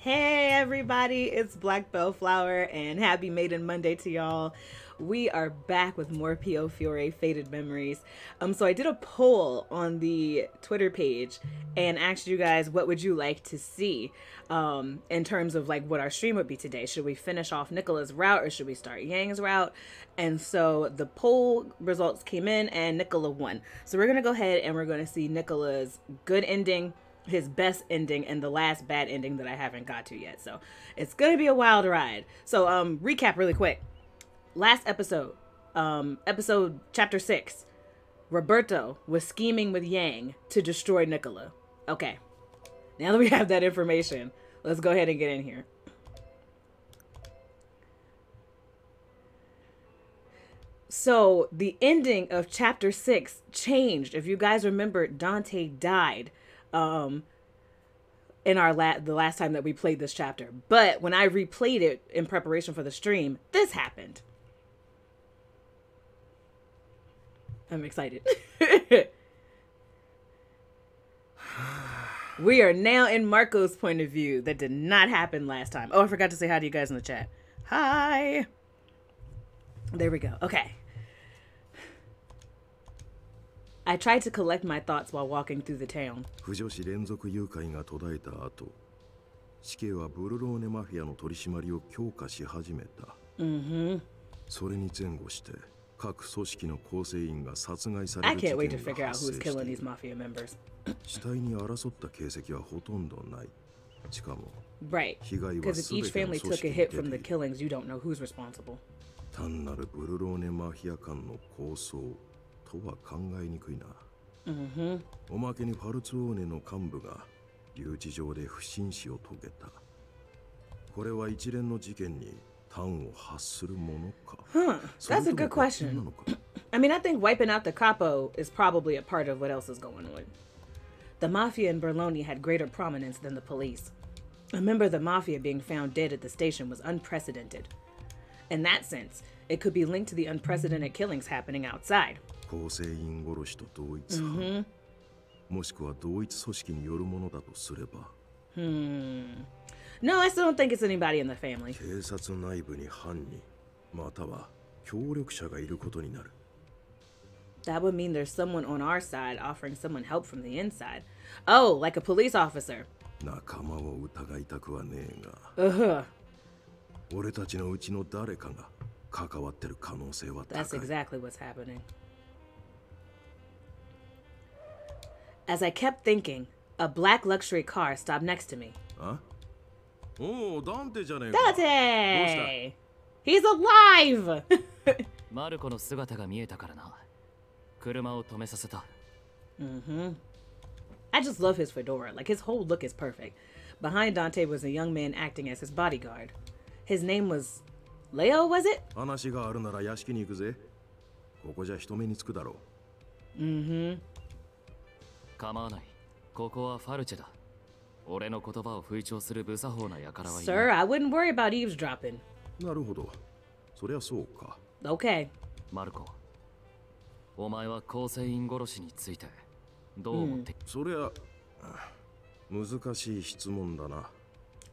Hey everybody, it's Black Bellflower and happy Maiden Monday to y'all. We are back with more Piofiore Faded Memories. So I did a poll on the Twitter page and asked you guys what would you like to see in terms of like what our stream would be today. Should we finish off Nicola's route or should we start Yang's route? And so the poll results came in and Nicola won. So we're gonna go ahead and we're gonna see Nicola's good ending, his best ending, and the last bad ending that I haven't got to yet. So it's gonna be a wild ride. So recap really quick. Last episode, episode chapter 6, Roberto was scheming with Yang to destroy Nicola. Okay, now that we have that information, let's go ahead and get in here. So the ending of chapter 6 changed. If you guys remember, Dante died in the last time that we played this chapter. But when I replayed it in preparation for the stream, this happened. I'm excited. We are now in Marco's point of view. That did not happen last time. Oh, I forgot to say hi to you guys in the chat. Hi. There we go. Okay. I tried to collect my thoughts while walking through the town. 不女子連続誘拐が途絶えた後、死刑はブルローネマフィアの取り締まりを強化し始めた。それに前後して各組織の構成員が殺害される事件が発生している。死体に争った形跡はほとんどない。しかも、被害は全ての組織に出ている。単なるブルローネマフィア間の抗争とは考えにくいな。おまけにファルツオーネの幹部が留置場で不審死を遂げた。これは一連の事件に端を発するものか。That's a good question. I mean, I think wiping out the capo is probably a part of what else is going on. The mafia in Berloni had greater prominence than the police. A member of the mafia being found dead at the station was unprecedented. In that sense, it could be linked to the unprecedented killings happening outside. 構成員殺しと同一犯、もしくは同一組織によるものだとすれば。No, I still don't think it's anybody in the family. 警察内部に犯人、または協力者がいることになる。That would mean there's someone on our side offering someone help from the inside. Oh, like a police officer. 仲間を疑いたくはねえが。俺たちのうちの誰かが関わってる可能性は高い。That's exactly what's happening. As I kept thinking, a black luxury car stopped next to me. Huh? Oh, Dante じゃねえか。Dante! He's alive! マルコの姿が見えたからな。車を止めさせた。I just love his fedora. Like, his whole look is perfect. Behind Dante was a young man acting as his bodyguard. His name was Leo, was it? 話があるなら屋敷に行くぜ。ここじゃ人目につくだろう。構わない。ここはファルチェだ。俺の言葉を吹聴する無作法な輩はいない。Sir, I wouldn't worry about eavesdropping. なるほど。そりゃそうか。Okay. マルコ、お前は構成員殺しについてどう思って？そりゃ難しい質問だな。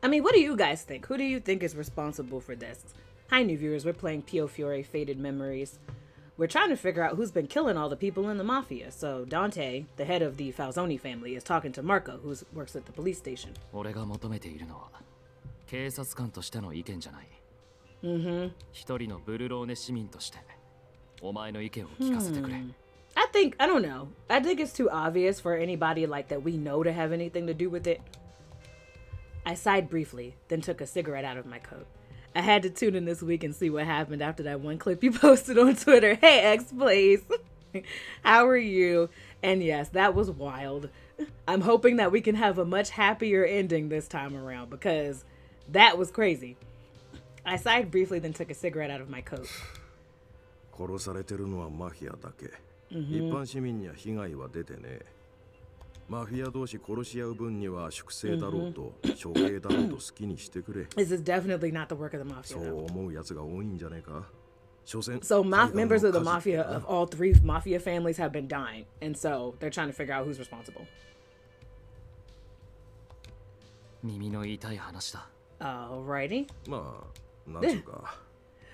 I mean, what do you guys think? Who do you think is responsible for this? Hi, new viewers. We're playing Piofiore Faded Memories. We're trying to figure out who's been killing all the people in the mafia. So Dante, the head of the Falzoni family, is talking to Marco, who works at the police station. 俺が求めているのは警察官としての意見じゃない。一人のブルローネ市民としてお前の意見を聞かせてくれ。I don't know. I think it's too obvious for anybody like that we know to have anything to do with it. I sighed briefly, then took a cigarette out of my coat. I had to tune in this week and see what happened after that one clip you posted on Twitter. Hey, X, please. How are you? And yes, that was wild. I'm hoping that we can have a much happier ending this time around because that was crazy. I sighed briefly, then took a cigarette out of my coat. 殺されてるのはマフィアだけ。一般市民には被害は出てねえ。マフィア同士殺し合う分には粛清だろうと処刑だろうと好きにしてくれ。This is definitely not the work of the mafia. そう思うやつが多いんじゃねえか。So members of the mafia of all three mafia families have been dying, and so they're trying to figure out who's responsible. 耳の痛い話だ。 Alrighty. まあ、なんつうか。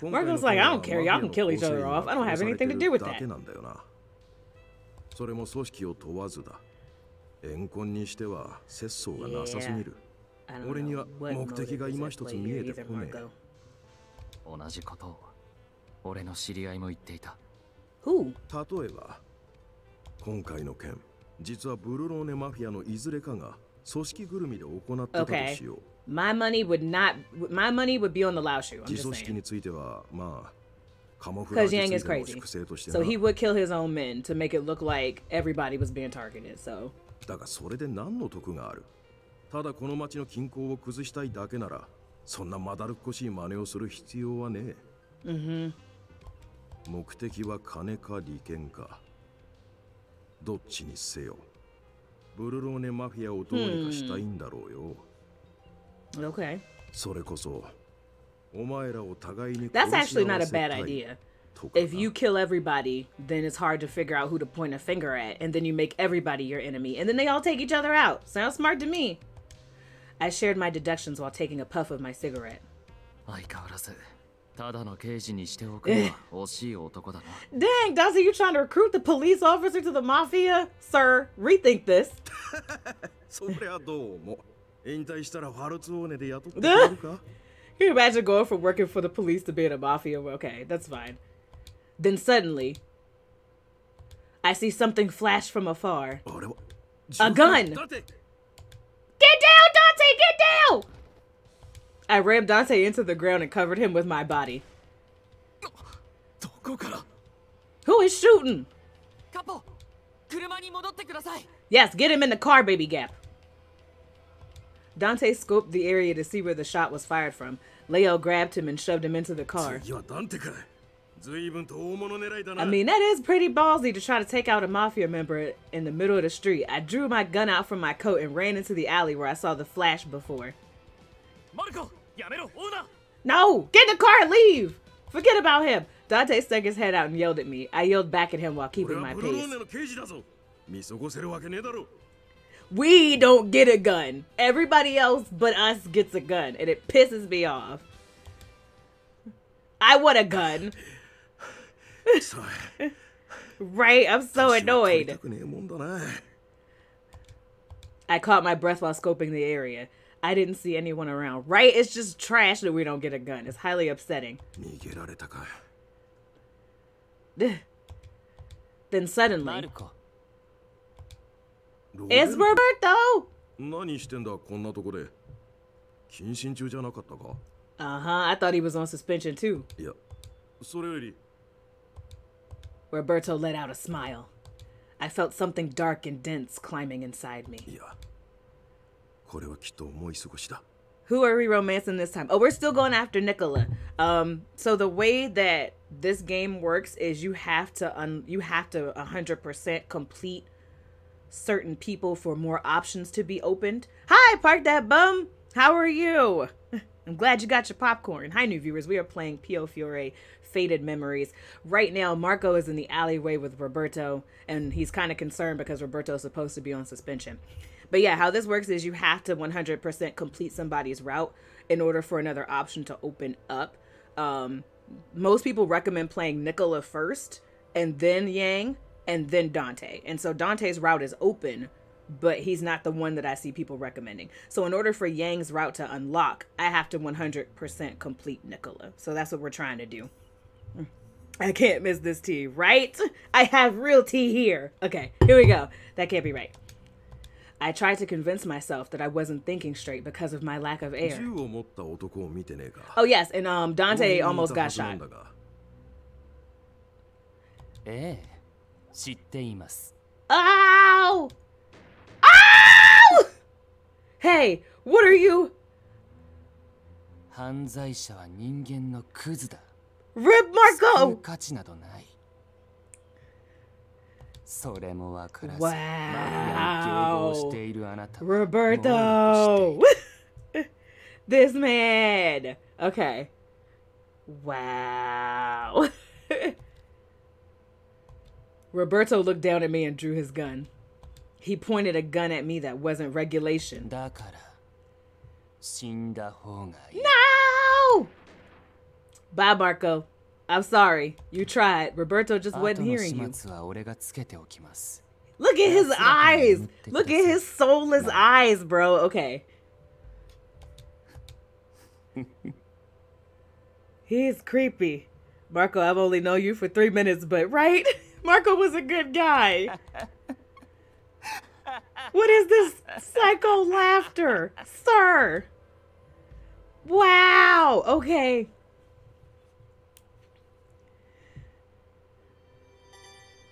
Marco's like, I don't care. Y'all can kill each other off. I don't have anything to do with that. それも組織を問わずだ。怨恨にしては節操がなさすぎる。俺には目的が今一つ見えてこねえ。同じことを俺の知り合いも言っていた。Who? 例えば、今回の件、実はブルローネマフィアのいずれかが組織ぐるみで行ってたとしよう。My money would be on the Lao shoe. I'm just saying. Because Yang is crazy. So he would kill his own men to make it look like everybody was being targeted. So. だがそれで何の得がある？ただこの町の均衡を崩したいだけなら、そんなまだるっこしい真似をする必要はねえ。目的は金か利権か。どっちにせよ。ブルローネマフィアをどうにかしたいんだろうよ。Okay. それこそお前らを互いに That's actually not a bad idea. If you kill everybody, then it's hard to figure out who to point a finger at, and then you make everybody your enemy, and then they all take each other out. Sounds smart to me. I shared my deductions while taking a puff of my cigarette. 相変わらずただの刑事にしておくのは惜しい男だな。 Dang, Dazzy, you trying to recruit the police officer to the mafia? Sir, rethink this. そりゃどうも。引退したらファルツオーネで雇ってくれるか? Can you imagine going from working for the police to being a mafia? Okay, that's fine. Then suddenly, I see something flash from afar. A gun! Get down, Dante! Get down! I rammed Dante into the ground and covered him with my body. Who is shooting? Capo, 車に戻ってください. Yes, get him in the car, baby Gap. Dante scoped the area to see where the shot was fired from. Leo grabbed him and shoved him into the car. I mean, that is pretty ballsy to try to take out a mafia member in the middle of the street. I drew my gun out from my coat and ran into the alley where I saw the flash before. No! Get in the car and leave! Forget about him! Dante stuck his head out and yelled at me. I yelled back at him while keeping my pace. We don't get a gun. Everybody else but us gets a gun, and it pisses me off. I want a gun. Right? I'm so annoyed. I caught my breath while scoping the area. I didn't see anyone around. Right? It's just trash that we don't get a gun. It's highly upsetting. Then suddenly... It's Roberto! I thought he was on suspension too. Roberto let out a smile. I felt something dark and dense climbing inside me. Who are we romancing this time? Oh, we're still going after Nicola. So the way that this game works is you have to 100% complete certain people for more options to be opened. Hi, Park That Bum. How are you? I'm glad you got your popcorn. Hi, new viewers. We are playing Piofiore Faded Memories. Right now, Marco is in the alleyway with Roberto, and he's kind of concerned because Roberto is supposed to be on suspension. But yeah, how this works is you have to 100% complete somebody's route in order for another option to open up. Most people recommend playing Nicola first, and then Yang, and then Dante. And so Dante's route is open, but he's not the one that I see people recommending. So in order for Yang's route to unlock, I have to 100% complete Nicola. So that's what we're trying to do. I can't miss this tea, right? I have real tea here. Okay, here we go. That can't be right. I tried to convince myself that I wasn't thinking straight because of my lack of air. Oh yes, and Dante almost got shot. Ow! Ow! Hey, what are you? Rip Marco! Wow. Roberto! This man! Okay. Wow. Roberto looked down at me and drew his gun. He pointed a gun at me that wasn't regulation. No! Bye, Marco. I'm sorry. You tried. Roberto just wasn't hearing you. Look at his eyes. Look at his soulless eyes, bro. Okay. He's creepy. Marco, I've only known you for 3 minutes, but right? Marco was a good guy. What is this psycho laughter? Sir. Wow. Okay.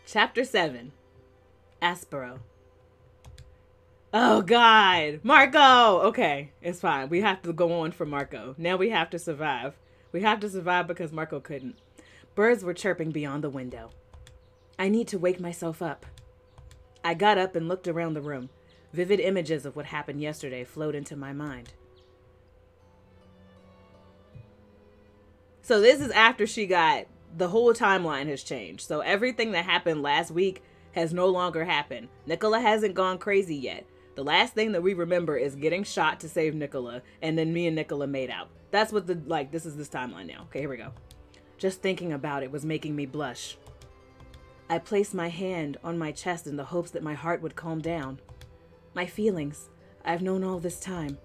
Chapter 7. Aspero. Oh, God. Marco. Okay. It's fine. We have to go on for Marco. Now we have to survive. We have to survive because Marco couldn't. Birds were chirping beyond the window. I need to wake myself up. I got up and looked around the room. Vivid images of what happened yesterday flowed into my mind. So this is after she got... The whole timeline has changed. So everything that happened last week has no longer happened. Nicola hasn't gone crazy yet. The last thing that we remember is getting shot to save Nicola, and then me and Nicola made out. That's what this is this timeline now. Okay, here we go. Just thinking about it was making me blush. I placed my hand on my chest in the hopes that my heart would calm down. My feelings, I've known all this time.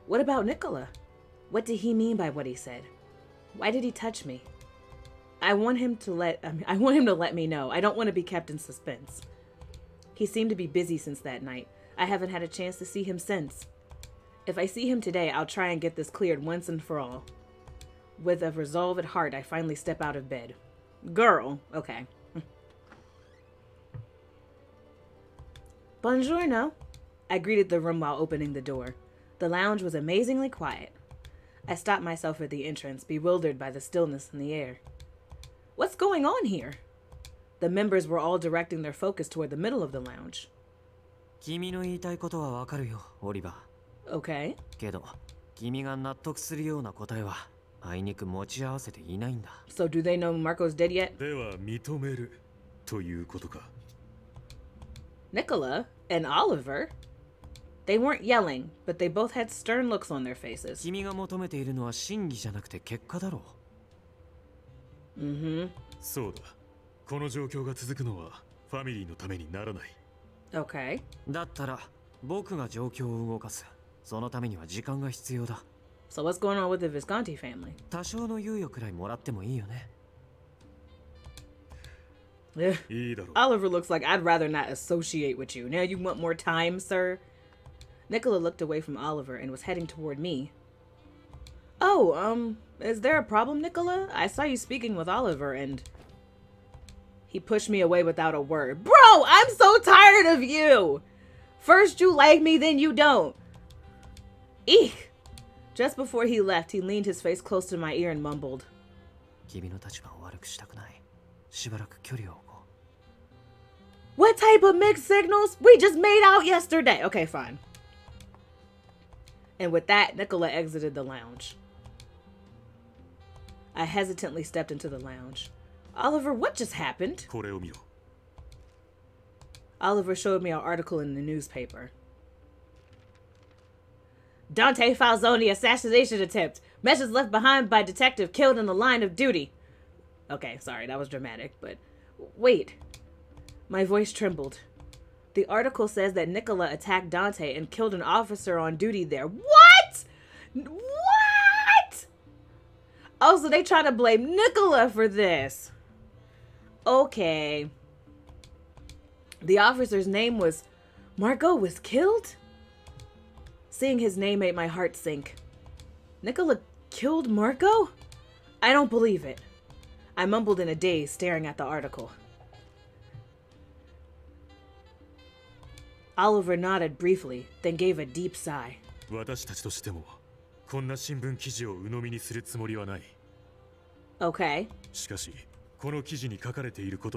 What about Nicola? What did he mean by what he said? Why did he touch me? I want him to let me know. I don't want to be kept in suspense. He seemed to be busy since that night. I haven't had a chance to see him since. If I see him today, I'll try and get this cleared once and for all. With a resolve at heart, I finally step out of bed. Girl, okay. Buongiorno. I greeted the room while opening the door. The lounge was amazingly quiet. I stopped myself at the entrance, bewildered by the stillness in the air. What's going on here? The members were all directing their focus toward the middle of the lounge. Okay. So do they know Marco's dead yet? Nicola and Oliver? They weren't yelling, but they both had stern looks on their faces. Mm-hmm. Okay. So what's going on with the Visconti family? Oliver looks like I'd rather not associate with you. Now you want more time, sir? Nicola looked away from Oliver and was heading toward me. Oh, is there a problem, Nicola? I saw you speaking with Oliver and... He pushed me away without a word. Bro, I'm so tired of you! First you like me, then you don't. Eek! Just before he left, he leaned his face close to my ear and mumbled. What type of mixed signals? We just made out yesterday. Okay, fine. And with that, Nicola exited the lounge. I hesitantly stepped into the lounge. Oliver, what just happened? Oliver showed me an article in the newspaper. Dante Falzoni assassination attempt. Message left behind by detective killed in the line of duty. Okay, sorry, that was dramatic, but... Wait. My voice trembled. The article says that Nicola attacked Dante and killed an officer on duty there. What? What? Oh, so they try to blame Nicola for this. Okay. The officer's name was... Marco was killed? Seeing his name made my heart sink. Nicola killed Marco? I don't believe it. I mumbled in a daze, staring at the article. Oliver nodded briefly, then gave a deep sigh. Okay.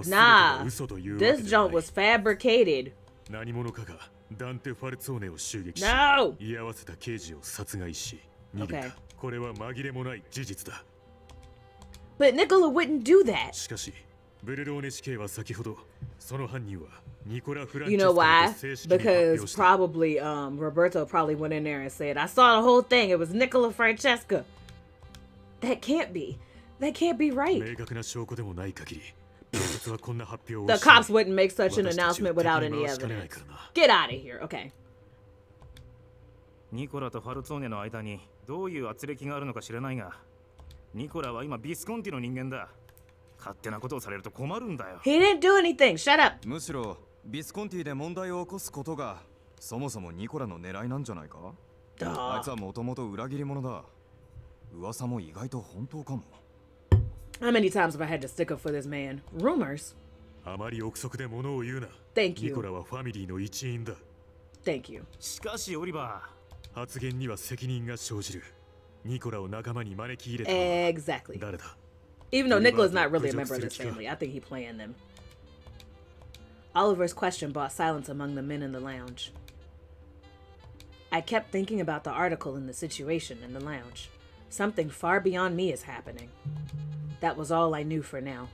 Nah, this junk was fabricated. No! Okay. But Nicola wouldn't do that. You know why? Because probably Roberto probably went in there and said, I saw the whole thing. It was Nicola Francesca. That can't be. That can't be right. The cops wouldn't make such an announcement without any evidence. Get out of here. Okay. ニコラとファルツォーネの間にどういう圧力があるのか知らないが、ニコラは今ビスコンティの人間だ。勝手なことをされると困るんだよ。He didn't do anything. Shut up. むしろビスコンティで問題を起こすことがそもそもニコラの狙いなんじゃないか？あいつはもともと裏切り者だ。噂も意外と本当かも。How many times have I had to stick up for this man? Rumors. あまり憶測で物を言うな。Thank you. ニコラはファミリーの一員だ。Thank you. しかしオリバー。発言には責任が生じる。ニコラを仲間に招き入れた。Exactly. 誰だ? Even though Nicola's not really a member of this family, I think he playing them. Oliver's question brought silence among the men in the lounge. I kept thinking about the article and the situation in the lounge. Something far beyond me is happening. That was all I knew for now.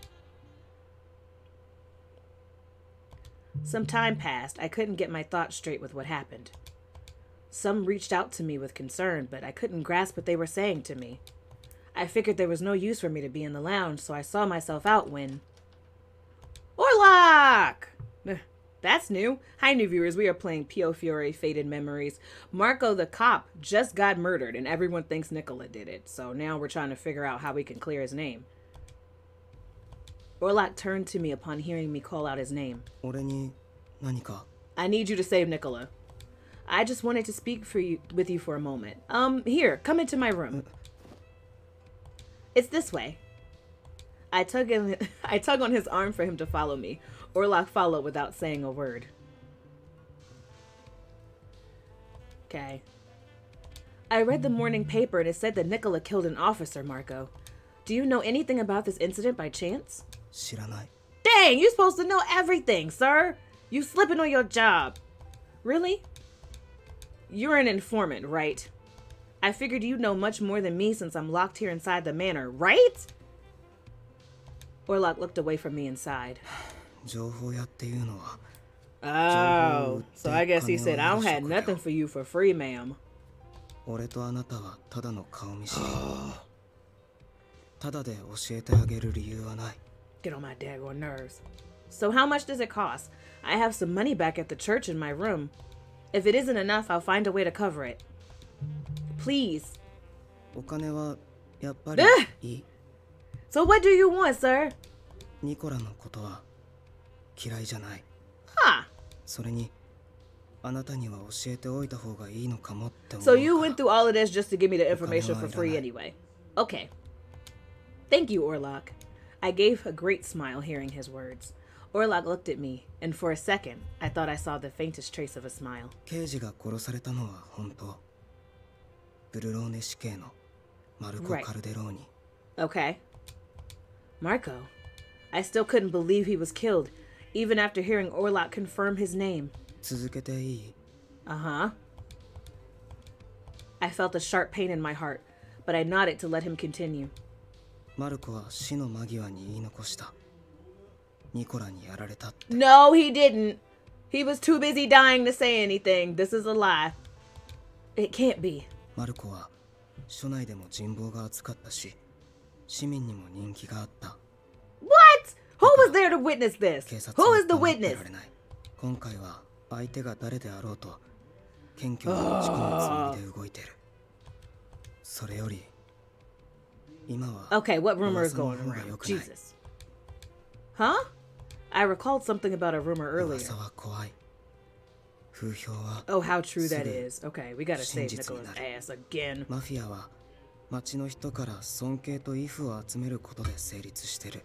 Some time passed. I couldn't get my thoughts straight with what happened. Some reached out to me with concern, but I couldn't grasp what they were saying to me. I figured there was no use for me to be in the lounge, so I saw myself out when... Orlok! That's new. Hi, new viewers. We are playing Piofiore Faded Memories. Marco the cop just got murdered, and everyone thinks Nicola did it. So now we're trying to figure out how we can clear his name. Orlok turned to me upon hearing me call out his name. I need you to save Nicola. I just wanted to speak with you for a moment. Here, come into my room. It's this way. I tug on his arm for him to follow me. Orlok followed without saying a word. Okay. I read the morning paper and it said that Nicola killed an officer, Marco. Do you know anything about this incident by chance? Dang, you're supposed to know everything, sir. You slipping on your job. Really? You're an informant, right? I figured you'd know much more than me since I'm locked here inside the manor, right? Orlok looked away from me and sighed. Oh, so I guess he said, I don't have nothing for you for free, ma'am. Get on my daggone nerves. So how much does it cost? I have some money back at the church in my room. If it isn't enough, I'll find a way to cover it. Please. So what do you want, sir? Huh. So you went through all of this just to give me the information for free anyway. Okay. Thank you, Orlok. I gave a great smile hearing his words. Orlok looked at me, and for a second, I thought I saw the faintest trace of a smile. Right. Okay. Marco. I still couldn't believe he was killed, even after hearing Orlok confirm his name. Uh-huh. I felt a sharp pain in my heart, but I nodded to let him continue. No, he didn't. He was too busy dying to say anything. This is a lie. It can't be. What? Who was there to witness this? Who is the witness? Okay, what rumor is going around? Jesus. Huh? I recalled something about a rumor earlier. Oh, how true that is. Okay, we gotta save Nicola's ass again.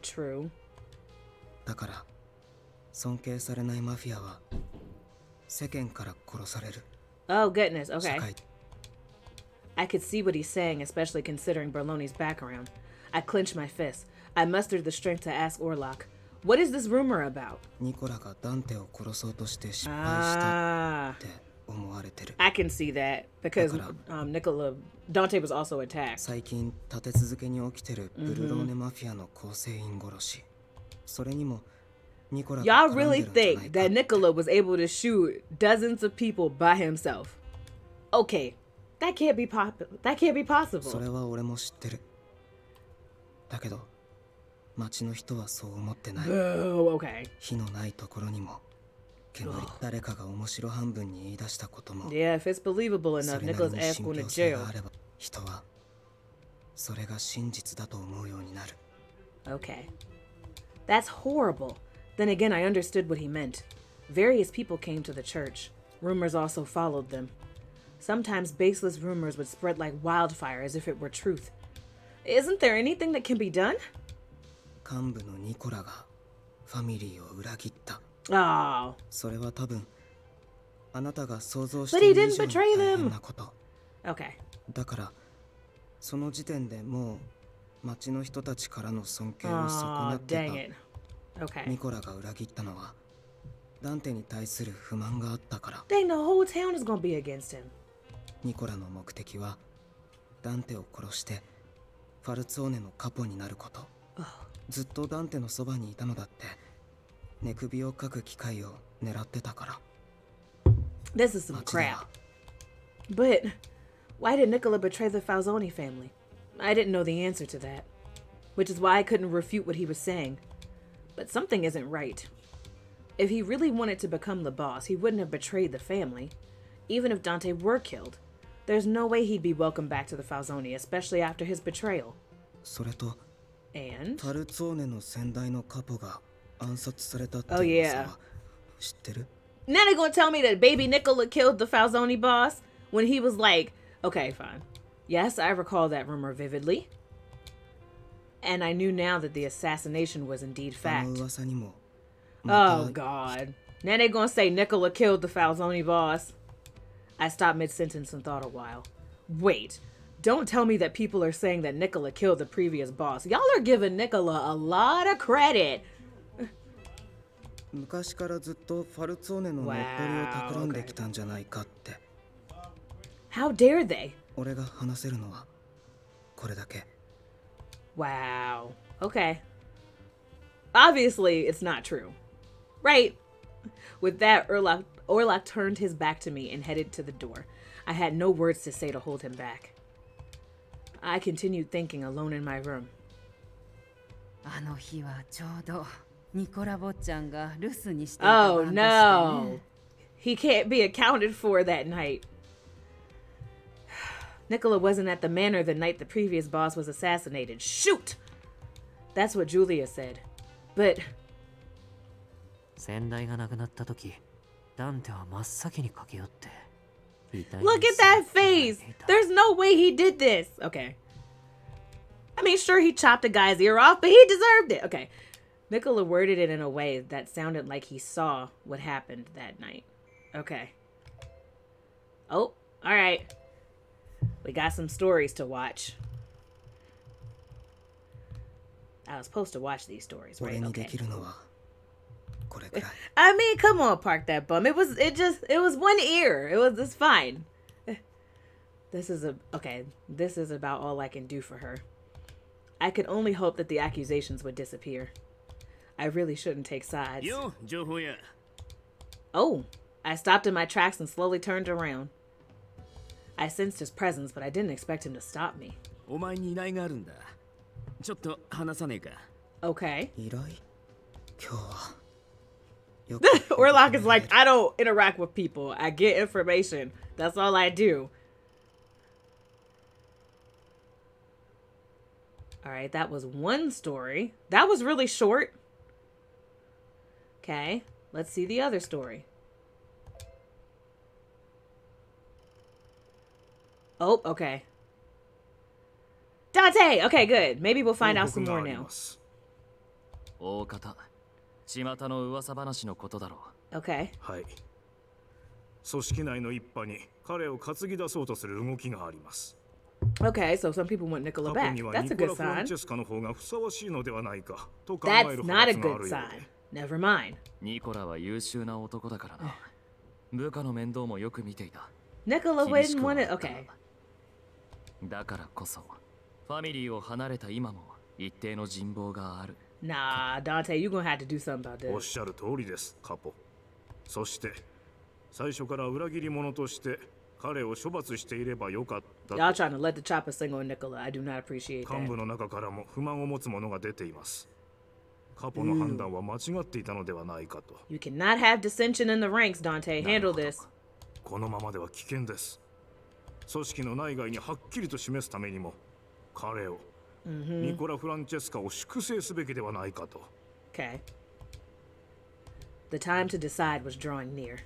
True. Oh, goodness, okay. I could see what he's saying, especially considering Berloni's background. I clenched my fist. I mustered the strength to ask Orlok, what is this rumor about? I can see that, because Dante was also attacked. Y'all really think that Nicola was able to shoot dozens of people by himself? Okay, that can't be possible. それは俺も知ってる。だけど、町の人はそう思ってない。Boo, okay. 火のないところにも、誰かが面白半分に言い出したことも。Yeah, if it's believable enough, Nicola's ass going to jail. 人はそれが真実だと思うようになる。Okay. That's horrible. Then again, I understood what he meant. Various people came to the church. Rumors also followed them. Sometimes baseless rumors would spread like wildfire as if it were truth. Isn't there anything that can be done? 幹部のニコラがファミリーを裏切った。Oh. それは多分あなたが想像している以上に大変なこと。Okay. だからその時点でもう町の人たちからの尊敬を損なってた。Okay. ニコラが裏切ったのはダンテに対する不満があったから。Dang, the whole town is gonna be against him. ニコラの目的はダンテを殺してファルツォーネのカポになること。ずっとダンテのそばにいたのだって寝首をかく機会を狙ってたから。This is some crap. But why did Nicola betray the Falzoni family? I didn't know the answer to that, which is why I couldn't refute what he was saying. But something isn't right. If he really wanted to become the boss, he wouldn't have betrayed the family. Even if Dante were killed, there's no way he'd be welcomed back to the Falzoni, especially after his betrayal. それと And? ファルツォーネの先代のカポが暗殺されたっていう噂は知ってる? Now they're gonna tell me that baby Nicola killed the Falzoni boss when he was like, okay, fine. Yes, I recall that rumor vividly. And I knew now that the assassination was indeed fact. Oh, God. Now they're gonna say Nicola killed the Falzoni boss. I stopped mid-sentence and thought a while. Wait, don't tell me that people are saying that Nicola killed the previous boss. Y'all are giving Nicola a lot of credit. 昔からずっとファルツォーネの乗っ取りを企んできたんじゃないかって。How dare they? 俺が話せるのはこれだけ。Wow. Okay. Obviously, it's not true. Right? With that, Orlok turned his back to me and headed to the door. I had no words to say to hold him back. I continued thinking alone in my room. あの日はちょうどニコラ坊ちゃんが留守にしていた Oh 晩でしたね。 no. He can't be accounted for that night. Nicola wasn't at the manor the night the previous boss was assassinated. Shoot! That's what Julia said. But 先代が亡くなった時、ダンテは真っ先に駆け寄って。look at that face! There's no way he did this! Okay. I mean, sure, he chopped a guy's ear off, but he deserved it. Okay. Nicola worded it in a way that sounded like he saw what happened that night. Okay. Oh, alright. We got some stories to watch. I was supposed to watch these stories, right? Okay. I mean, come on, park that bum. It was one ear. It's fine. This is about all I can do for her. I could only hope that the accusations would disappear. I really shouldn't take sides. Oh, I stopped in my tracks and slowly turned around. I sensed his presence, but I didn't expect him to stop me. Okay. Orlok is like, I don't interact with people. I get information. That's all I do. Alright, that was one story. That was really short. Okay, let's see the other story. Oh, okay. Dante! Okay, good. Maybe we'll find out some more now. Okay. はい。組織内の一派に彼を担ぎ出そうとする動きがあります。Okay, so some people want Nicola back. That's a good sign. That's not a good sign. Never mind. ニコラは優秀な男だからな。部下の面倒もよく見ていた。Nicola wouldn't want it. Okay. だからこそ、ファミリーを離れた今も一定の人望がある。Nah, Dante, you're gonna have to do something about おっ this. しゃる通りです、カポ。そして最初から裏切り者として彼を処罰していればよかったと Y'all trying to let the chopper sing on Nicola. I do not appreciate 幹部 that. の中からも不満を持つ者が出ています。カポの判断は間違っていたのではないかと。 You cannot have dissension in the ranks, Dante. Handle this. このままでは危険です。組織の内外にはっきりと示すためにも彼を、ニコラ・フランチェスカを粛清すべきではないかと。 Okay. The time to decide was drawing near.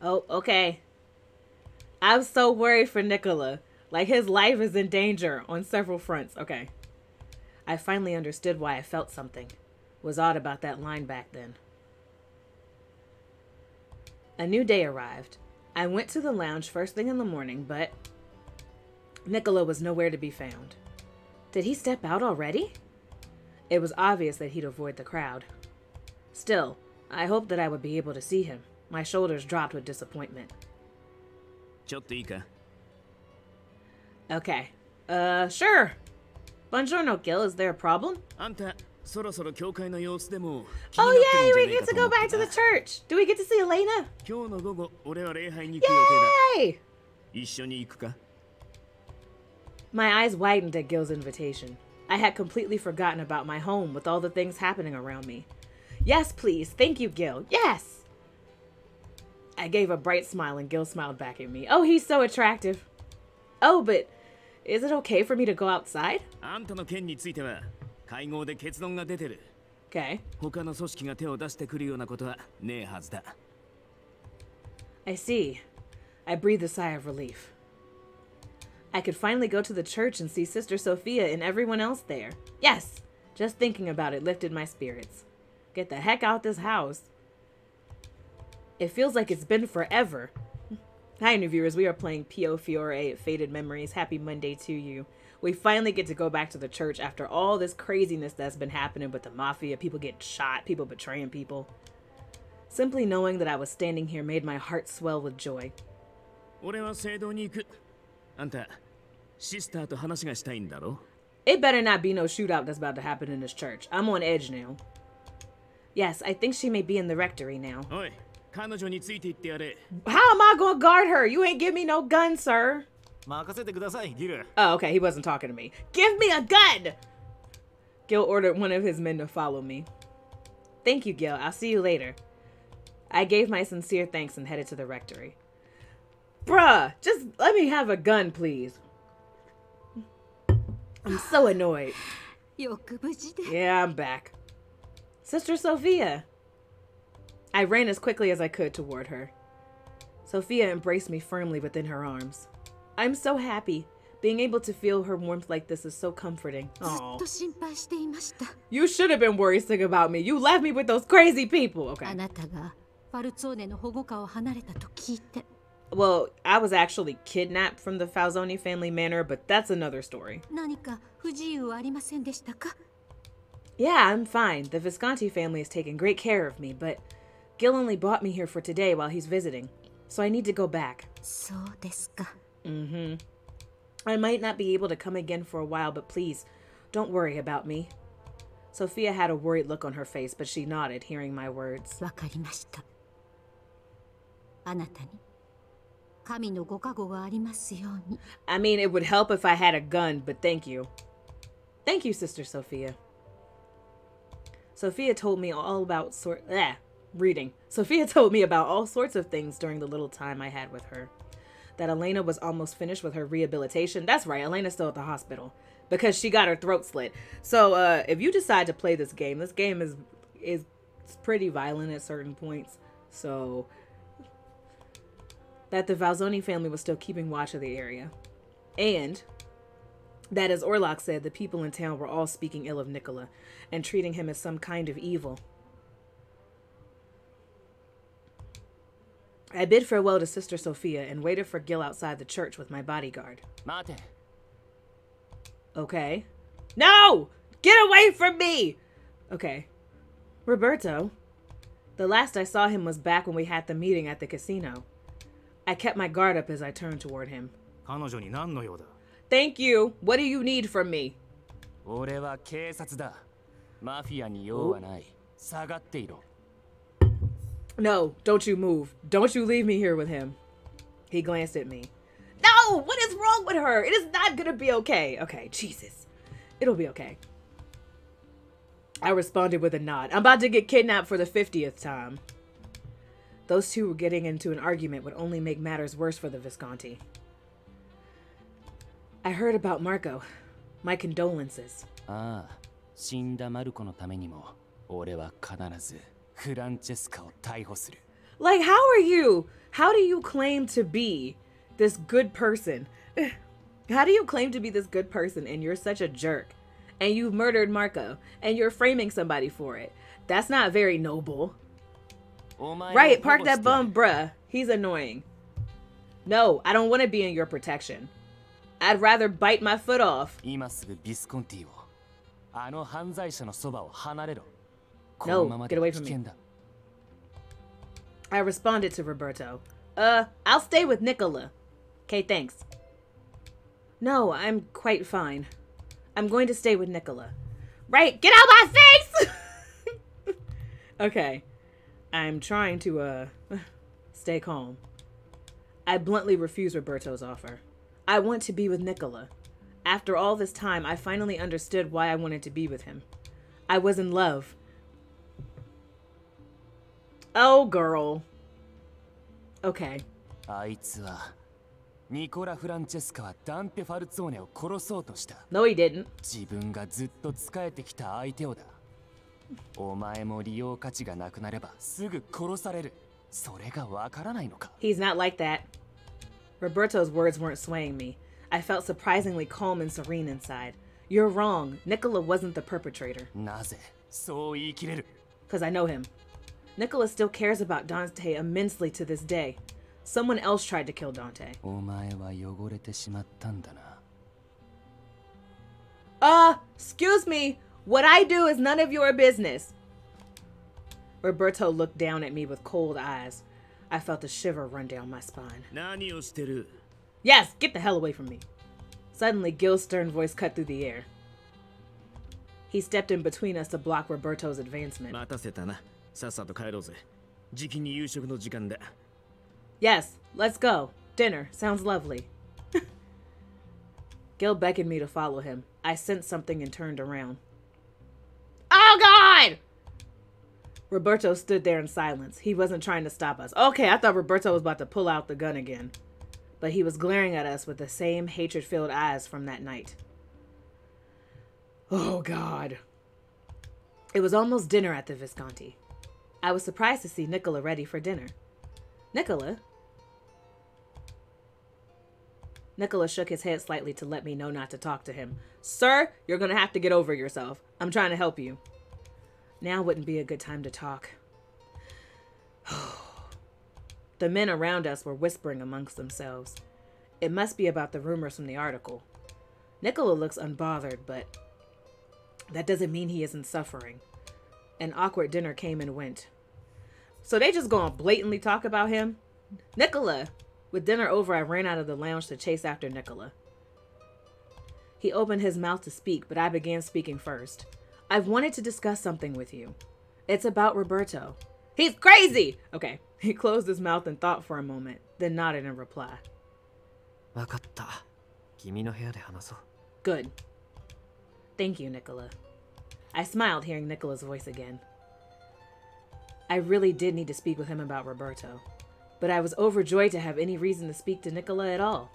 Oh, okay. I'm so worried for Nicola. Like, his life is in danger on several fronts. Okay. I finally understood why I felt something was odd about that line back then. A new day arrived. I went to the lounge first thing in the morning, but Nicola was nowhere to be found. Did he step out already? It was obvious that he'd avoid the crowd. Still, I hoped that I would be able to see him. My shoulders dropped with disappointment. ちょっといいか? Okay. Sure. Buongiorno, Gil. Is there a problem? あんたそろそろ教会の様子でも Oh, yay! We get to go back to the church. Do we get to see Elena? 今日の午後俺は礼拝に行く予定だ。 Yay! 一緒に行くか? My eyes widened at Gil's invitation. I had completely forgotten about my home with all the things happening around me. Yes, please. Thank you, Gil. Yes! I gave a bright smile and Gil smiled back at me. Oh, he's so attractive. Oh, but is it okay for me to go outside? あんたの件については会合で結論が出てる。 Okay. 他の組織が手を出してくるようなことはねえはずだ。 I see. I breathed a sigh of relief. I could finally go to the church and see Sister Sophia and everyone else there. Yes! Just thinking about it lifted my spirits. Get the heck out this house. It feels like it's been forever. Hi, new viewers. We are playing Piofiore, Faded Memories. Happy Monday to you. We finally get to go back to the church after all this craziness that's been happening with the mafia. People getting shot, people betraying people. Simply knowing that I was standing here made my heart swell with joy. 俺は聖堂に行く。あんたシスターと話がしたいんだろ? It better not be no shootout that's about to happen in this church. I'm on edge now. Yes, I think she may be in the rectory now. おい、彼女について行ってやれ。 How am I gonna guard her? You ain't give me no gun, sir. 任せてください、ギル。 Oh, okay, he wasn't talking to me. Give me a gun! Gil ordered one of his men to follow me. Thank you, Gil. I'll see you later. I gave my sincere thanks and headed to the rectory. Bruh, just let me have a gun, please. I'm so annoyed. Yeah, I'm back. Sister Sophia. I ran as quickly as I could toward her. Sophia embraced me firmly within her arms. I'm so happy. Being able to feel her warmth like this is so comforting. Aww. You should have been worrying about me. You left me with those crazy people. Okay. Well, I was actually kidnapped from the Falzoni family manor, but that's another story. Yeah, I'm fine. The Visconti family is taking great care of me, but Gil only brought me here for today while he's visiting, so I need to go back. Mm-hmm. I might not be able to come again for a while, but please, don't worry about me. Sophia had a worried look on her face, but she nodded, hearing my words. I mean, it would help if I had a gun, but thank you. Thank you, Sister Sophia. Sophia told me all about Sophia told me about all sorts of things during the little time I had with her. That Elena was almost finished with her rehabilitation. That's right, Elena's still at the hospital because she got her throat slit. So if you decide to play this game is pretty violent at certain points. So that the Valzoni family was still keeping watch of the area. And that, as Orlok said, the people in town were all speaking ill of Nicola and treating him as some kind of evil. I bid farewell to Sister Sophia and waited for Gil outside the church with my bodyguard. Mate. Okay. No! Get away from me! Okay. Roberto. The last I saw him was back when we had the meeting at the casino. I kept my guard up as I turned toward him. Thank you. What do you need from me? 俺は警察だ。マフィアに用はない。下がっていろ。No, don't you move. Don't you leave me here with him. He glanced at me. No, what is wrong with her? It is not gonna be okay. Okay, Jesus. It'll be okay. I responded with a nod. I'm about to get kidnapped for the 50th time. Those two were getting into an argument would only make matters worse for the Visconti. I heard about Marco. My condolences. ああ、死んだマルコのためにも、俺は必ずフランチェスカを逮捕する。Like, how are you? How do you claim to be this good person? How do you claim to be this good person and you're such a jerk? And you murdered Marco and you're framing somebody for it. That's not very noble. Right, park that bum, bruh. He's annoying. No, I don't want to be in your protection. I'd rather bite my foot off. 今すぐビスコンティを、あの犯罪者のそばを離れろ。 No, get away from me. I responded to Roberto. I'll stay with Nicola. Okay, thanks. No, I'm quite fine. I'm going to stay with Nicola. Right, get out my face! Okay. I'm trying to, stay calm. I bluntly refused Roberto's offer. I want to be with Nicola. After all this time, I finally understood why I wanted to be with him. I was in love. Oh, girl. Okay. あいつはニコラ・フランチェスカはダンテ・ファルツォーネを殺そうとした。No, he didn't. 自分がずっと仕えてきた相手をだ。お前も利用価値がなくなればすぐ殺される。それがわからないのか。He's not like that. Roberto's words weren't swaying me. I felt surprisingly calm and serene inside. You're wrong. Nicola wasn't the perpetrator. なぜそう言い切れる？ Because I know him. Nicola still cares about Dante immensely to this day. Someone else tried to kill Dante. お前は汚れてしまったんだな。Excuse me. What I do is none of your business. Roberto looked down at me with cold eyes. I felt a shiver run down my spine. 何をしてる? Yes, get the hell away from me. Suddenly, Gil's stern voice cut through the air. He stepped in between us to block Roberto's advancement. 待たせたな。さっさと帰ろうぜ。時期に夕食の時間だ。Yes, let's go. Dinner sounds lovely. Gil beckoned me to follow him. I sensed something and turned around. Oh, God! Roberto stood there in silence. He wasn't trying to stop us. Okay, I thought Roberto was about to pull out the gun again. But he was glaring at us with the same hatred-filled eyes from that night. Oh, God. It was almost dinner at the Visconti. I was surprised to see Nicola ready for dinner. Nicola? Nicola shook his head slightly to let me know not to talk to him. Sir, you're gonna have to get over yourself. I'm trying to help you. Now wouldn't be a good time to talk. The men around us were whispering amongst themselves. It must be about the rumors from the article. Nicola looks unbothered, but that doesn't mean he isn't suffering. An awkward dinner came and went. So they just gonna blatantly talk about him? Nicola! With dinner over, I ran out of the lounge to chase after Nicola. He opened his mouth to speak, but I began speaking first. I've wanted to discuss something with you. It's about Roberto. He's crazy! Okay. He closed his mouth and thought for a moment, then nodded in reply. わかった。君の部屋で話そう。 Good. Thank you, Nicola. I smiled hearing Nicola's voice again. I really did need to speak with him about Roberto, but I was overjoyed to have any reason to speak to Nicola at all.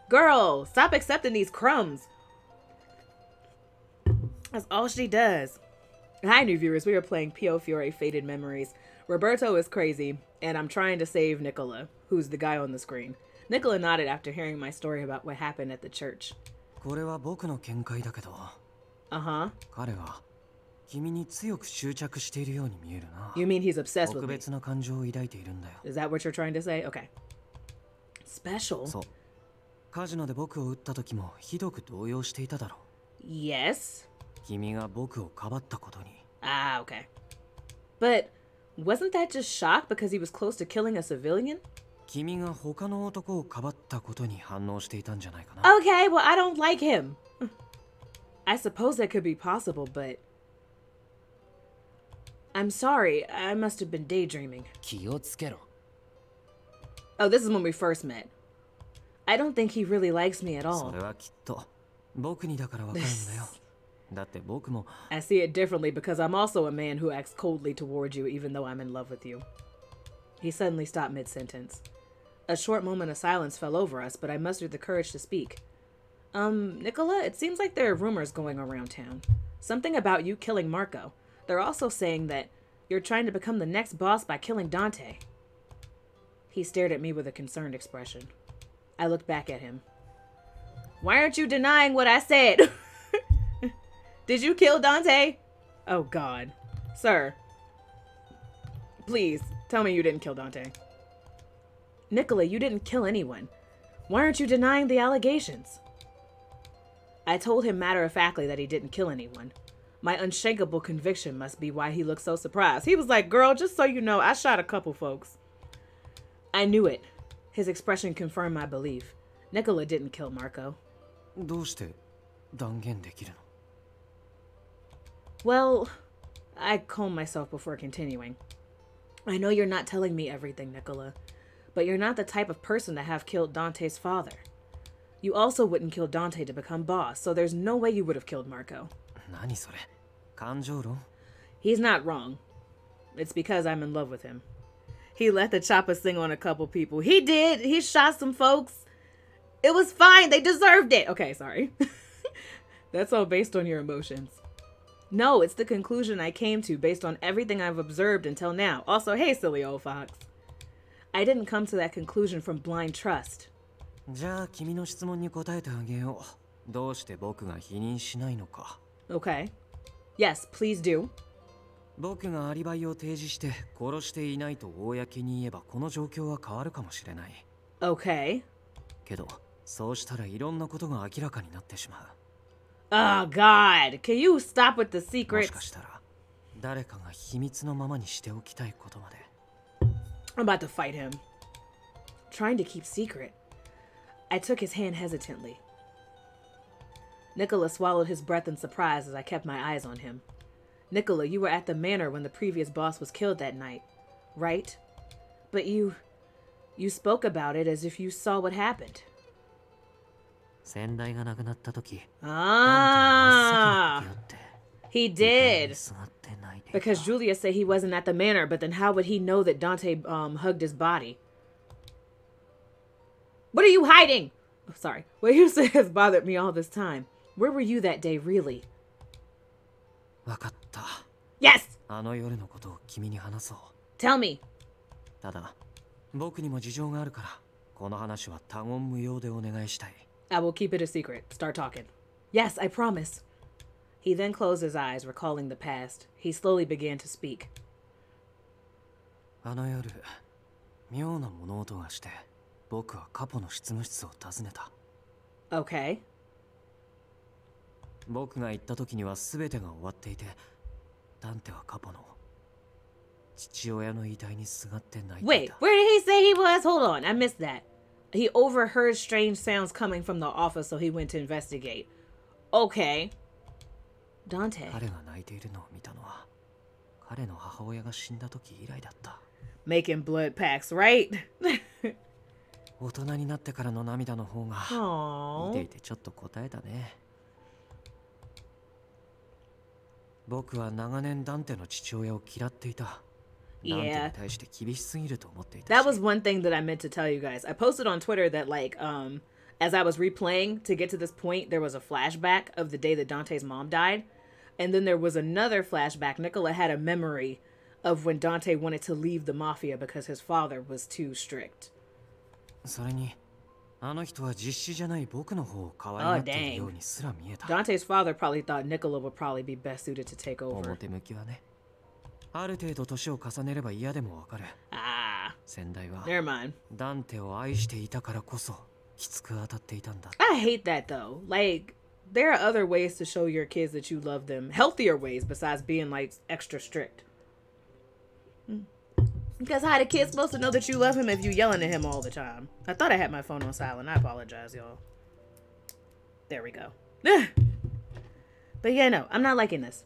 Girl, stop accepting these crumbs. That's all she does. Hi, new viewers. We are playing Piofiore Faded Memories. Roberto is crazy, and I'm trying to save Nicola, who's the guy on the screen. Nicola nodded after hearing my story about what happened at the church. これは僕の見解だけど。Uh-huh. 彼は君に強く執着しているように見えるな。 You mean he's obsessed with me? 特別な感情を抱いているんだよ。 Is that what you're trying to say? Okay. Special? そう。カジノで僕を撃った時もひどく動揺していただろう。 Yes. 君が僕をかばったことに。 Ah, okay. But wasn't that just shock because he was close to killing a civilian? 君が他の男をかばったことに反応していたんじゃないかな。 Okay, well, I don't like him. I suppose that could be possible, but... I'm sorry. I must have been daydreaming. Oh, this is when we first met. I don't think he really likes me at all. I see it differently because I'm also a man who acts coldly towards you even though I'm in love with you. He suddenly stopped mid-sentence. A short moment of silence fell over us, but I mustered the courage to speak. Nicola, it seems like there are rumors going around town. Something about you killing Marco. They're also saying that you're trying to become the next boss by killing Dante. He stared at me with a concerned expression. I looked back at him. Why aren't you denying what I said? Did you kill Dante? Oh, God. Sir. Please, tell me you didn't kill Dante. Nicola, you didn't kill anyone. Why aren't you denying the allegations? I told him matter-of-factly that he didn't kill anyone. My unshakable conviction must be why he looked so surprised. He was like, girl, just so you know, I shot a couple folks. I knew it. His expression confirmed my belief. Nicola didn't kill Marco. Well, I calmed myself before continuing. I know you're not telling me everything, Nicola, but you're not the type of person to have killed Dante's father. You also wouldn't kill Dante to become boss, so there's no way you would have killed Marco. He's not wrong. It's because I'm in love with him. He let the chopper sing on a couple people. He did. He shot some folks. It was fine. They deserved it. Okay, sorry. That's all based on your emotions. No, it's the conclusion I came to based on everything I've observed until now. Also, hey, silly old fox. I didn't come to that conclusion from blind trust. Okay. Yes, please do. Okay. Oh, God. Can you stop with the secrets? I'm about to fight him. Trying to keep secret. I took his hand hesitantly. Nicola swallowed his breath in surprise as I kept my eyes on him. Nicola, you were at the manor when the previous boss was killed that night, right? But you spoke about it as if you saw what happened. Ah, he did. Because Julia said he wasn't at the manor, but then how would he know that Dante hugged his body? What are you hiding? Oh, sorry. What you say has bothered me all this time. Where were you that day, really? Yes! Tell me. I will keep it a secret. Start talking. Yes, I promise. He then closed his eyes, recalling the past. He slowly began to speak. Okay. Wait, where did he say he was? Hold on, I missed that. He overheard strange sounds coming from the office, so he went to investigate. Okay. Dante. Making blood pacts, right? Aww. Yeah. That was one thing that I meant to tell you guys. I posted on Twitter that, like, as I was replaying to get to this point, there was a flashback of the day that Dante's mom died. And then there was another flashback. Nicola had a memory of when Dante wanted to leave the mafia because his father was too strict. Oh, dang. Dante's father probably thought Nicola would probably be best suited to take over. Ah, never mind. I hate that though. Like, there are other ways to show your kids that you love them. Healthier ways besides being like extra strict. Because how the kid's supposed to know that you love him if you yelling at him all the time? I thought I had my phone on silent. I apologize, y'all. There we go. But yeah, no, I'm not liking this.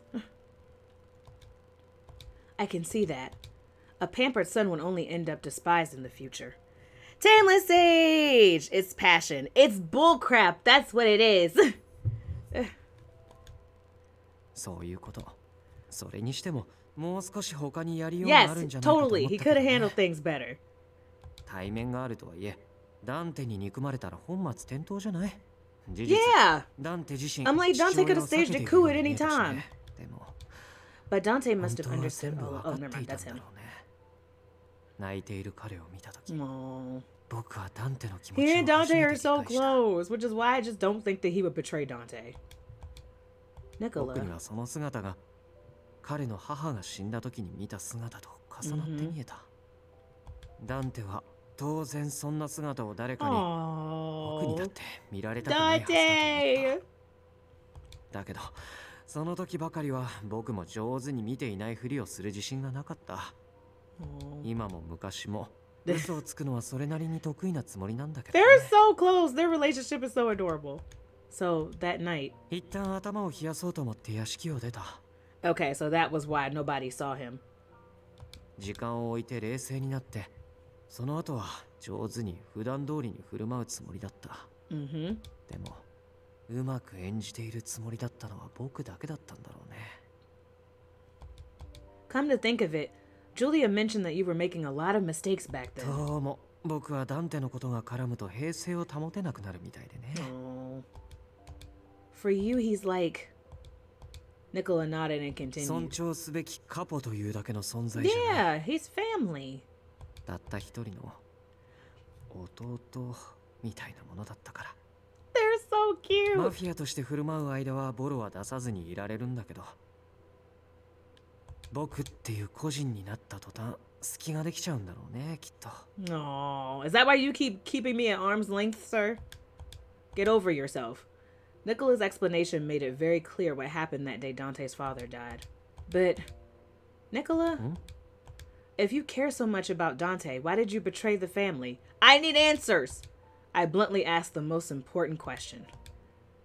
I can see that. A pampered son would only end up despised in the future. Tameless Sage! It's passion. It's bullcrap. That's what it is. そういうこと。それにしても、もう少し他にやりようがあるんじゃないかと思った Yes, けど totally. ね。 He could have handled things better. 対面があるとはいえ、ダンテに憎まれたら本末転倒じゃない？事実、 Yeah. ダンテ自身、 I'm like, Dante could have 父親を避 staged け a ている coup よう at に見 any えたし time. ね。でも、 But Dante 本 must 当 have は全 understood. 部 Oh, 分 oh, かっ never てい mind. た That's んだ him. ろうね。泣いている彼を見たとき、 Aww. 僕はダンテの気持 He ちを and 初 Dante め are て理 so 解した。 close, which is why I just don't think that he would betray Dante. 僕に Nicola. はその姿が彼の母が死んだ時に見た姿と重なって見えた。ダンテは当然そんな姿を誰かに僕にだ Oh, って見られたくないはずだと思っ Dante. た。だけどその時ばかりは僕も上手に見ていないふりをする自信がなかった。今も昔も嘘をつくのはそれなりに得意なつもりなんだけど、ね。 They're so close. Their relationship is so adorable. So that night. 一旦頭を冷やそうと思って屋敷を出た。 Okay, so that was why nobody saw him. 時間を置いて冷静になって、その後は上手に普段通りに振る舞うつもりだった。でも、うまく演じているつもりだったのは僕だけだったんだろうね。 Come to think of it, Julia mentioned that you were making a lot of mistakes back then. どうも、僕はダンテのことが絡むと平静を保てなくなるみたいでね。Oh. For you, he's like... Nicola nodded and 尊 continued. 重すべきカポというだけの存在じゃない。 Yeah, he's family. たった一人の弟みたいなものだったから。 They're so マ cute. フィアとして振る舞う間はボロは出さずにいられるんだけど、僕っていう個人になった途端隙ができちゃうんだろうね、きっと。 Oh, is that why you keep keeping me at arm's length, sir? Get over yourself. Nicola's explanation made it very clear what happened that day Dante's father died. But, Nicola, if you care so much about Dante, why did you betray the family? I need answers! I bluntly asked the most important question.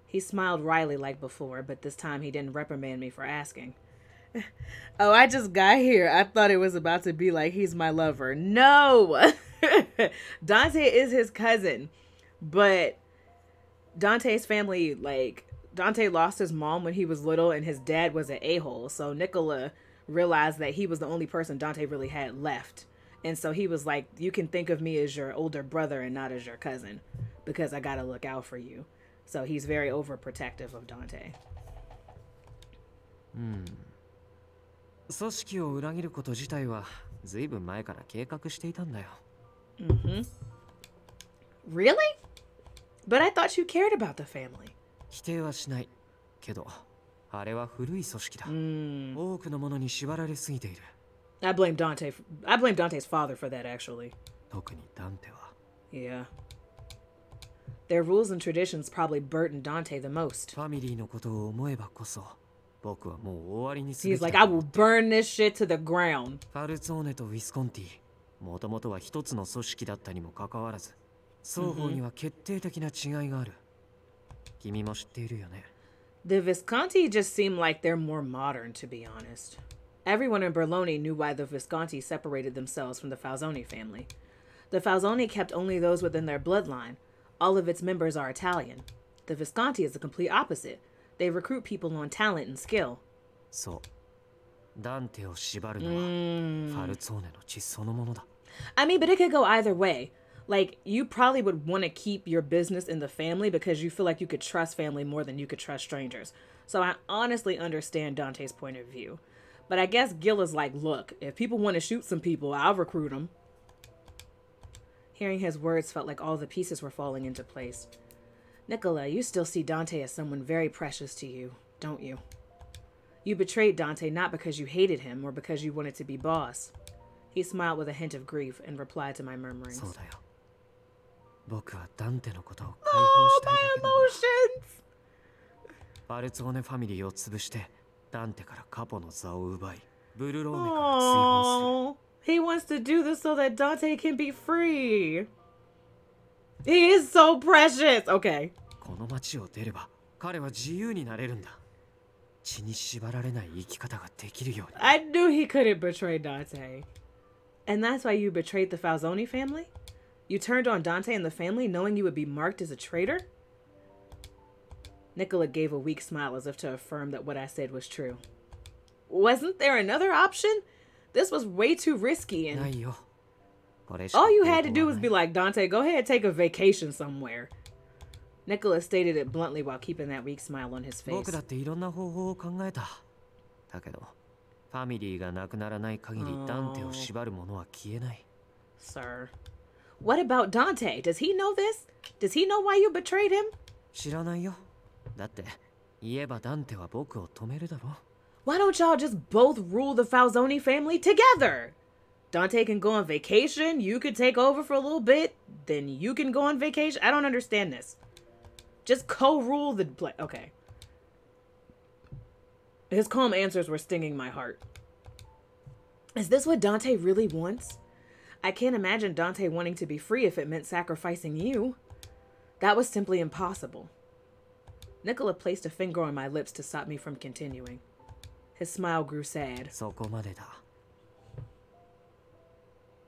He smiled wryly like before, but this time he didn't reprimand me for asking. Oh, I just got here. I thought it was about to be like, he's my lover. No! Dante is his cousin. But Dante's family, like, Dante lost his mom when he was little and his dad was an a-hole. So Nicola realized that he was the only person Dante really had left. And so he was like, you can think of me as your older brother and not as your cousin because I gotta look out for you. So he's very overprotective of Dante. 組織を裏切ること自体はずいぶん前から計画していたんだよ。 Really? But I thought you cared about the family. 否定はしないけど、あれは古い組織だ。多くのものに縛られすぎている。 I blame Dante's father for that, actually. 特にダンテは。 Yeah. Their rules and traditions probably burden Dante the most. ファミリーのことを思えばこそ、僕はもう終わりにすべ He's きだ like, と I 思 will って。 burn this shit to the ground. ファルツォーネとウィスコンティ、もともとは一つの組織だったにもかかわらず、双方には決定的な違いがある。君も知っているよね。 The Visconti just seem like they're more modern, to be honest. Everyone in Berlone knew why the Visconti separated themselves from the Falzoni family. The Falzoni kept only those within their bloodline. All of its members are Italian. The Visconti is the complete opposite. They recruit people on talent and skill. そう。ダンテを縛るのはファルツォーネの血そのものだ。 I mean, but it could go either way. Like, you probably would want to keep your business in the family because you feel like you could trust family more than you could trust strangers. So I honestly understand Dante's point of view. But I guess Gil is like, look, if people want to shoot some people, I'll recruit them. Hearing his words felt like all the pieces were falling into place. Nicola, you still see Dante as someone very precious to you, don't you? You betrayed Dante not because you hated him or because you wanted to be boss. He smiled with a hint of grief and replied to my murmurings. そうだよ。僕はダンテのことを解放したいだけなんだ。 Emotions! ファルツォーネファミリーを潰してダンテからカポの座を奪い、ブルローネから追放 Oh, he wants to do this so that Dante can be free. He is so precious. Okay. する。この街を出れば彼は自由になれるんだ。I knew he couldn't betray Dante. And that's why you betrayed the Falzoni family? You turned on Dante and the family knowing you would be marked as a traitor? Nicola gave a weak smile as if to affirm that what I said was true. Wasn't there another option? This was way too risky and... all you had to do was be like, Dante, go ahead, take a vacation somewhere. Nicola stated it bluntly while keeping that weak smile on his face. Sir. What about Dante? Does he know this? Does he know why you betrayed him? Why don't y'all just both rule the Falzoni family together? Dante can go on vacation, you could take over for a little bit, then you can go on vacation. I don't understand this. Just co-rule the play. Okay. His calm answers were stinging my heart. Is this what Dante really wants? I can't imagine Dante wanting to be free if it meant sacrificing you. That was simply impossible. Nicola placed a finger on my lips to stop me from continuing. His smile grew sad.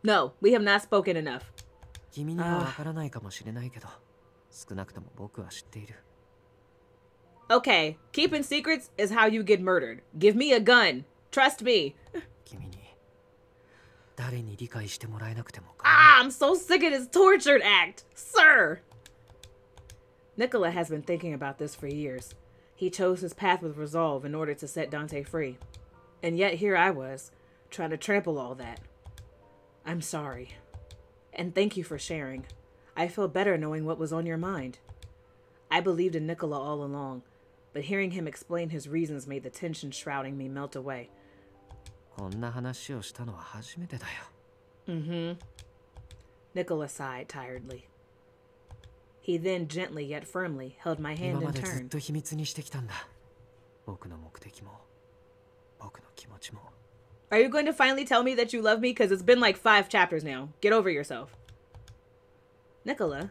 No, we have not spoken enough. Okay, keeping secrets is how you get murdered. Give me a gun. Trust me. I'm so sick of this tortured act. Sir! Nicola has been thinking about this for years. He chose his path with resolve in order to set Dante free. And yet here I was, trying to trample all that. I'm sorry. And thank you for sharing. I feel better knowing what was on your mind. I believed in Nicola all along, but hearing him explain his reasons made the tension shrouding me melt away. Nicola sighed tiredly. He then gently yet firmly held my hand in turn. Are you going to finally tell me that you love me? Because it's been like 5 chapters now. Get over yourself. Nicola.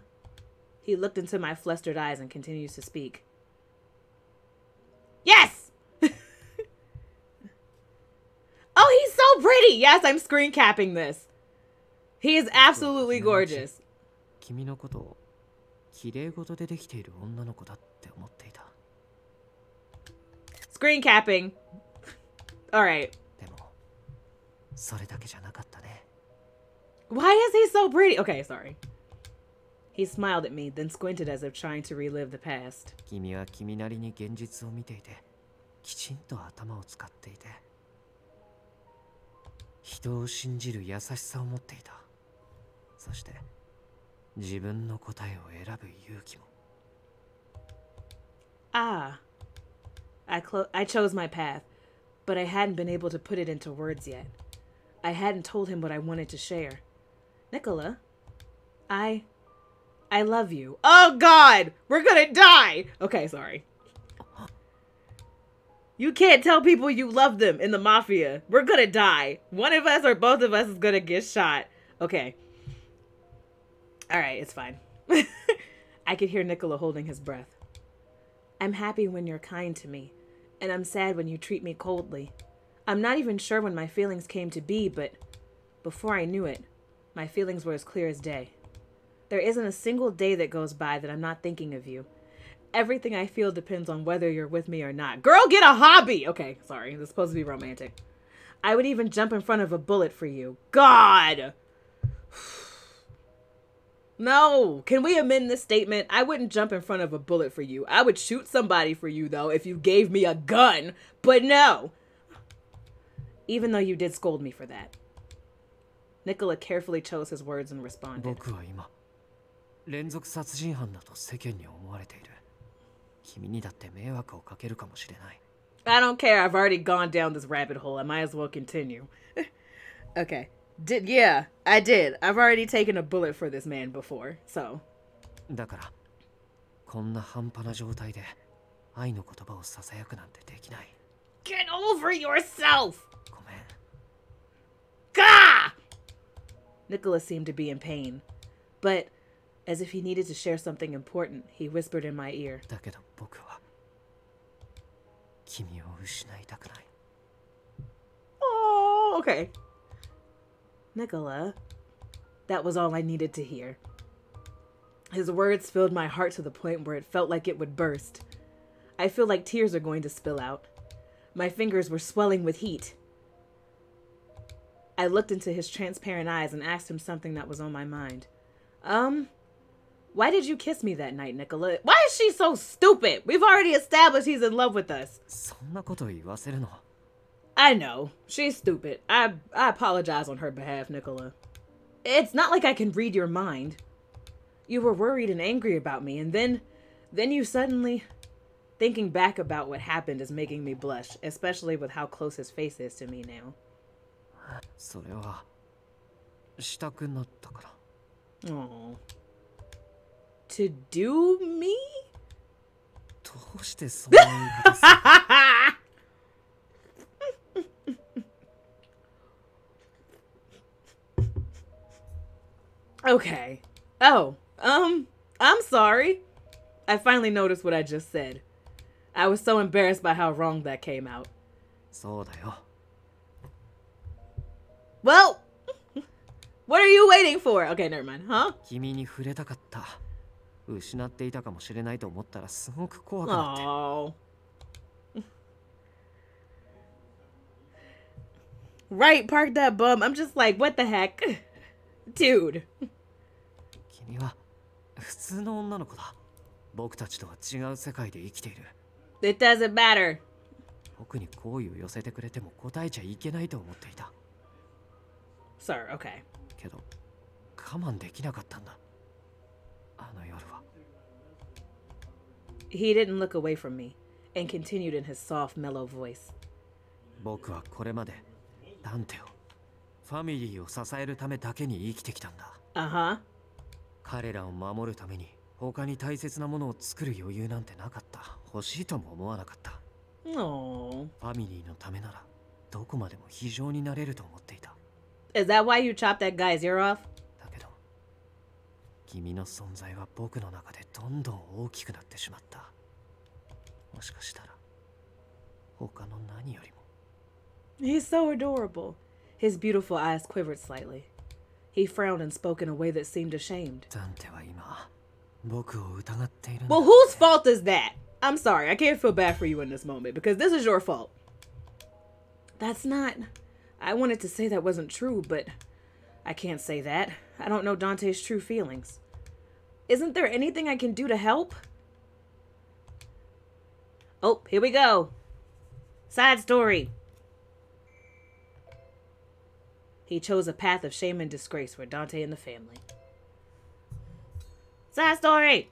He looked into my flustered eyes and continues to speak. Yes! Oh, he's so pretty! Yes, I'm screen capping this. He is absolutely gorgeous. Screen capping. Alright. Why is he so pretty? Okay, sorry. He smiled at me, then squinted as if trying to relive the past. Ah. I chose my path, but I hadn't been able to put it into words yet. I hadn't told him what I wanted to share. Nicola, I love you. Oh God, we're gonna die. Okay, sorry. You can't tell people you love them in the mafia. We're gonna die. One of us or both of us is gonna get shot. Okay. All right, it's fine. I could hear Nicola holding his breath. I'm happy when you're kind to me, and I'm sad when you treat me coldly. I'm not even sure when my feelings came to be, but before I knew it, my feelings were as clear as day. There isn't a single day that goes by that I'm not thinking of you. Everything I feel depends on whether you're with me or not. Girl, get a hobby! Okay, sorry. This is supposed to be romantic. I would even jump in front of a bullet for you. God! No. Can we amend this statement? I wouldn't jump in front of a bullet for you. I would shoot somebody for you, though, if you gave me a gun. But no. Even though you did scold me for that. Nicola carefully chose his words and responded. I don't care. I've already gone down this rabbit hole. I might as well continue. Okay. Yeah, I did. I've already taken a bullet for this man before, so. Get over yourself! Gah! Nicola seemed to be in pain, but as if he needed to share something important, he whispered in my ear. 君を失いたくない。 Oh, okay. Nicola, that was all I needed to hear. His words filled my heart to the point where it felt like it would burst. I feel like tears are going to spill out. My fingers were swelling with heat. I looked into his transparent eyes and asked him something that was on my mind. Why did you kiss me that night, Nicola? Why is she so stupid? We've already established he's in love with us. そんなこと言わせるの? I know. She's stupid. I apologize on her behalf, Nicola. It's not like I can read your mind. You were worried and angry about me, and then you suddenly... Thinking back about what happened is making me blush, especially with how close his face is to me now. それはしたくなったから。Oh. To do me? どうしてそんな言い方する? Okay. Oh, I'm sorry. I finally noticed what I just said. I was so embarrassed by how wrong that came out. そうだよ。 Well, what are you waiting for? Okay, never mind. Huh? 君に触れたかった。失っていたかもしれないと思ったらすごく怖くなって。Oh. Right, park that bum. I'm just like, what the heck? Dude. 君は普通の女の子だ。僕たちとは違う世界で生きている。It doesn't matter. 僕に好意を寄せてくれても答えちゃいけないと思っていた。Sir, okay. けど我慢できなかったんだ。あの夜は。He didn't look away from me and continued in his soft, mellow voice. 僕はこれまでダンテを、ファミリーを支えるためだけに生きてきたんだ。Uh-huh. 彼らを守るために他に大切なものを作る余裕なんてなかった。欲しいとも思わなかった。Oh. ファミリーのためならどこまでも非常になれると思っていた。Is that why you chopped that guy's ear off? だけど、君の存在は僕の中でどんどん大きくなってしまった。もしかしたら他の何よりも。He's so adorable. His beautiful eyes quivered slightly. He frowned and spoke in a way that seemed ashamed. ダンテは今、僕を疑っているんだ。Well, whose fault is that? I'm sorry, I can't feel bad for you in this moment because this is your fault. That's not... I wanted to say that wasn't true, but I can't say that. I don't know Dante's true feelings. Isn't there anything I can do to help? Oh, here we go. Side story. He chose a path of shame and disgrace for Dante and the family. Side story.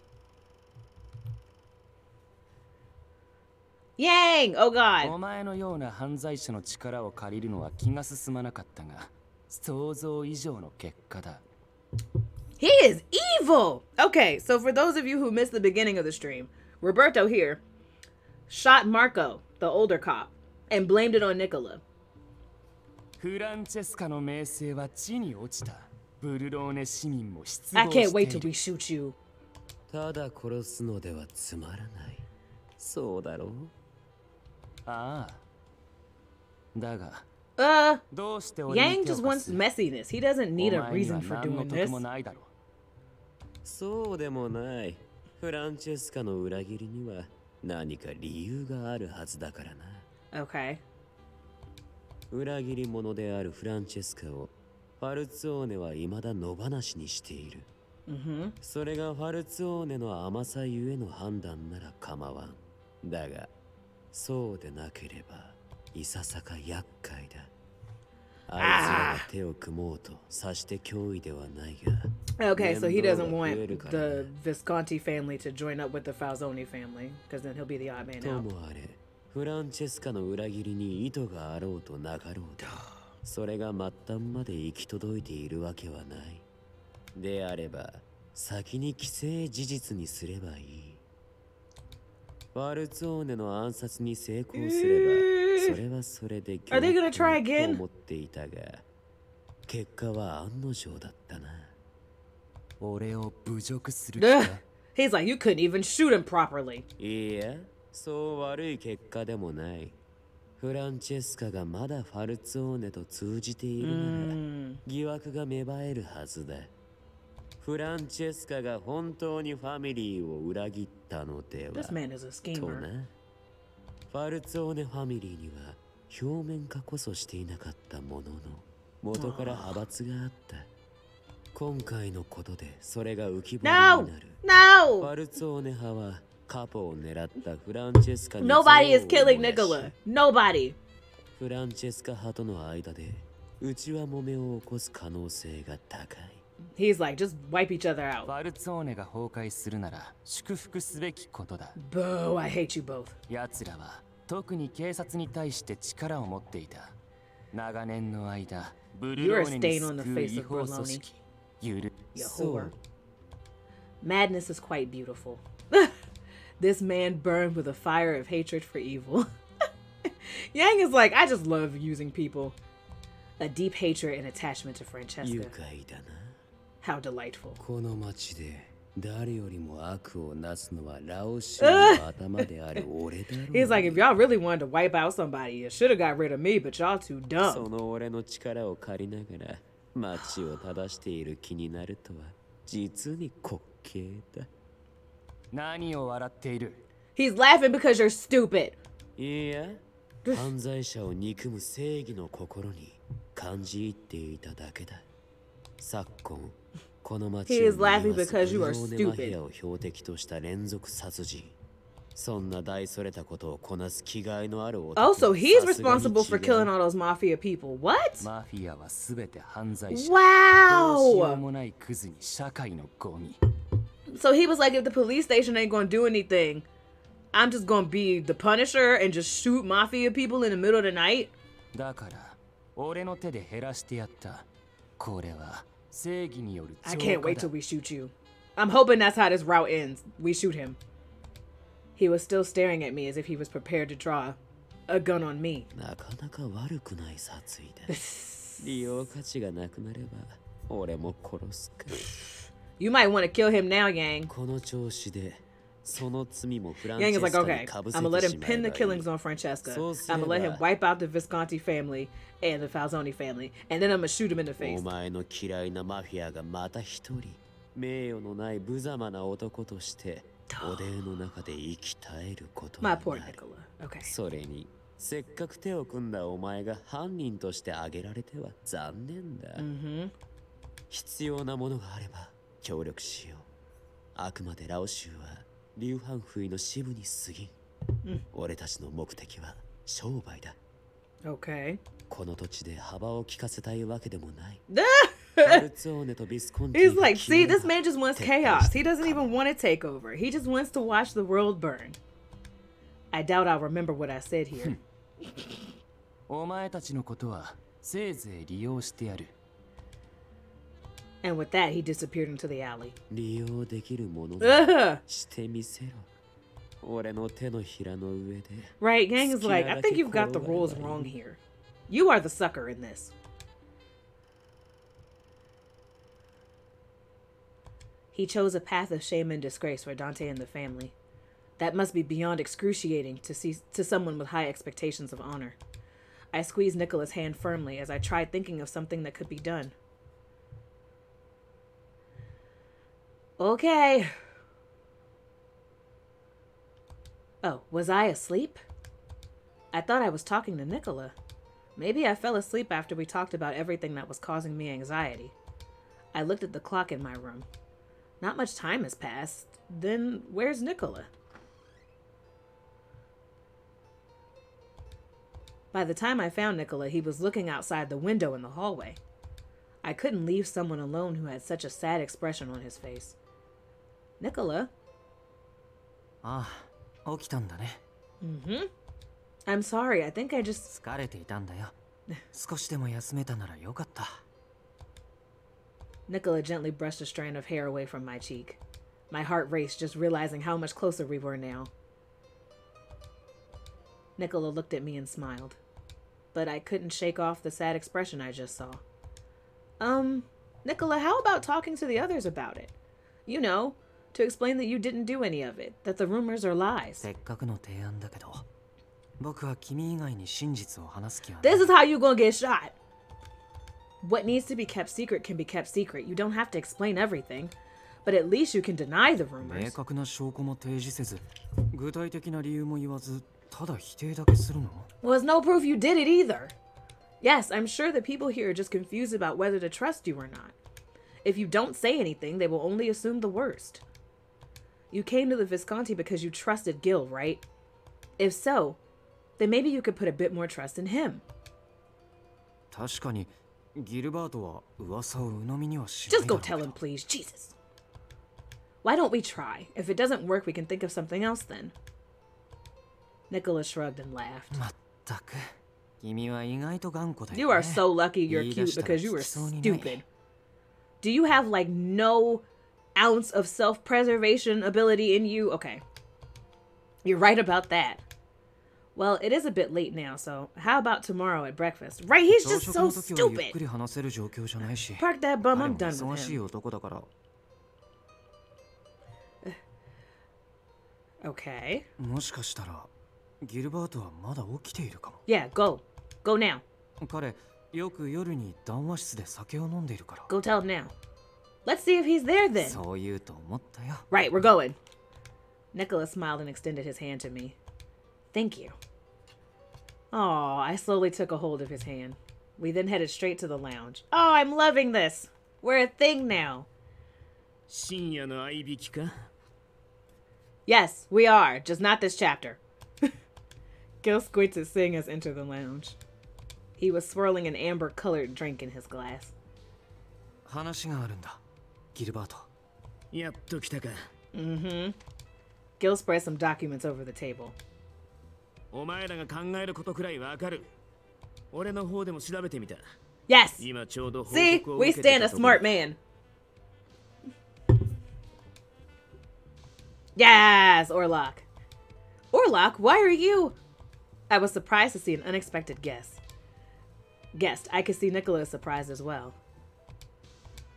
Yang! Oh God. お前のような犯罪者の力を借りるのは気が進まなかったが、想像以上の結果だ。He is evil! Okay, so for those of you who missed the beginning of the stream, Roberto here shot Marco, the older cop, and blamed it on Nicola. フランチェスカの名声は地に落ちた。ブルローネ市民も失 I 望して can't い wait till る。 we shoot you. ただ殺すのではつまらない。そうだろう。ああ。だが、 Yang just wants messiness. He doesn't need a reason for doing this. そうでもない。フランチェスカの裏切りには何か理由があるはずだからな。Okay. 裏切り者であるフランチェスカをファルツオーネは未だ野放しにしている。それがファルツオーネの甘さゆえの判断なら構わん。だが、そうでなければいささか厄介だ。あいつらが手を組もうとさして脅威ではないが。Okay, so he doesn't want the Visconti family to join up with the Falzoni family, because then he'll be the odd man と out. もあれ、フランチェスカの裏切りに意図があろうとなかろうと、それが末端まで行き届いているわけはない。であれば、先に既成事実にすればいい。ファルツォーネの暗殺に成功すれば、それはそれでAre they gonna try again? と思っていたが、結果は案の定だったな。俺を侮辱する気 Ugh. か He's like, you couldn't even shoot him properly. いや、そう悪い結果でもない。フランチェスカがまだファルツォーネと通じているなら疑惑が芽生えるはずだ。フランチェスカが本当にファミリーを裏切ったのでは This man is a schemer. とな。ファルツォーネファミリーには表面化こそしていなかったものの元から派閥があった。今回のことでそれが浮き彫りになる。No! ファルツォーネ派はカポを狙ったフランチェスカに Nobody is killing Nicola. Nobody. フランチェスカ派との間で内輪もめを起こす可能性が高い。He's like, just wipe each other out. ファルツォーネが崩壊するなら祝福すべきことだ。Boo, I hate you both. 奴らは特に警察に対して力を持っていた。長年の間、ブルローネに救う違法組織。Yahor. Madness is quite beautiful. This man burned with a fire of hatred for evil. Yang is like, I just love using people. A deep hatred and attachment to Francesca. How delightful. この町で誰よりも悪をなすのはラオシュの頭である俺だろう。 He's like, if y'all really wanted to wipe out somebody, you should have got rid of me, but y'all too dumb. その俺の力を借りながら町を正している気になるとは実に滑稽だ。何を笑っている？ He's laughing because you're stupid. いや、犯罪者を憎む正義の心に感じ入っていただけだ。昨今、この町をマフィアを標的とした連続殺人。そんな大それたことをこなす気概のある男。 Oh, so he's responsible for killing all those mafia people. What? マフィアはすべて犯罪者。 Wow. どうしようもないクズに社会のゴミ。 So he was like, if the police station ain't gonna do anything, I'm just gonna be the Punisher and just shoot mafia people in the middle of the night? だから、俺の手で減らしてやった。これは正義による浄化だ。 I can't wait till we shoot you. I'm hoping that's how this route ends. We shoot him. He was still staring at me as if he was prepared to draw a gun on me. なかなか悪くない殺意だ。利用価値がなくなれば、俺も殺すか。 You might want to kill him now, Yang. この調子で、その罪もフラン Yang チ is ェス like, カ okay, に被せてし I'm ま gonna let え him ば pin the いい。 killings on Francesca. そうすれ I'm ば gonna let him wipe out the Visconti family and the Falzoni family, and then I'm gonna shoot him in the face. お前の嫌いなマフィアがまた一人、名誉のない無様な男として、おでんの中で生き絶えることにな My る。 poor Nicola. Okay. それに、せっかく手を組んだお前が犯人として挙げられては残念だ。必要なものがあれば協力しよう。あくまでラオ州はリュウハンフイの支部に過ぎん。俺たちの目的は商売だ。Okay. この土地で幅を利かせたいわけでもない。 He's like, see, this man just wants chaos. He doesn't even want to take over. He just wants to watch the world burn. I doubt I'll remember what I said here. お前たちのことはせいぜい利用してやる。 And with that, he disappeared into the alley. 利用できるものしてみせろ。俺の手のひらの上で。 Right, Yang is like, I think you've got the rules wrong here. You are the sucker in this. He chose a path of shame and disgrace for Dante and the family. That must be beyond excruciating to someone with high expectations of honor. I squeezed Nicola's hand firmly as I tried thinking of something that could be done. Okay. Oh, was I asleep? I thought I was talking to Nicola. Maybe I fell asleep after we talked about everything that was causing me anxiety. I looked at the clock in my room. Not much time has passed. Then where's Nicola? By the time I found Nicola, he was looking outside the window in the hallway. I couldn't leave someone alone who had such a sad expression on his face. Nicola? ああ、起きたんだね。I'm sorry, I think I just... 疲れていたんだよ。少しでも休めたならよかった。Nicola gently brushed a strand of hair away from my cheek. My heart raced just realizing how much closer we were now. Nicola looked at me and smiled. But I couldn't shake off the sad expression I just saw. Nicola, how about talking to the others about it? You know, to explain that you didn't do any of it, that the rumors are lies. せっかくの提案だけど、僕は君以外に真実を話す気はない。 This is how you gonna get shot. What needs to be kept secret can be kept secret. You don't have to explain everything, but at least you can deny the 明 rumors. 確な証拠も提示せず、具体的な理由も言わず、ただ否定だけするの？ Well, there's no proof you did it either. Yes, I'm sure the people here are just confused about whether to trust you or not. If you don't say anything, they will only assume the worst. You came to the Visconti because you trusted Gil, right? If so, then maybe you could put a bit more trust in him. 確かに、ギルバートは噂を鵜呑みにはしない Just だ go ろうけ tell ど him, please. Jesus. Why don't we try? If it doesn't work, we can think of something else then. Nicola shrugged and laughed. まったく、君は意外と頑固だよね。 You are so lucky you're cute because you were stupid. Do you have like no ounce of self-preservation ability in you? Okay. You're right about that. Well, it is a bit late now, so how about tomorrow at breakfast? Right, he's just so stupid. Park that bum, I'm done with him. Okay. もしかしたらギルバートはまだ起きているかも。 Yeah, go. Go now. 彼、よく夜に談話室で酒を飲んでいるから。 Go tell him now. Let's see if he's there then. そう言うと思ったよ。 Right, we're going. Nicola smiled and extended his hand to me. Thank you. Oh, I slowly took a hold of his hand. We then headed straight to the lounge. Oh, I'm loving this. We're a thing now. 深夜の相引きか? Yes, we are. Just not this chapter. Gil squinted seeing us enter the lounge. He was swirling an amber-colored drink in his glass. 話があるんだ、ギルバート。やっと来たか。Mm-hmm. Gil spread some documents over the table. お前らが考えることくらいわかる。俺の方でも調べてみた。Yes. 今ちょうど報 See, 告を we 受けて stand た a ところ。 smart man. Yes, Orlok. Orlok, why are you? I was surprised to see an unexpected guest. I could see Nicola's surprised as well.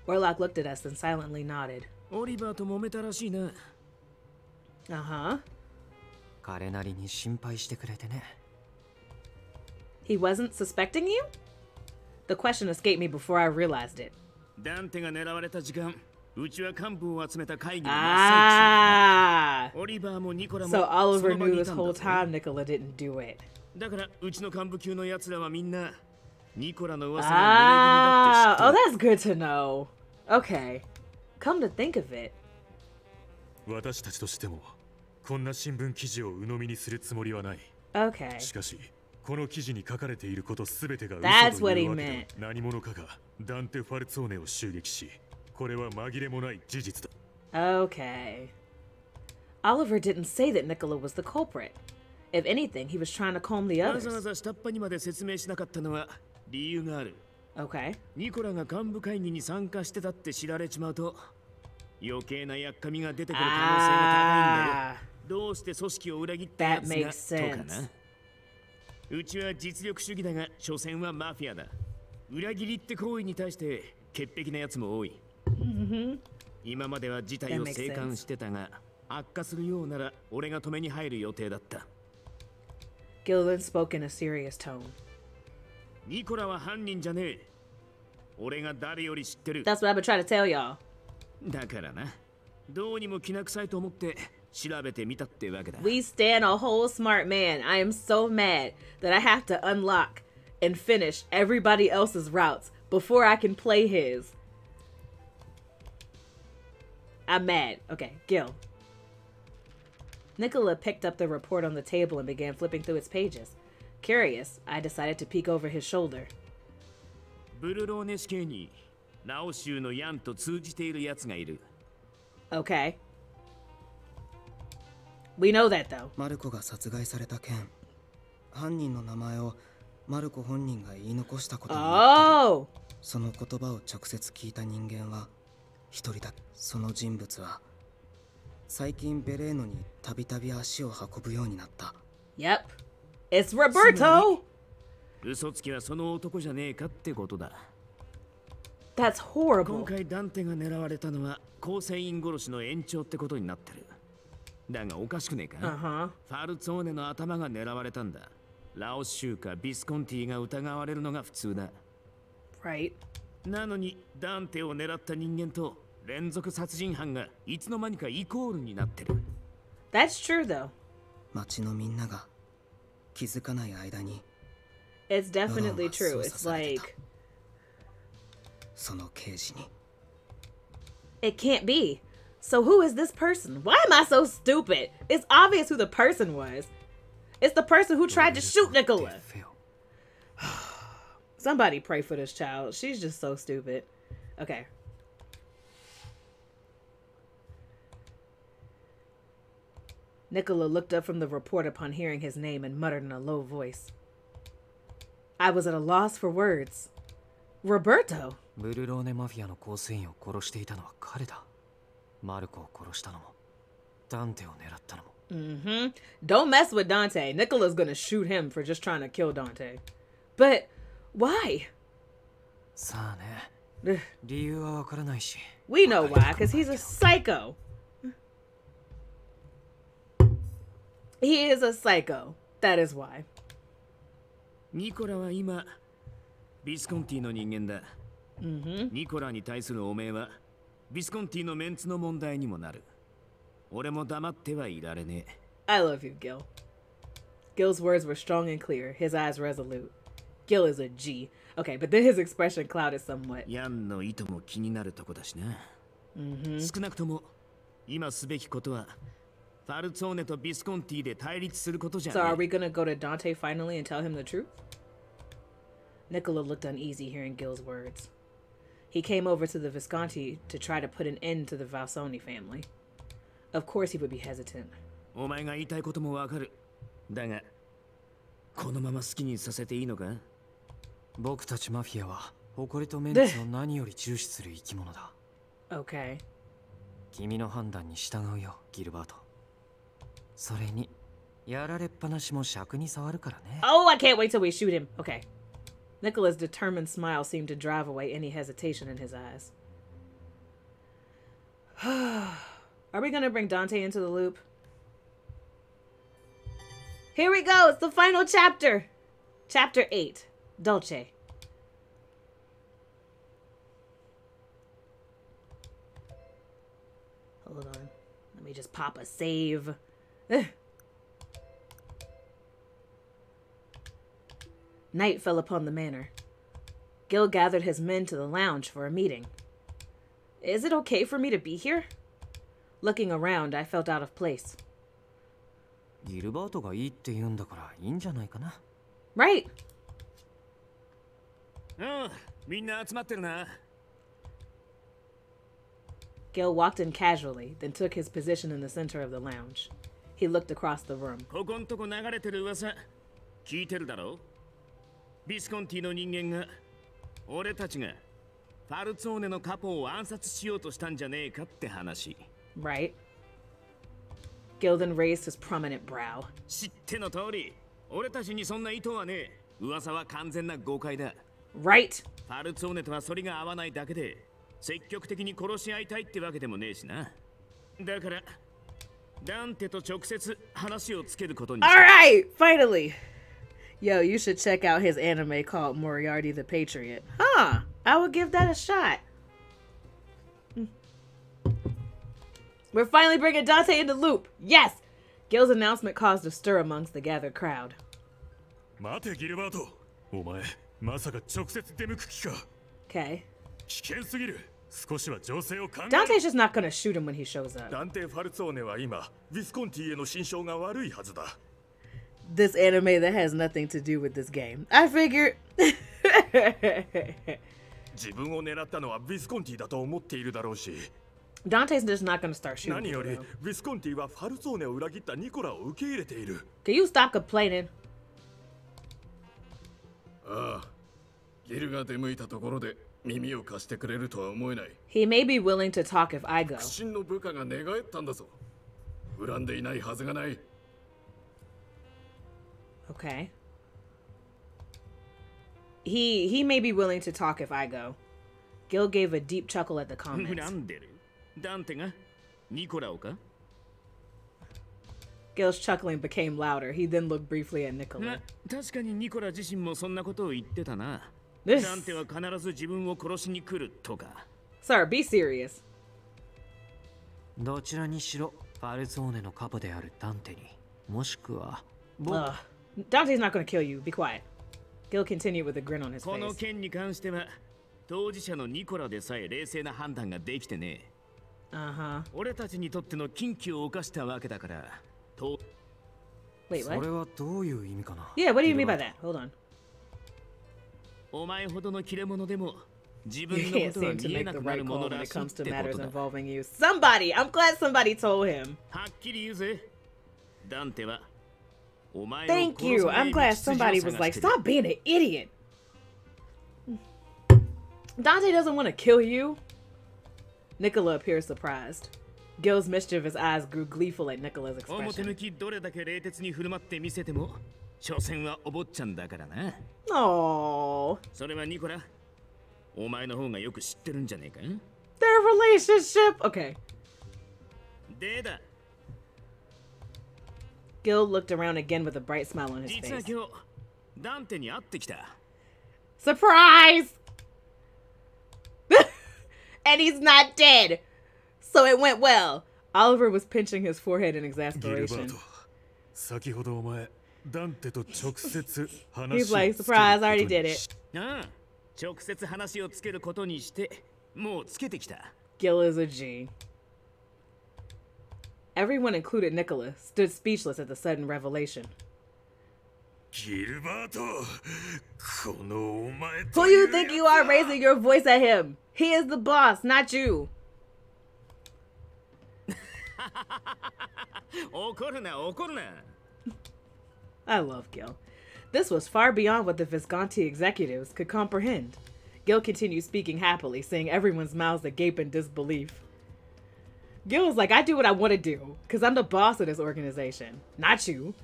Orlok looked at us and silently nodded. オリバーと揉めたらしいな。Uh-huh. 彼なりに心配してくれてね。He wasn't suspecting you? The question escaped me before I realized it. ダンテが狙われた時間、うちは幹部を集めた会議の Ah! オリバーもニコラも So そ Oliver の場に knew い this たんだ whole ぜ。 time Nicola didn't do it. だからうちの幹部級の奴らはみんなニコラの噂が濡れ衣 Ah! だ Oh, って知って that's good to know. Okay. Come to think of it. 私たちとしてもこんな新聞記事を鵜呑みにするつもりはない。 Okay. しかし、この記事に書かれていることすべてが That's 嘘と what い he うわけ meant. で何者かがダンテ・ファルツォーネを襲撃し、これは紛れもない事実だ。 Okay. Oliver didn't say that Nicola was the culprit. If anything, he was trying to calm the わざわ others. ざ下っ端にまで説明しなかったのは理由がある。 Okay. ニコラが幹部会議に参加してたって知られちまうと余計なやっかみが出てくる可能性が高いんだよ。どうして組織を裏切ったやつ That が makes とかな。うちは実力主義だが所詮はマフィアだ。裏切りって行為に対して潔癖なやつも多い。今までは事態を静観してたが悪化するようなら俺が止めに入る予定だった。 Gilliland spoke in a serious tone. ニコラは犯人じゃねえ。俺が誰より知ってる。 That's what I've been trying to tell y'all. だからな。どうにもきな臭いと思って調べてみたってわけだ。 We stand a whole smart man. I am so mad that I have to unlock and finish everybody else's routes before I can play his. I'm mad. Okay, Gil. Nicola picked up the report on the table and began flipping through its pages. Curious, I decided to peek over his shoulder. ブルローネ市警にラオ州のヤンと通じているやつがいる。 Okay. We know that though. マルコが殺害された件、犯人の名前をマルコ本人が言い残したことになってる。 Oh! その言葉を直接聞いた人間は一人だ。その人物は最近ベレーノにたびたび足を運ぶようになった。 Yep. It's Roberto! 嘘つきはその男じゃねえかってことだ。That's horrible. 今回ダンテが狙われたのは構成員殺しの延長ってことになってる。だがおかしくねえか、ファルツォーネの頭が狙われたんだ。ラオス州かビスコンティが疑われるのが普通だ。Right. なのにダンテを狙った人間と連続殺人犯がいつの間にかイコールになってる。That's true though. 町のみんなが気づかない間に It's definitely true. It's like その刑事に it can't be. So who is this person? Why am I so stupid? It's obvious who the person was. It's the person who tried to shoot Nicola. Somebody pray for this child. She's just so stupid. Okay. Nicola looked up from the report upon hearing his name and muttered in a low voice. I was at a loss for words. Roberto? ブルローネマフィアの構成員を殺していたのは彼だ。マルコを殺したのも、ダンテを狙ったのも。Don't mess with Dante. Nicola's gonna shoot him for just trying to kill Dante. But why? さあね。理由はわからないし。We know why, because he's a psycho. He is a psycho. That is why. ニコラは今ビスコンティの人間だ。ニコラに対する汚名はビスコンティのメンツの問題にもなる。俺も黙ってはいられねえ。I love you, Gil. Gil's words were strong and clear, his eyes resolute. Gil is a G. Okay, but then his expression clouded somewhat. ヤンの意図も気になるとこだしな。少なくとも今すべきことはファルツォーネとビスコンティで対立することじゃねえ。So are we gonna go to Dante finally and tell him the truth? Nicola looked uneasy hearing Gil's words. He came over to the Visconti to try to put an end to the Valsoni family. Of course he would be hesitant. お前が言いたいこともわかる。だが、このまま好きにさせていいのか？僕たちマフィアは誇りとメンツを何より重視する生き物だ。Okay. 君の判断に従うよ、ギルバート。それに、やられっぱなしも尺に触るからね。Oh, I can't wait till we shoot him. Okay. Nicola's determined smile seemed to drive away any hesitation in his eyes. Are we gonna bring Dante into the loop? Here we go! It's the final chapter! Chapter 8. Dolce. Hold on. Let me just pop a save. Night fell upon the manor. Gil gathered his men to the lounge for a meeting. Is it okay for me to be here? Looking around, I felt out of place. ギルバートがいいって言うんだからいいんじゃないかな。Right. みんな集まってるな。Gil walked in casually, then took his position in the center of the lounge. He looked across the room. ここんとこ流れてる噂聞いてるだろ？ビスコンティの人間が俺たちがファルツォーネのカポを暗殺しようとしたんじゃねえかって話。Right. Gil then raised his prominent brow. 知っての通り、俺たちにそんな意図はねえ。噂は完全な誤解だ。Right. ファルツォーネとはそれが合わないだけで、積極的に殺し合いたいってわけでもねえしな。だから、ダンテと直接話をつけることに。Alright! Finally! Yo, you should check out his anime called Moriarty the Patriot. Huh, I would give that a shot. We're finally bringing Dante in the loop. Yes! Gil's announcement caused a stir amongst the gathered crowd. 待て、ギルバート。お前、まさか直接出向く気か。Okay. 危険すぎる。少しは情勢を考え。Dante's just not gonna shoot him when he shows up. ダンテ・ファルツォーネは今、ビスコンティへの心象が悪いはずだ。This anime that has nothing to do with this game. I figured. 自分を狙ったのはビスコンティだと思っているだろうし。Dante's just not gonna start shooting. 何よりビスコンティはファルツォーネを裏切ったニコラを受け入れている。Can you stop complaining? ああ、ギルが出向いたところで耳を貸してくれるとは思えない。He may be willing to talk if I go. 苦心の部下が寝返ったんだぞ。恨んでいないはずがない。Okay. He may be willing to talk if I go. Gil gave a deep chuckle at the 恨 comments. んでるダンテがニコラをか Gil's chuckling became louder. He then looked briefly at Nicola. 確かにニコラ自身もそんなことを言ってたな。 This- ダンテは必ず自分を殺しに来るとか。 Sir, be serious. どちらにしろファルツォーネのカポであるダンテにもしくは Ugh. Dante's not gonna kill you. Be quiet. Gil continued with a grin on his この face. 件に関しては当事者のニコラでさえ冷静な判断ができてね。 Uh-huh. 俺たちにとっての禁忌を犯したわけだから。と Wait, それ what? はどういう意味かな Yeah, what do you mean by that? Hold on. お前ほどの切れ者でも自 You 分の can't ことは seem to 見え make な the くな right るも call の when ら it しいっ comes to てこ matters とだ。 involving you. Somebody! I'm glad somebody told him. はっきり言うぜ。ダンテはお前を Thank 殺 you. さない I'm glad 道筋を somebody 探 was like, してる。 stop being an idiot. Dante doesn't want to kill you. Nicola appears surprised. Gil's mischievous eyes grew gleeful at Nicola's 表 expression. 向きどれだけ冷徹に振る舞ってみせても所詮はお坊ちゃんだからな。 Oh, それはニコラお前の方がよく知ってるんじゃねえか。 their relationship. Okay. でだ Gil looked around again with a bright smile on his 実は face. 今日ダンテに会ってきた。 Surprise! And he's not dead. So it went well. Oliver was pinching his forehead in ギルバー exasperation. ト、先ほどお前ダンテと直接話を He's つけ like, る surprise, I こと already に did し it. ああ直接話をつけることにしてもうつけてきた。 Gil is a G. Everyone, included Nicola, stood speechless at the sudden revelation. ギルバート、このお前 Who you think you are raising your voice at him? He is the boss, not you. 怒るな怒るな。 I love Gil. This was far beyond what the Visconti executives could comprehend. Gil continued speaking happily, seeing everyone's mouths agape in disbelief. Gil was like, I do what I want to do, because I'm the boss of this organization, not you.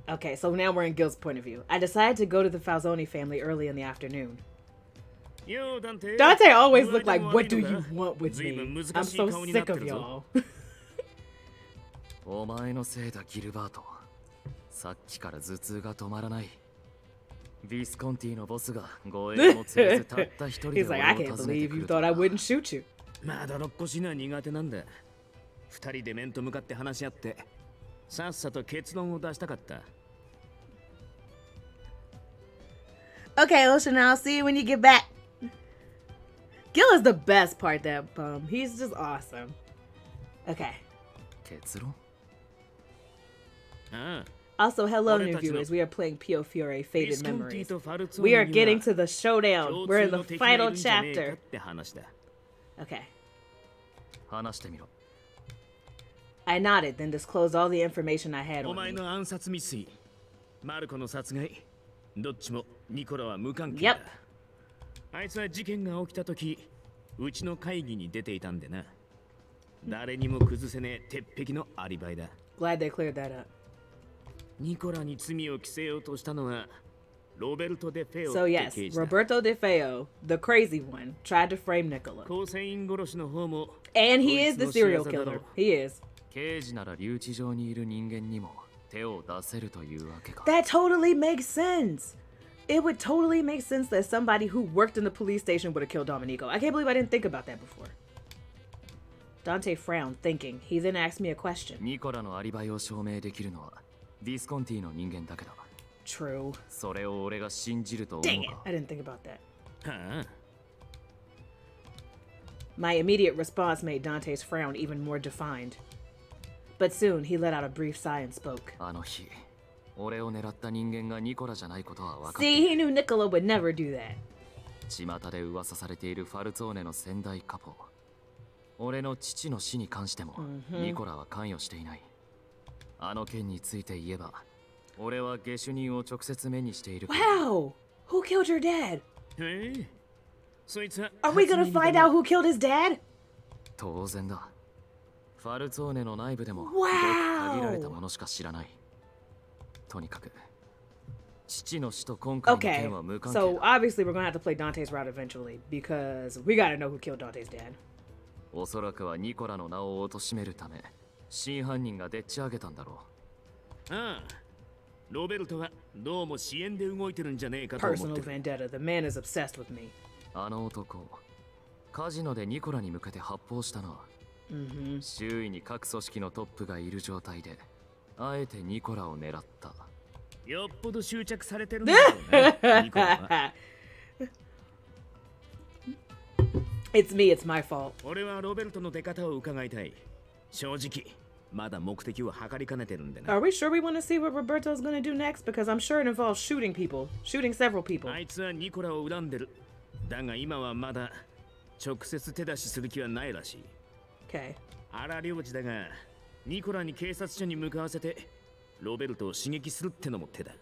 Okay, so now we're in Gil's point of view. I decided to go to the Falzoni family early in the afternoon. ようダンテ Dante always 具合 looked like, でも what do 悪い you のか want with 随分 me? 難 I'm しい so 顔になっ sick て of るぞ。 y'all. お前のせいだギルバート。さっきから頭痛が止まらない。ビスコンティのボスが護衛も連れずたった一人で He's like, I 俺 can't を訪ねて believe く you ると thought は I wouldn't shoot you. まだろっこしいのは苦手なんだ。二人で面と向かって話し合ってさっさと結論を出したかった。 Okay, Ocean, I'll see you when you get back. Gil is the best part, that bum. He's just awesome. Okay. 結論 ああ Also, hello, new Ore viewers. We are playing Piofiore Faded Memories. とファルツォー We ネ are には getting to the showdown. 共 We're 通 in の the 敵がい final るんじゃねえか chapter. って話だ。 Okay. 話してみろ。 I nodded, then disclosed all the information I had お on 前 me. の暗殺未遂、マルコの殺害、どっちもニコラは無関係だ。 Yep. あいつは事件が起きた時、うちの会議に出ていたんでな。誰にも崩せねえ鉄壁のアリバイだ。 Glad they cleared that up. ニコラに罪を着せようとしたのはロベルト・デ・フェオ So って yes, 刑事だ。 Roberto De Feo, the crazy one, tried to frame Nicola. 構成員殺しの方も And he is the こいつの serial 仕業だろ killer. He is. 刑事なら留置場にいる人間にも手を出せるというわけか。 That totally makes sense. It would totally make sense that somebody who worked in the police station would have killed Dominico. I can't believe I didn't think about that before. Dante frowned, thinking. He then asked me a question. ニコラのアリバイを証明できるのはディスコンティの人間だけだ。 True. それを俺が信じると思 Dang う it. か。 I didn't think about that. はあ My immediate response made Dante's frown even more defined. But soon he let out a brief sigh and spoke. あの日、俺を狙った人間がニコラじゃないことは分かって See, he knew Nicola would never do that. 巷で噂されているファルツォーネの先代カポ。俺の父の死に関しても、ニコラは関与していない。あの件について言えば、俺は下手人を直接目にしている。 Wow! Who killed your dad? へえそいつは Are we gonna find out who killed his dad? 当然だ。ファルツォーネの内部でも、 Wow! ごく限られたものしか知らない。とにかく、Okay, so obviously we're gonna have to play Dante's route eventually because we gotta know who killed Dante's dad. おそらくはニコラの名を貶めるため真犯人がでっち上げたんだろう。ああ、ロベルトはどうも支援で動いてるんじゃねえかと思ってる。 Personal vendetta. The man is obsessed with me. あの男、カジノでニコラに向けて発砲したな。周囲に各組織のトップがいる状態で、あえてニコラを狙った。よっぽど執着されてるんだろうね、ニコラは。It's me, it's my fault. 俺はロベルトの出方を伺いたい。正直、まだ目的を測りかねてるんでな。 Are we sure we want to see what Roberto's gonna do next? Because I'm sure it involves shooting people, shooting several people. あいつはニコラを恨んでる。だが今はまだ直接手出しする気はないらしい。Okay. 荒領事だが、ニコラに警察署に向かわせて、ロベルトを刺激するってのも手だ。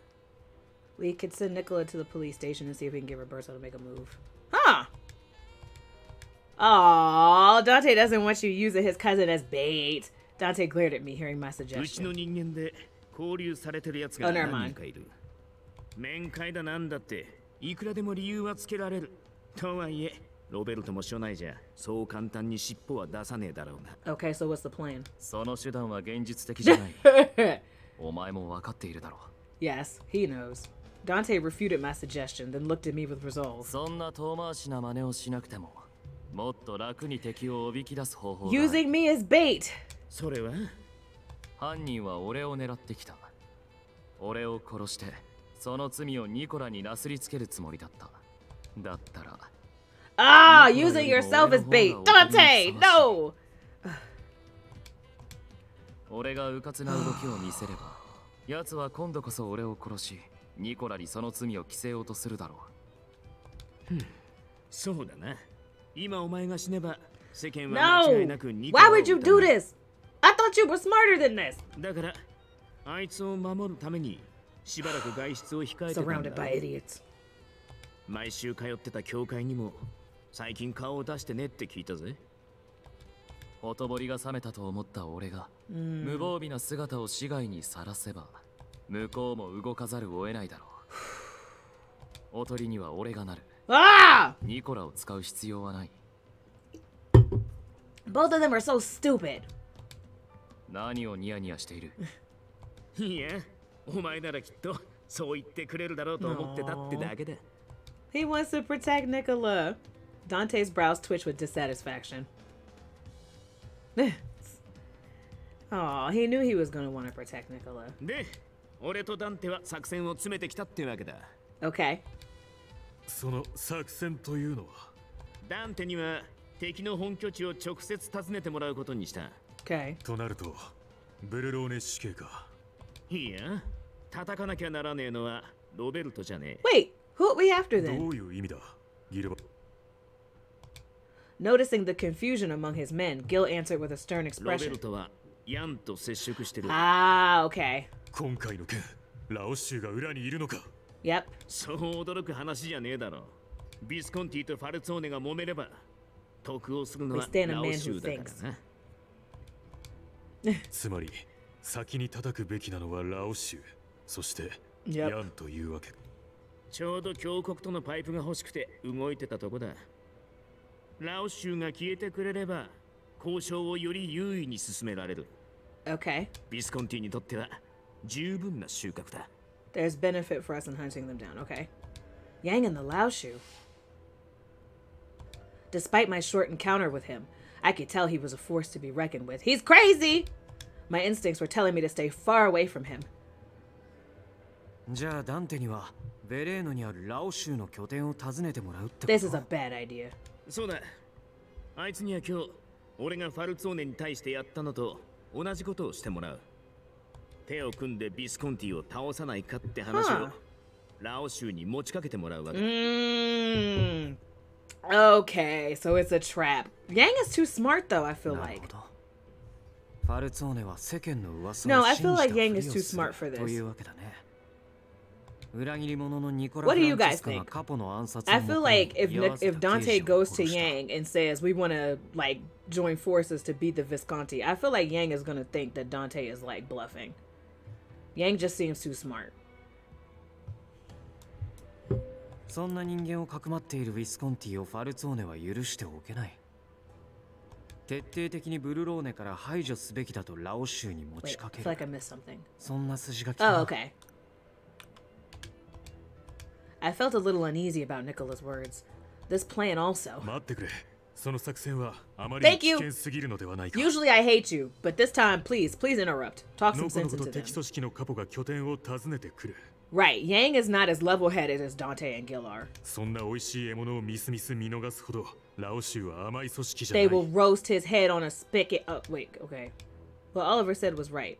We could send Nicola to the police station and see if we can get Roberto to make a move. Huh? Oh, Dante doesn't want you using his cousin as bait. Dante glared at me, hearing my うち suggestion. の人間で交流されてるやつが Oh, never 何 mind. 人かいる。面会だなんだっていくらでも理由はつけられる。とはいえ、ロベルトも所内じゃそう簡単に尻尾は出さねえだろうが。Okay, so what's the plan? その手段は現実的じゃない。お前も分かっているだろう。Yes, he knows. Dante refuted my suggestion, then looked at me with resolve. そんな遠回しな真似をしなくても、もっと楽に敵をおびき出す方法が。Using me as bait. それは犯人は俺を狙ってきた。俺を殺して、その罪をニコラになすりつけるつもりだった。だったら。Ah, using yourself as bait. Dante, no! 俺が迂闊な動きを見せれば、奴は今度こそ俺を殺し、ニコラにその罪を着せようとするだろう。そうだな。今お前が死ねば、世間は間違いなくニコ Why ラを would you do this? I thought you were smarter than this. だから、あいつを守るために、しばらく外出を控えてたんだ。Surrounded by idiots. 毎週通ってた教会にも、最近顔を出してねって聞いたぜ。ほとぼりが冷めたと思った俺が、無防備な姿を市外にさらせば、向こうも動かざるを得ないだろう。おとりには俺がなる。ニコラを使う必要はない。Both of them are so stupid. 何をニヤニヤしている？いや、お前ならきっとそう言ってくれるだろうと思ってたってだけだ。He wants to protect Nicola. Dante's brows twitch with dissatisfaction. Oh, he knew he was going to want to protect Nicola. で、俺とダンテは作戦を詰めてきたってわけだ。Okay. その作戦というのは？ダンテには敵の本拠地を直接訪ねてもらうことにした。Okay. となると、ブルローネ死刑か。いや、叩かなきゃならねえのはロベルトじゃねえ。Wait, who are we after then? どういう意味だ、ギルバ。Noticing the confusion among his men, Gil answered with a stern ロベ expression. ルトはヤンと接触してる。Ah, okay. 今回の件、ラオシュが裏にいるのか。Yep. そう驚く話じゃねえだろ。ビスコンティとファルツォーネが揉めれば、得をするのはラオシュだからな。つまり、先に叩くべきなのはラオシュ、そしてヤンというわけ。ちょうど峡谷とのパイプが欲しくて動いてたとこだ。ラオシュが消えてくれれば、交渉をより優位に進められる。Okay. ビスコンティにとっては十分な収穫だ。There's benefit for us in hunting them down. Okay. Yang and the Lao Shu. Despite my short encounter with him, I could tell he was a force to be reckoned with. He's crazy! My instincts were telling me to stay far away from him. じゃあダンテにはベレーノにあるラオ州の拠点を訪ねてもらうってこと？ This is a bad idea. そうだ。あいつには今日、俺がファルツォーネに対してやったのと同じことをしてもらう。手を組んでビスコンティを倒さないかって話をラオ州に持ちかけてもらうわけ。Okay, so it's a trap. Yang is too smart though, I feel like. ファルツォーネは世間の噂を No, I feel 信じ like た Yang ふり is を too する smart for とい this. うわけだね。裏切り者のニコラ・ What フ do you ランチェ guys スカが think? 過去の暗殺 I を feel も like とに居合わせ if た Dante 刑事を goes to 殺した。 Yang and says we want to like join forces to beat the Visconti, I feel like Yang is gonna think that Dante is like bluffing. Yang just seems too smart. そんな人間をかくまっているウィスコンティをファルツォーネは許しておけない。徹底的にブルローネから排除すべきだとラオ州に持ちかける。そんな筋書きが。Oh, okay. I felt a little uneasy about Nicola's words. This plan also. 待ってくれ。その作戦はあまりに危険すぎるのではないか。Usually I hate you, but this time, please interrupt. Talk some sense into them. 敵組織のカポが拠点を訪ねてくる。Right, Yang is not as level-headed as Dante and Gil are. そんな美味しい獲物をみすみす見逃すほど、ラオ州は甘い組織じゃない。They will roast his head on a spigot. Oh, wait, okay. What Oliver said was right.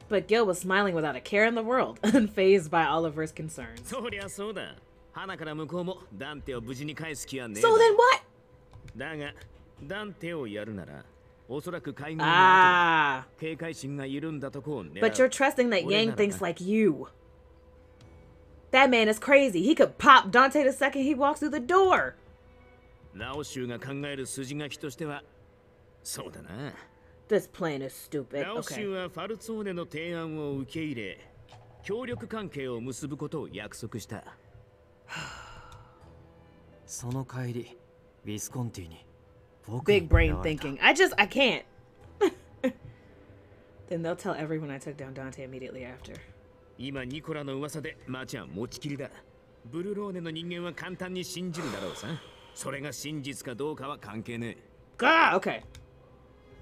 But Gil was smiling without a care in the world, unfazed by Oliver's concerns. そりゃそうだ。花から向こうもダンテを無事に返す気はねえ。So then what? だが、ダンテをやるなら、おそらく海軍の後警戒心が緩んだとこを狙う。But you're trusting that Yang thinks like you. That man is crazy. He could pop Dante the second he walks through the door. ラオ州が考える筋書きとしては、そうだな。This plan is stupid. ラオ州はファルツォーネの提案を受け入れ、協力関係を結ぶことを約束した。その帰り、ウィスコンティに。Big brain thinking. I can't. Then they'll tell everyone I took down Dante immediately after. 今ニコラの噂で町は持ちきりだ。ブルローネの人間は簡単に信じるだろうさ。それが真実かどうかは関係ねえ。Okay.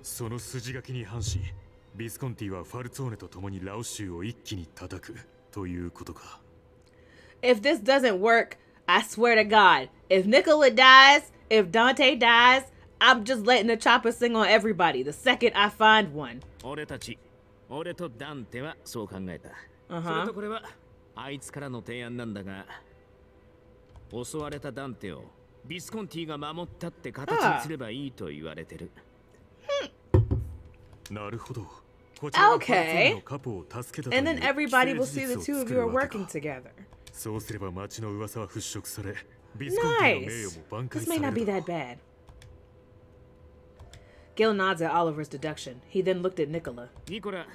その筋書きに反し、ビスコンティはファルツォーネと共にラオ州を一気に叩くということか。If this doesn't work, I swear to God, if Nicola dies, if Dante dies, I'm just letting the chopper sing on everybody the second I find one. 俺とダンテはそう考えた。それとこれはあいつからの提案なんだが、襲われたダンテをビスコンティが守ったって形にすればいいと言われてる。なるほど。Okay. And then everybody will see the two of you are working together. そうすれば町の噂は払拭され、 Nice. This may not be that bad. Gil nods at Oliver's deduction. He then looked at Nicola. Nicola,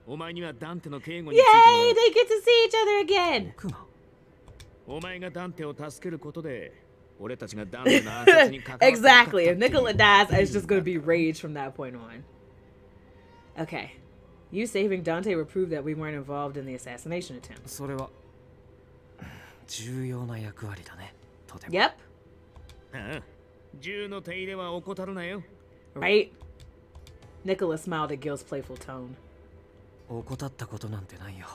お前にはダンテの警護 Yay! They get to see each other again. お前がダンテを助けることで、俺たちがダンテの暗殺に関わった。Exactly. If Nicola dies, it's just going to be rage from that point on. Okay. You saving Dante would prove that we weren't involved in the assassination attempt. それは重要な役割だね。Yep. 銃の手入れは怠るなよ。Right? Nicola smiled at Gil's playful tone. 怠ったことなんてないよ。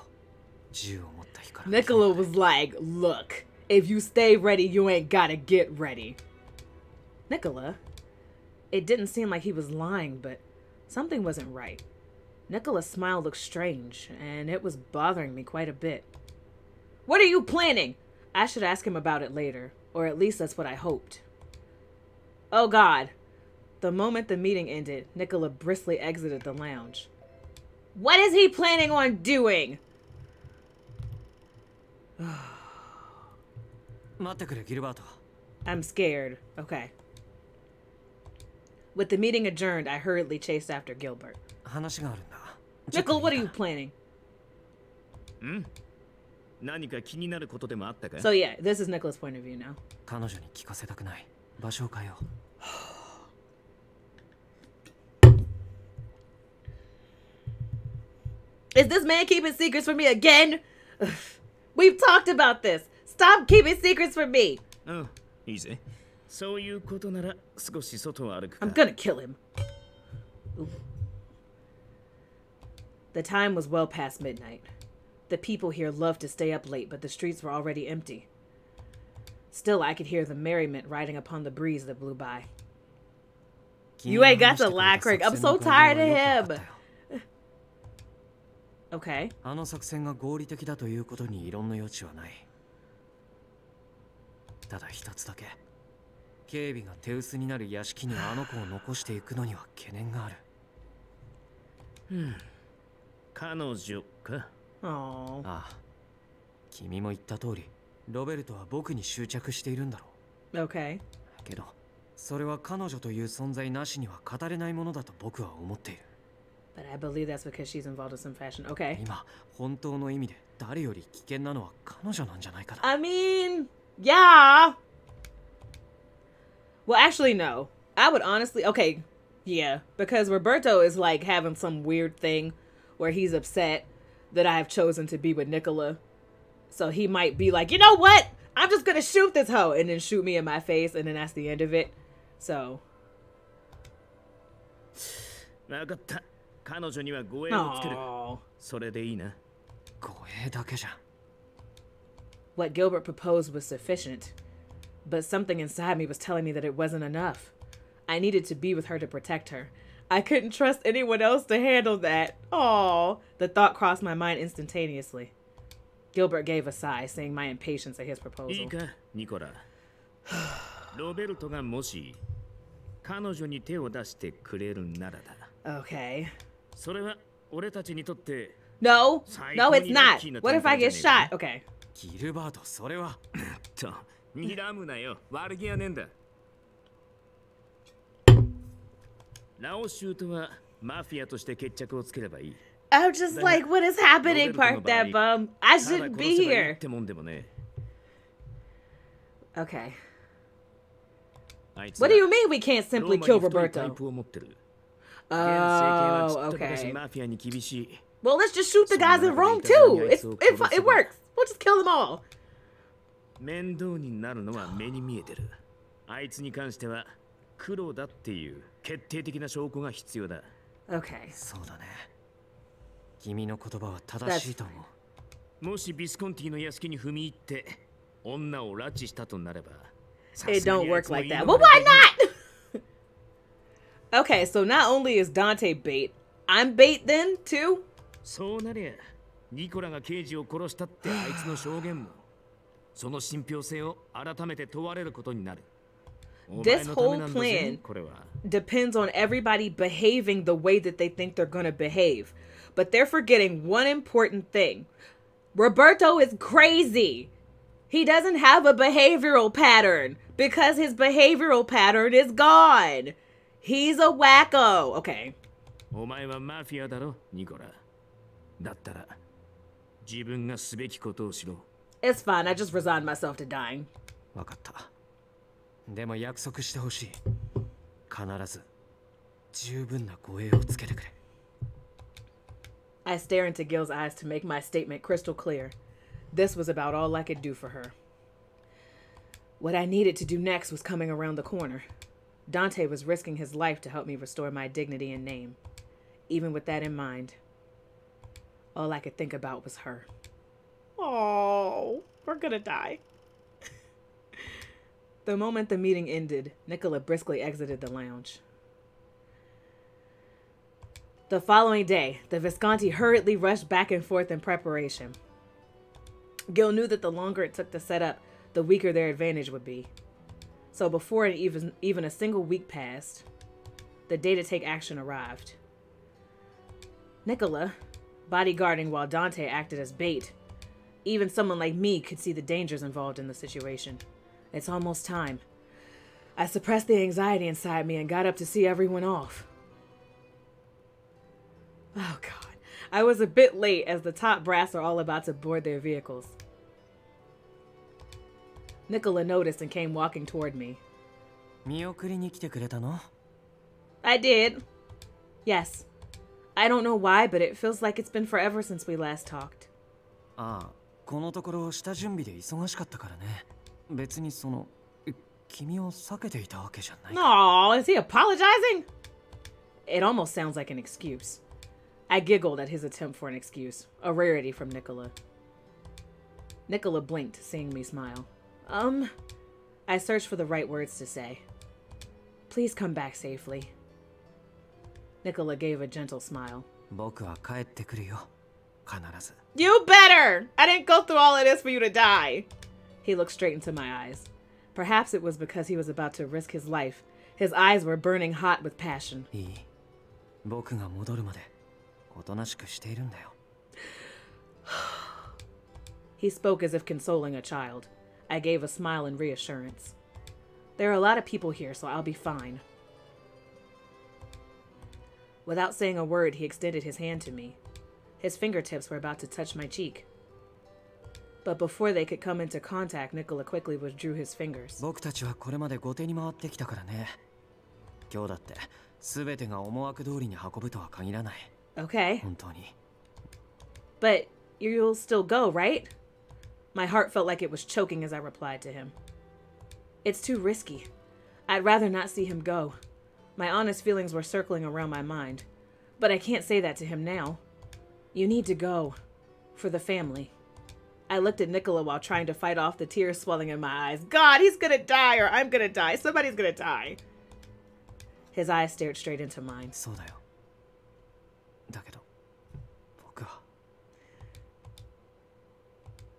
銃を持った日から。Nicola was like, look, if you stay ready, you ain't gotta get ready. Nicola? It didn't seem like he was lying, but something wasn't right. Nicola's smile looked strange, and it was bothering me quite a bit. What are you planning? I should ask him about it later, or at least that's what I hoped. Oh God. The moment the meeting ended, Nicola briskly exited the lounge. What is he planning on doing? 待ってくれ、ギルバート。I'm scared. Okay. With the meeting adjourned, I hurriedly chased after Gilbert. 話があるんだ。Nicola, what are you planning? 何か気になることでもあったか? So yeah, this is Nicola's point of view now. 彼女に聞かせたくない。場所を変えよう。Is this man keeping secrets from me again? We've talked about this. Stop keeping secrets from me. いいぜ。そういうことなら少し外を歩くか。I'm gonna kill him. Ooh. The time was well past midnight. The people here loved to stay up late, but the streets were already empty. Still, I could hear the merriment riding upon the breeze that blew by. You ain't got to lie, Craig. I'm so tired of him. Okay. あの作戦が合理的だということに異論の余地はない。ただ一つだけ、警備が手薄になる屋敷にあの子を残していくのには懸念がある。彼女か。ああ。君も言った通り、ロベルトは僕に執着しているんだろう。Okay. けど、それは彼女という存在なしには語れないものだと僕は思っている。But I believe that's because she's involved in some fashion. Okay. 今本当の意味で誰より危険なのは彼女なんじゃないかな。 I mean, yeah. Well, actually, no. I would honestly, okay, yeah, because Roberto is like having some weird thing where he's upset that I have chosen to be with Nicola. So he might be like, you know what? I'm just gonna shoot this hoe and then shoot me in my face, and then that's the end of it. So. 分かった。彼女には護衛をつける。それでいいな。護衛だけじゃ。What Gilbert proposed was sufficient, but something inside me was telling me that it wasn't enough. I needed to be with her to protect her. I couldn't trust anyone else to handle that. Oh, the thought crossed my mind instantaneously. Gilbert gave a sigh, seeing my impatience at his proposal. いいか、ニコラ。ロベルトがもし彼女に手を出してくれるならだ。Okay. それは俺たちにとって。No, no, it's not. What if I get shot? Okay. ギルバート、それは。と、睨むなよ。悪気はねえんだ。ラオシュートはマフィアとして決着をつければいい。I'm just like, what is happening, Park that bum? I shouldn't be here. Okay. What do you mean we can't simply kill Roberto? Oh, okay. Well, let's just shoot the guys in Rome too. It works. We'll just kill them all. 面倒になるのは目に見えてる。あいつに関しては黒だっていう決定的な証拠が必要だ。Okay. そうだね。君の言葉は正しいと思う。もしビスコンティの屋敷に踏み入って女を拉致したとなれば。It don't work like that. Well, why not? Okay, so not only is Dante bait, I'm bait then too? そうなりゃ、ニコラが刑事を殺したってあいつの証言も、その信憑性を改めて問われることになる。This whole plan depends on everybody behaving the way that they think they're gonna behave. But they're forgetting one important thing. Roberto is crazy. He doesn't have a behavioral pattern because his behavioral pattern is gone. He's a wacko. Okay. お前はマフィアだろ、ニコラ。だったら自分がすべきことをしろ。It's fine. I just resigned myself to dying. わかった。でも約束してほしい。必ず十分な護衛をつけてくれ。I stare into Gil's eyes to make my statement crystal clear. This was about all I could do for her. What I needed to do next was coming around the corner. Dante was risking his life to help me restore my dignity and name. Even with that in mind, all I could think about was her. Oh, we're gonna die. The moment the meeting ended, Nicola briskly exited the lounge. The following day, the Visconti hurriedly rushed back and forth in preparation. Gil knew that the longer it took to set up, the weaker their advantage would be. So before even a single week passed, the day to take action arrived. Nicola, bodyguarding while Dante acted as bait. Even someone like me could see the dangers involved in the situation. It's almost time. I suppressed the anxiety inside me and got up to see everyone off. Oh God, I was a bit late as the top brass are all about to board their vehicles. Nicola noticed and came walking toward me. 見送りに来てくれたの? I did. Yes. I don't know why, but it feels like it's been forever since we last talked. ああ、このところ下準備で忙しかったからね。別にその君を避けていたわけじゃない。No, is he apologizing? It almost sounds like an excuse. I giggled at his attempt for an excuse, a rarity from Nicola. Nicola blinked, seeing me smile. I searched for the right words to say. Please come back safely. Nicola gave a gentle smile. 僕は帰ってくるよ。必ず。You better! I didn't go through all of this for you to die. He looked straight into my eyes. Perhaps it was because he was about to risk his life. His eyes were burning hot with passion. いい。僕が戻るまでおとなしくしているんだよ。He spoke as if consoling a child. I gave a smile and reassurance. There are a lot of people here, so I'll be fine. Without saying a word, he extended his hand to me. His fingertips were about to touch my cheek. But before they could come into contact, Nicola quickly withdrew his fingers. 僕たちはこれまで後手に回ってきたからね。今日だって全てが思惑通りに運ぶとは限らない。Okay. 本当に。But you'll still go, right? My heart felt like it was choking as I replied to him. It's too risky. I'd rather not see him go. My honest feelings were circling around my mind. But I can't say that to him now. You need to go. For the family. I looked at Nicola while trying to fight off the tears swelling in my eyes. God, he's gonna die or I'm gonna die. Somebody's gonna die. His eyes stared straight into mine. そうだよ。だけど、僕は。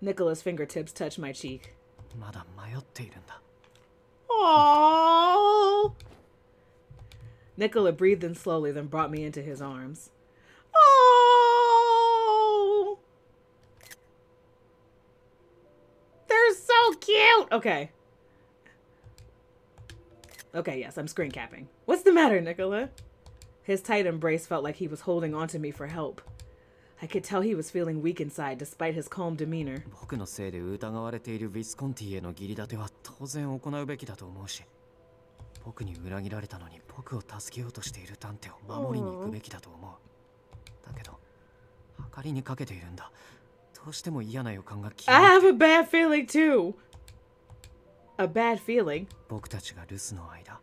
Nicola's fingertips touched my cheek. まだ迷っているんだ。Aww. Nicola breathed in slowly, then brought me into his arms. Oh, they're so cute. Okay. Okay, yes, I'm screen capping. What's the matter, Nicola? His tight embrace felt like he was holding onto me for help. I could tell he was feeling weak inside despite his calm demeanor. 僕のせいで疑われているヴィスコンティへの義理立ては当然行うべきだと思うし、僕に裏切られたのに僕を助けようとしているダンテを守りに行くべきだと思う。だけど、計りにかけているんだ。どうしても嫌な予感が消えない。I have a bad feeling too. A bad feeling? 僕たちが留守の間、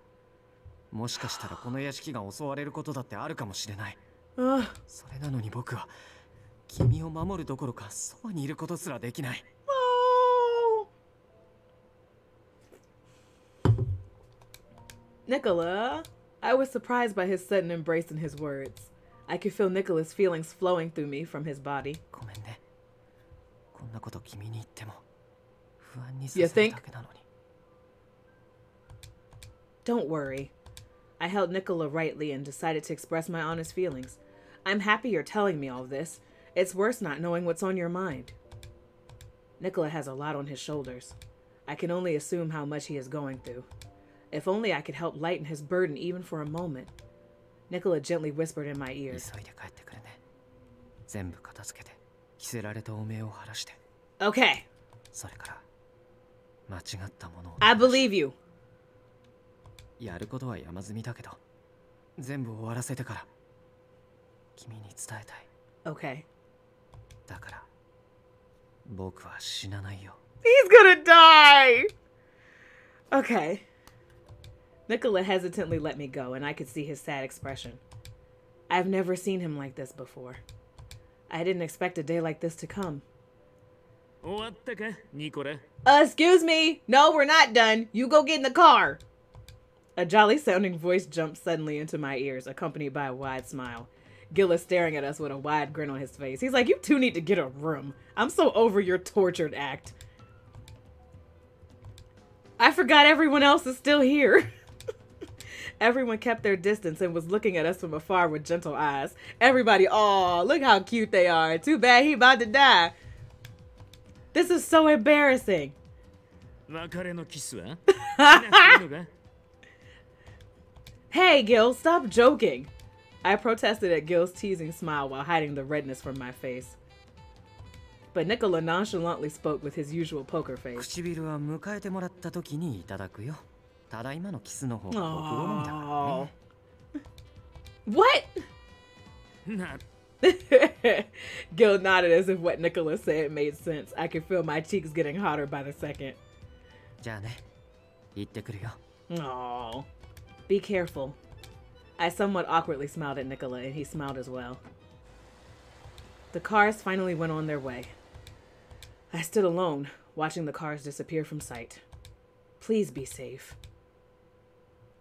もしかしたらこの屋敷が襲われることだってあるかもしれない。それなのに僕は君を守るどころかそばにいることすらできない。Nicola, I was surprised by his sudden embrace and his words. I could feel Nicola's feelings flowing through me from his body. ごめんね。こんなこと君に言っても不安にさせるだけなのに。Don't worry. I held Nicola rightly and decided to express my honest feelings. I'm happy you're telling me all this. It's worse not knowing what's on your mind. Nicola has a lot on his shoulders. I can only assume how much he is going through. If only I could help lighten his burden even for a moment. Nicola gently whispered in my ear. 急いで帰ってくるね。全部片付けて、着せられた汚名を晴らして。Okay. それから間違ったものを。I believe you. やることは山積みだけど、全部終わらせてから君に伝えたい。Okay. だから僕は死なないよ。He's gonna die! Okay. Nicola hesitantly let me go, and I could see his sad expression. I've never seen him like this before. I didn't expect a day like this to come. 終わったか、ニコラ? Excuse me! No, we're not done. You go get in the car! A jolly-sounding voice jumped suddenly into my ears, accompanied by a wide smile. Gil is staring at us with a wide grin on his face. He's like, you two need to get a room. I'm so over your tortured act. I forgot everyone else is still here. Everyone kept their distance and was looking at us from afar with gentle eyes. Everybody, oh, look how cute they are. Too bad he about to die. This is so embarrassing. Hey, Gil, stop joking. I protested at Gil's teasing smile while hiding the redness from my face. But Nicola nonchalantly spoke with his usual poker face. 唇は迎えてもらった時にいただくよ。ただ今のキスの方が僕好みだからね。What? Gil nodded as if what Nicola said made sense. I could feel my cheeks getting hotter by the second. じゃあね、行ってくるよ。Aww. Be careful. I somewhat awkwardly smiled at Nicola, and he smiled as well. The cars finally went on their way. I stood alone, watching the cars disappear from sight. Please be safe.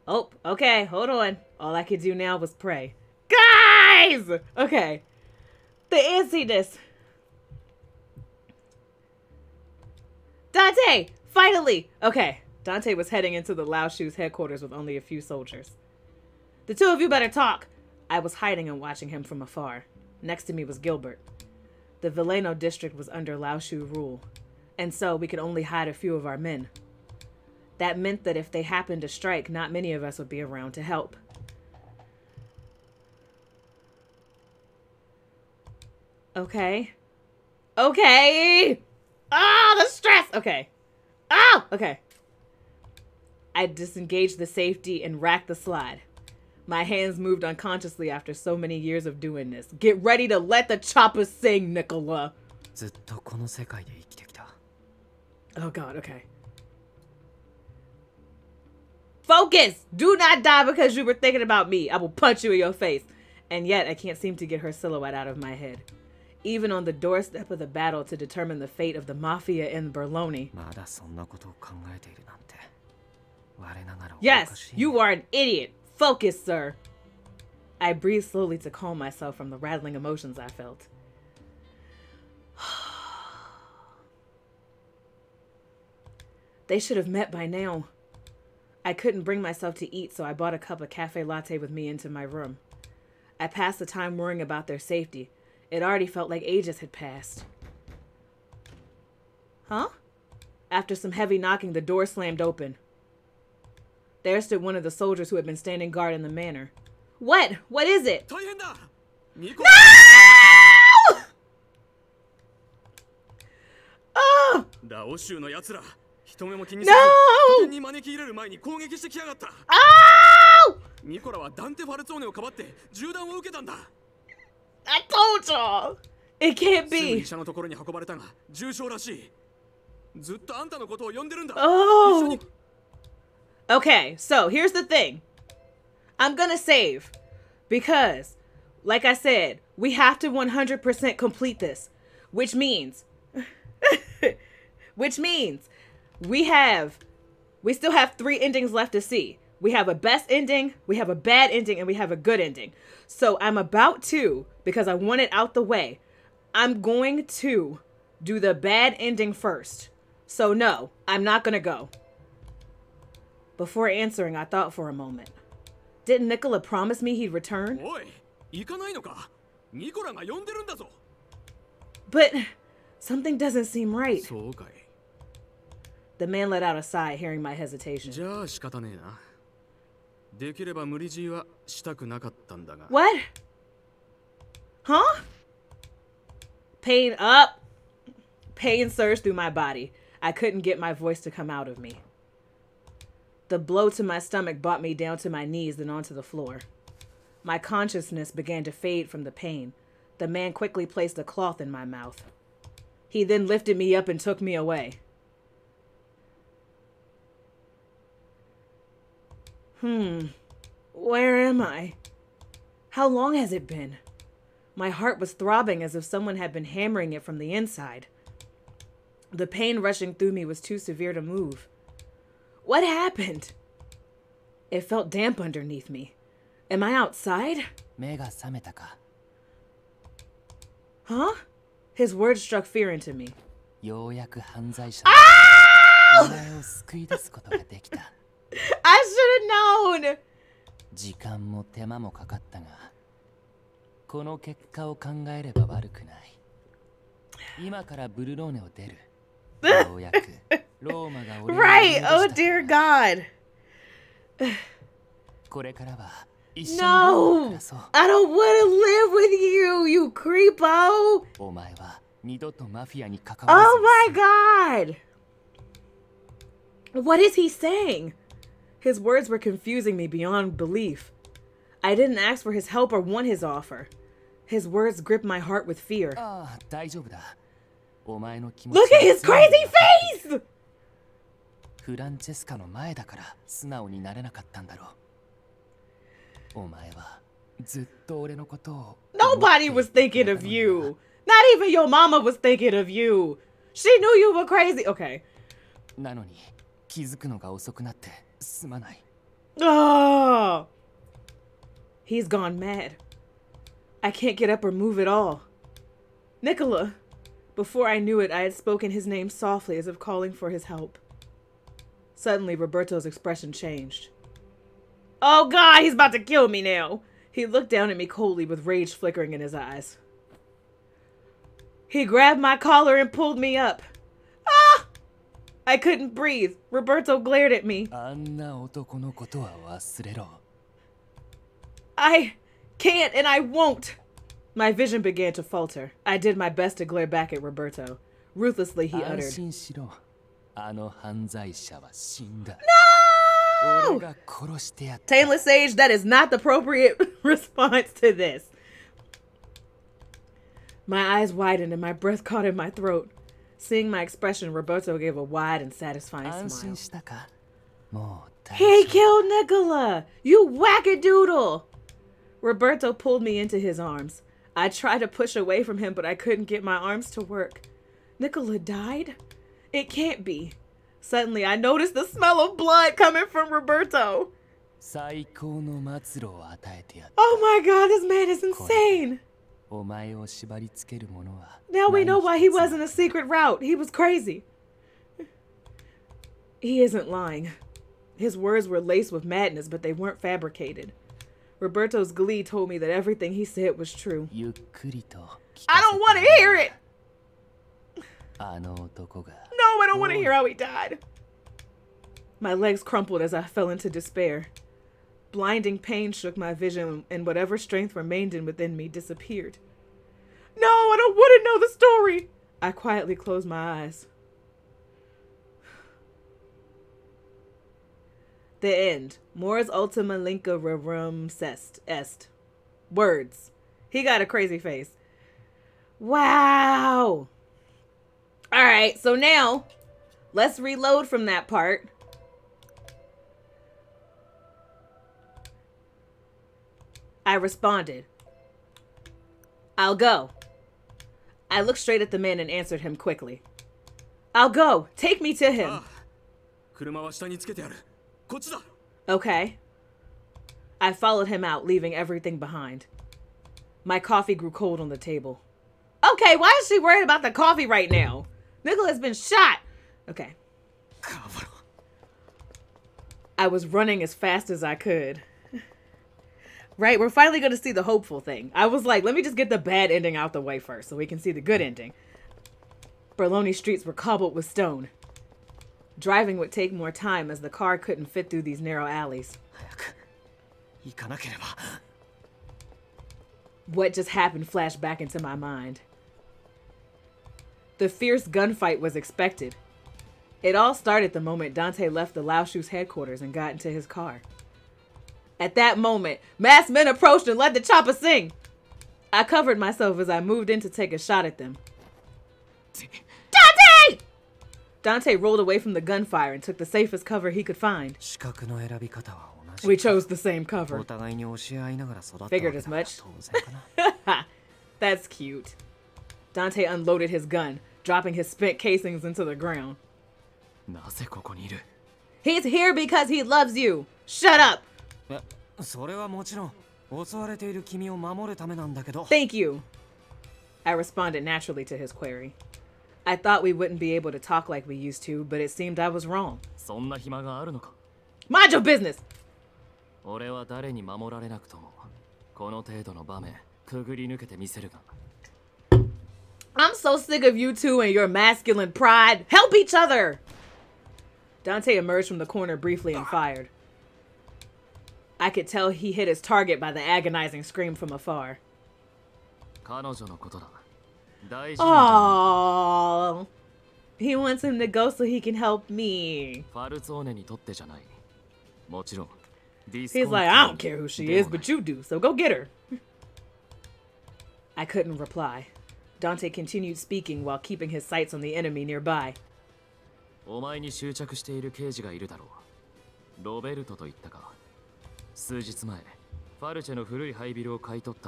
Oh, okay, hold on. All I could do now was pray. Guys! Okay. The antsiness. Dante! Finally! Okay. Dante was heading into the Lao Shu's headquarters with only a few soldiers. The two of you better talk. I was hiding and watching him from afar. Next to me was Gilbert. The Veleno district was under Lao Shu rule, and so we could only hide a few of our men. That meant that if they happened to strike, not many of us would be around to help. Okay. Okay. Ah, the stress. Okay. Ah, okay. I disengaged the safety and racked the slide. My hands moved unconsciously after so many years of doing this. Get ready to let the chopper sing, Nicola. Oh god, okay. Focus! Do not die because you were thinking about me. I will punch you in your face. And yet, I can't seem to get her silhouette out of my head. Even on the doorstep of the battle to determine the fate of the Mafia in Berloni. Yes, you are an idiot. Focus, sir. I breathed slowly to calm myself from the rattling emotions I felt. They should have met by now. I couldn't bring myself to eat, so I bought a cup of cafe latte with me into my room. I passed the time worrying about their safety. It already felt like ages had passed. Huh? After some heavy knocking, the door slammed open. There stood one of the soldiers who had been standing guard in the manor. What? What is it? No! Oh! No! Oh! I told y'all! It can't be! Oh! Okay, so here's the thing. I'm gonna save. Because, like I said, we have to 100% complete this. Which means... we still have 3 endings left to see. We have a best ending, we have a bad ending, and we have a good ending. So I'm about to, because I want it out the way, I'm going to do the bad ending first. So no, I'm not gonna go. Before answering, I thought for a moment. Didn't Nicola promise me he'd return? But something doesn't seem right. The man let out a sigh, hearing my hesitation. What? Huh? Pain up. Pain surged through my body. I couldn't get my voice to come out of me. The blow to my stomach brought me down to my knees and onto the floor. My consciousness began to fade from the pain. The man quickly placed a cloth in my mouth. He then lifted me up and took me away. Where am I? How long has it been? My heart was throbbing as if someone had been hammering it from the inside. The pain rushing through me was too severe to move. What happened? It felt damp underneath me. Am I outside? Huh? His words struck fear into me. I should have known! Right! Oh dear God! No! I don't want to live with you, you creepo! Oh my God! What is he saying? His words were confusing me beyond belief. I didn't ask for his help or want his offer. His words gripped my heart with fear. Look at his crazy face! Nobody was thinking of you. Not even your mama was thinking of you. She knew you were crazy. Okay. Oh, he's gone mad. I can't get up or move at all. Nicola. Before I knew it, I had spoken his name softly as if calling for his help. Suddenly, Roberto's expression changed. Oh God, he's about to kill me now. He looked down at me coldly with rage flickering in his eyes. He grabbed my collar and pulled me up. Ah! I couldn't breathe. Roberto glared at me. I can't and I won't. My vision began to falter. I did my best to glare back at Roberto. Ruthlessly, he uttered, No! Taintless Sage, that is not the appropriate response to this. My eyes widened and my breath caught in my throat. Seeing my expression, Roberto gave a wide and satisfying smile. He killed Nicola! You wackadoodle! Roberto pulled me into his arms. I tried to push away from him, but I couldn't get my arms to work. Nicola died? It can't be. Suddenly, I noticed the smell of blood coming from Roberto. Oh my god, this man is insane! Now we know why he wasn't a secret route. He was crazy. He isn't lying. His words were laced with madness, but they weren't fabricated. Roberto's glee told me that everything he said was true. I don't want to hear it! No, I don't want to hear how he died. My legs crumpled as I fell into despair. Blinding pain shook my vision, and whatever strength remained within me disappeared. No, I don't want to know the story! I quietly closed my eyes. The end. Mors ultima linka rerum est. Words. He got a crazy face. Wow! Alright, so now, let's reload from that part. I responded. I'll go. I looked straight at the man and answered him quickly. I'll go. Take me to him. Okay. I followed him out, leaving everything behind. My coffee grew cold on the table. Okay, why is she worried about the coffee right now? Nicola's been shot. Okay. I was running as fast as I could. Right, we're finally going to see the hopeful thing. I was like, let me just get the bad ending out the way first so we can see the good ending. Berloni streets were cobbled with stone. Driving would take more time as the car couldn't fit through these narrow alleys. What just happened flashed back into my mind. The fierce gunfight was expected. It all started the moment Dante left the Laoshu's headquarters and got into his car. At that moment, masked men approached and let the chopper sing. I covered myself as I moved in to take a shot at them. Dante! Dante rolled away from the gunfire and took the safest cover he could find. We chose the same cover. Figured as much. That's cute. Dante unloaded his gun, dropping his spent casings into the ground. He's here because he loves you. Shut up. Thank you. I responded naturally to his query. I thought we wouldn't be able to talk like we used to, but it seemed I was wrong. Mind your business! I'm so sick of you two and your masculine pride. Help each other! Dante emerged from the corner briefly and fired. I could tell he hit his target by the agonizing scream from afar. Oh, he wants him to go so he can help me. He's like, I don't care who she is, but you do, so go get her. I couldn't reply. Dante continued speaking while keeping his sights on the enemy nearby.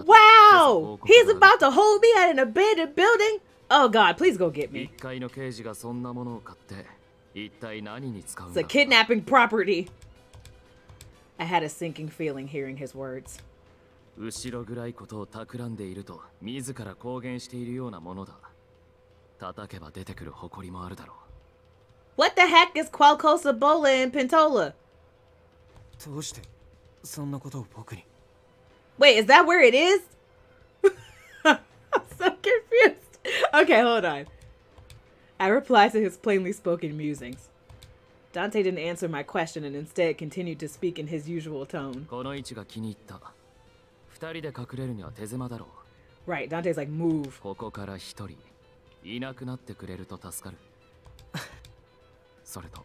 Wow! He's about to hold me at an abandoned building? Oh god, please go get me. It's a kidnapping property. I had a sinking feeling hearing his words. What the heck is Qualcosa Bola and Pentola? Wait, is that where it is? I'm so confused. Okay, hold on. I replied to his plainly spoken musings. Dante didn't answer my question and instead continued to speak in his usual tone. Right, Dante's like, move. ここから一人いなくなってくれると助かる。それと、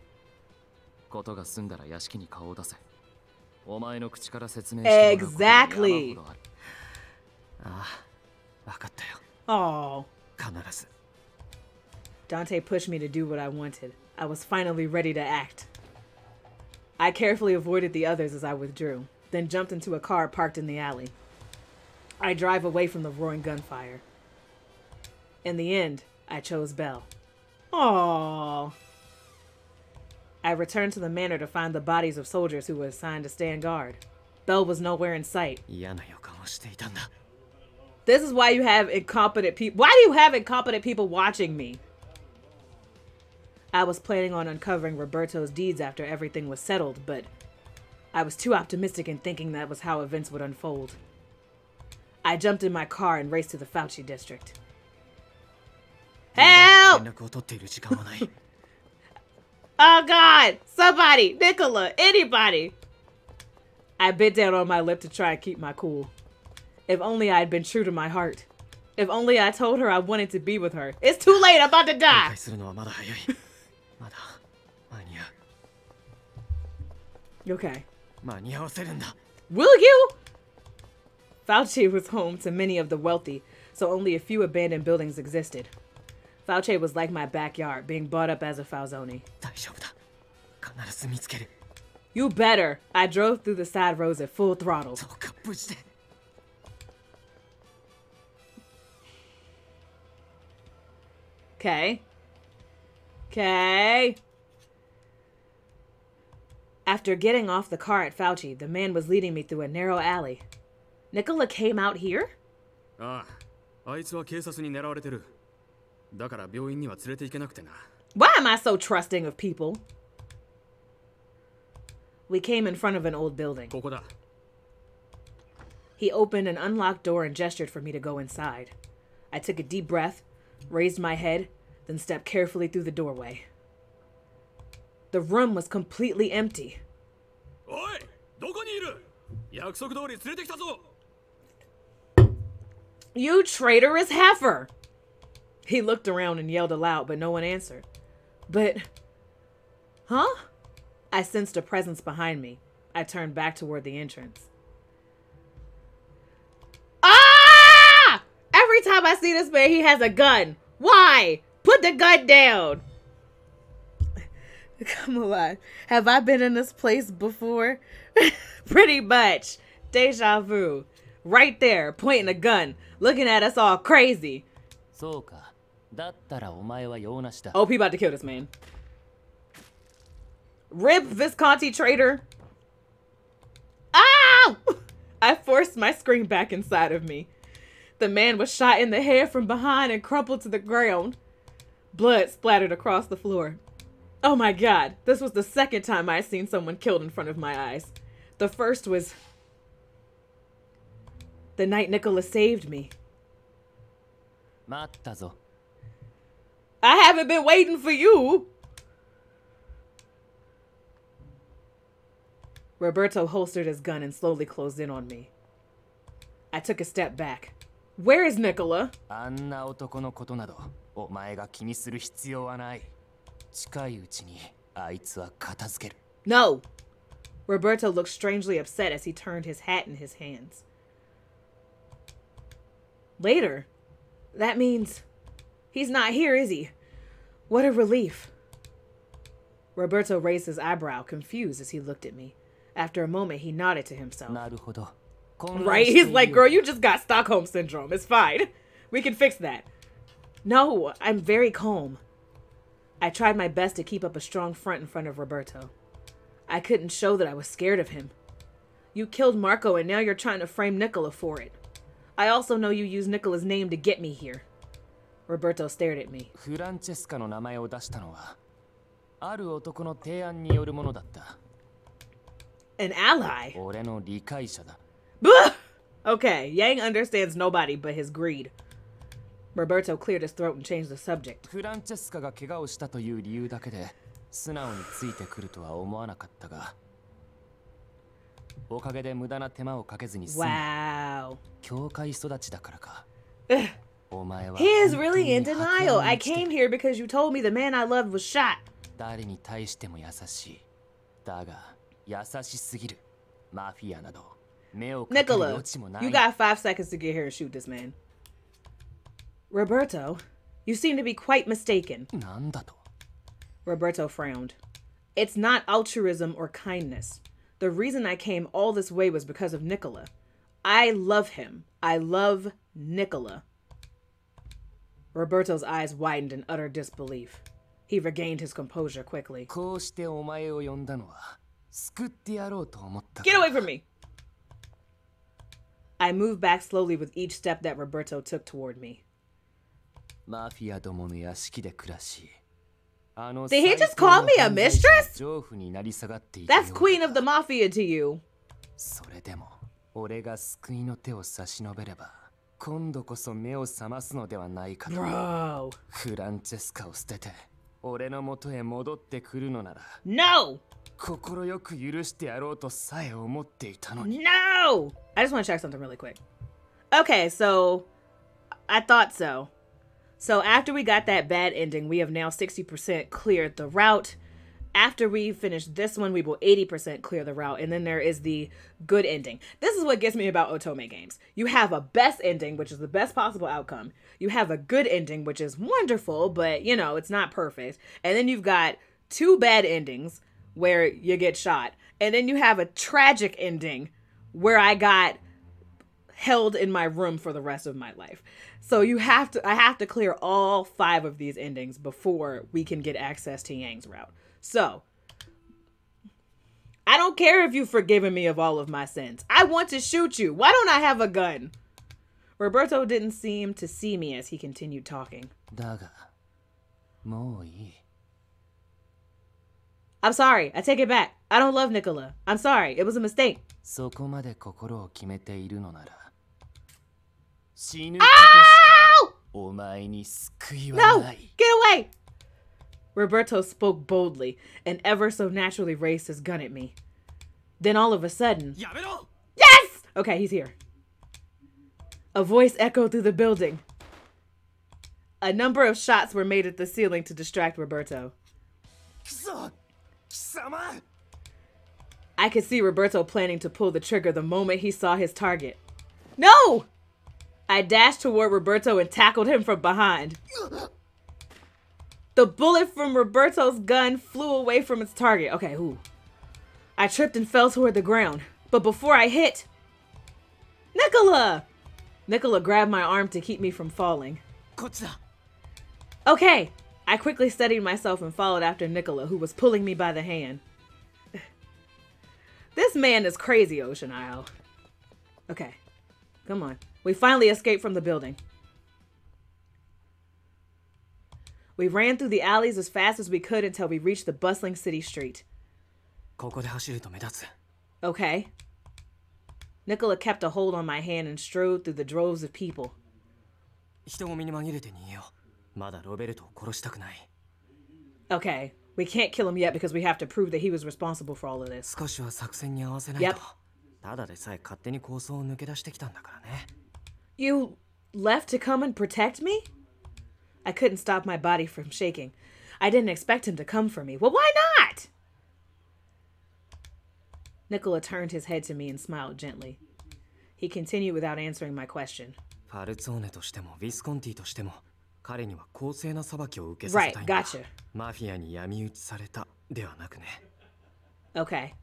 ことが済んだら屋敷に顔を出せ。お前の口から説明してもらうことが山ほどある。ああ、わかったよ。Oh. 必ず。Dante pushed me to do what I wanted. I was finally ready to act. I carefully avoided the others as I withdrew, then jumped into a car parked in the alley. I drive away from the roaring gunfire. In the end, I chose Belle. Aww. I returned to the manor to find the bodies of soldiers who were assigned to stand guard. Belle was nowhere in sight. This is why you have incompetent people. Why do you have incompetent people watching me? I was planning on uncovering Roberto's deeds after everything was settled, but I was too optimistic in thinking that was how events would unfold. I jumped in my car and raced to the Fauci district. Help! Oh God! Somebody! Nicola! Anybody! I bit down on my lip to try and keep my cool. If only I had been true to my heart. If only I told her I wanted to be with her. It's too late! I'm about to die! Okay. Will you? Fauci was home to many of the wealthy, so only a few abandoned buildings existed. Fauci was like my backyard, being bought up as a Falzone. You better. I drove through the side roads at full throttle. Okay. Okay. After getting off the car at Fauci, the man was leading me through a narrow alley. Nicola came out here? Why am I so trusting of people? We came in front of an old building. He opened an unlocked door and gestured for me to go inside. I took a deep breath, raised my head, then stepped carefully through the doorway. The room was completely empty. You traitorous heifer! He looked around and yelled aloud, but no one answered. But... Huh? I sensed a presence behind me. I turned back toward the entrance. Ah! Every time I see this man, he has a gun. Why? Put the gun down! Come alive. Have I been in this place before? Pretty much. Deja vu. Right there, pointing a gun, looking at us all crazy. Oh, he about to kill this man. Rip Visconti traitor. Ow! I forced my scream back inside of me. The man was shot in the head from behind and crumpled to the ground. Blood splattered across the floor. Oh my God, this was the second time I had seen someone killed in front of my eyes. The first was the night Nicola saved me. I haven't been waiting for you. Roberto holstered his gun and slowly closed in on me. I took a step back. Where is Nicola? No! Roberto looked strangely upset as he turned his hat in his hands. Later? That means he's not here, is he? What a relief. Roberto raised his eyebrow, confused as he looked at me. After a moment, he nodded to himself. Right? He's like, girl, you just got Stockholm Syndrome. It's fine. We can fix that. No, I'm very calm. I tried my best to keep up a strong front in front of Roberto. I couldn't show that I was scared of him. You killed Marco and now you're trying to frame Nicola for it. I also know you used Nicola's name to get me here. Roberto stared at me. An ally? Okay, Yang understands nobody but his greed. Roberto cleared his throat and changed the subject. Wow. He is really in denial. I came here because you told me the man I loved was shot. 誰に対しても優しい。だが、優しすぎる。マフィアなど、目をかける余地もない。Nicola, you got 5 seconds to get here and shoot this man. Roberto, you seem to be quite mistaken. なんだと? Roberto frowned. It's not altruism or kindness. The reason I came all this way was because of Nicola. I love him. I love Nicola. Roberto's eyes widened in utter disbelief. He regained his composure quickly. こうしてお前を呼んだのは救ってやろうと思った。 Get away from me! I moved back slowly with each step that Roberto took toward me. マフィアどもの屋敷で暮らし。 Did he just call me a mistress? That's queen of the mafia to you. それでも俺が救いの手を差し伸べれば今度こそ目を覚ますのではないかと。Bro. フランチェスカを捨てて俺の元へ戻ってくるのなら No! 心よく許してやろうとさえ思っていたのに。 No! I just want to check something really quick. Okay, so I thought so. So after we got that bad ending, we have now 60% cleared the route. After we finish this one, we will 80% clear the route. And then there is the good ending. This is what gets me about Otome games. You have a best ending, which is the best possible outcome. You have a good ending, which is wonderful, but, you know, it's not perfect. And then you've got 2 bad endings where you get shot. And then you have a tragic ending where I got held in my room for the rest of my life. So I have to clear all 5 of these endings before we can get access to Yang's route. So I don't care if you've forgiven me of all of my sins. I want to shoot you. Why don't I have a gun? Roberto didn't seem to see me as he continued talking. だが、もういい。 I'm sorry. I take it back. I don't love Nicola. I'm sorry. It was a mistake. そこまで心を決めているのなら、死ぬことしかお前に救いはない。 No! Get away! Roberto spoke boldly and ever so naturally raised his gun at me. Then all of a sudden... Yes! Okay, he's here. A voice echoed through the building. A number of shots were made at the ceiling to distract Roberto. I could see Roberto planning to pull the trigger the moment he saw his target. No! I dashed toward Roberto and tackled him from behind. The bullet from Roberto's gun flew away from its target. Okay, ooh. I tripped and fell toward the ground. But before I hit... Nicola! Nicola grabbed my arm to keep me from falling. Okay. I quickly steadied myself and followed after Nicola, who was pulling me by the hand. This man is crazy, Ocean Isle. Okay. Come on. We finally escaped from the building. We ran through the alleys as fast as we could until we reached the bustling city street. Okay. Nicola kept a hold on my hand and strode through the droves of people. Okay, we can't kill him yet because we have to prove that he was responsible for all of this. Yep. You left to come and protect me? I couldn't stop my body from shaking. I didn't expect him to come for me. Well, why not? Nicola turned his head to me and smiled gently. He continued without answering my question. Right, gotcha. Okay.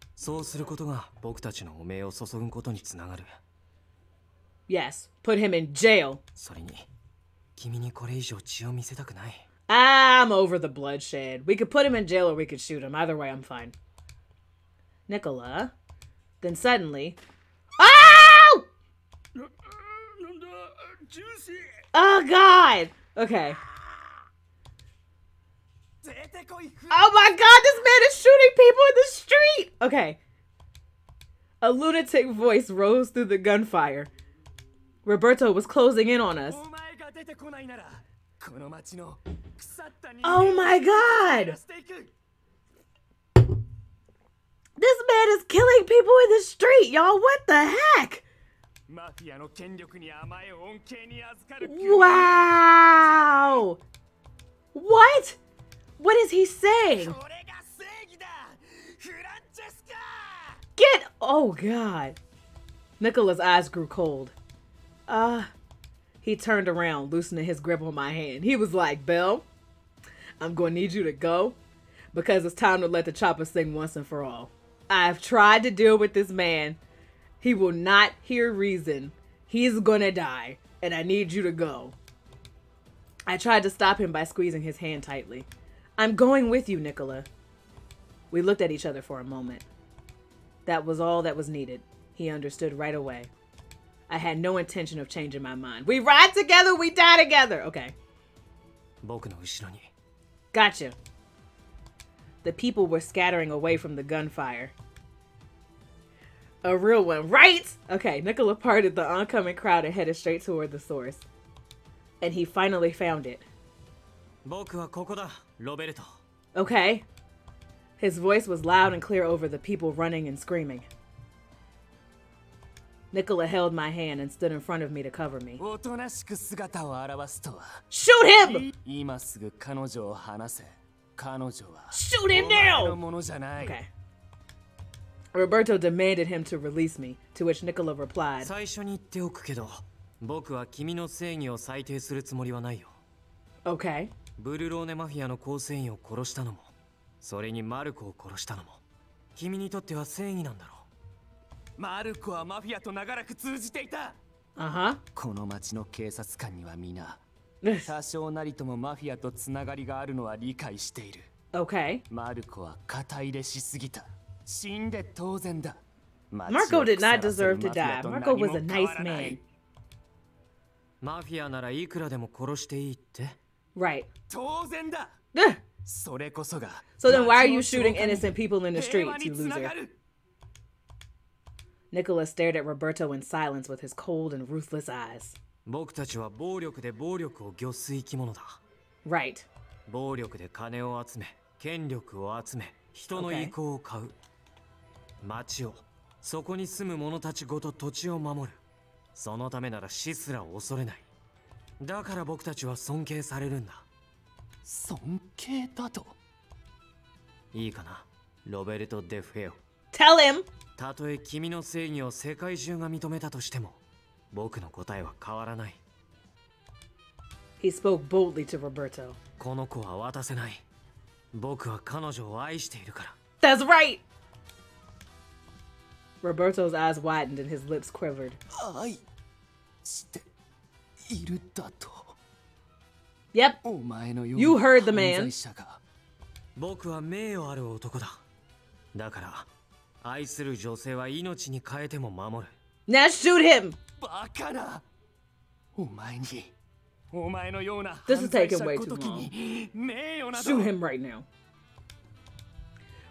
Yes, put him in jail. I'm over the bloodshed. We could put him in jail or we could shoot him. Either way, I'm fine. Nicola. Then suddenly... Oh! Oh, God! Okay. Oh, my God! This man is shooting people in the street! Okay. A lunatic voice rose through the gunfire. Roberto was closing in on us. Oh my God! This man is killing people in the street, y'all. What the heck? Wow! What? What is he saying? Get... Oh, God. Nicola's eyes grew cold. He turned around, loosening his grip on my hand. He was like, Belle, I'm going to need you to go because it's time to let the chopper sing once and for all. I've tried to deal with this man. He will not hear reason. He's going to die, and I need you to go. I tried to stop him by squeezing his hand tightly. I'm going with you, Nicola. We looked at each other for a moment. That was all that was needed. He understood right away. I had no intention of changing my mind. We ride together, we die together. Okay. Gotcha. The people were scattering away from the gunfire. A real one, right? Okay, Nicola parted the oncoming crowd and headed straight toward the source. And he finally found it. Okay. His voice was loud and clear over the people running and screaming. Nicola held my hand and stood in front of me to cover me. Shoot him! Shoot him now! Okay. Roberto demanded him to release me, to which Nicola replied, Okay. ブルローネマフィアの構成員を殺したのも、それにマルコを殺したのも、君にとっては正義なんだろう。マルコはマフィアと長らく通じていた。この町の警察官には皆、多少なりともマフィアとつながりがあるのは理解している。Okay. マルコは肩入れしすぎた。死んで当然だ。Marco did not deserve to die. Marco was a nice man. マフィアならいくらでも殺していいって。Right. 当然だ。それこそが。So then why are you shooting innocent people in the streets, you loser? Nicola stared at Roberto in silence with his cold and ruthless eyes. 僕たちは暴力で暴力を御す生き物だ。Right. 暴力で金を集め、権力を集め、人の意向を買う。町を、そこに住む者たちごと土地を守る。そのためなら死すら恐れない。だから僕たちは尊敬されるんだ。尊敬だと。いいかな、ロベルト・デフェオ。Tell him! たとえ君の正義を世界中が認めたとしても、僕の答えは変わらない。He spoke boldly to Roberto. この子は渡せない。僕は彼女を愛しているから。That's right! Roberto's eyes widened and his lips quivered. 愛しているだと。Yep. お前のよう You heard the な man. 犯罪者が。僕は名誉ある男だ。だから、愛する女性は命に変えても守る。Now shoot him! バカな。お前に。お前のような This 犯 is 罪 taking 者 way ご too ときに名誉など。long. Shoot him right now.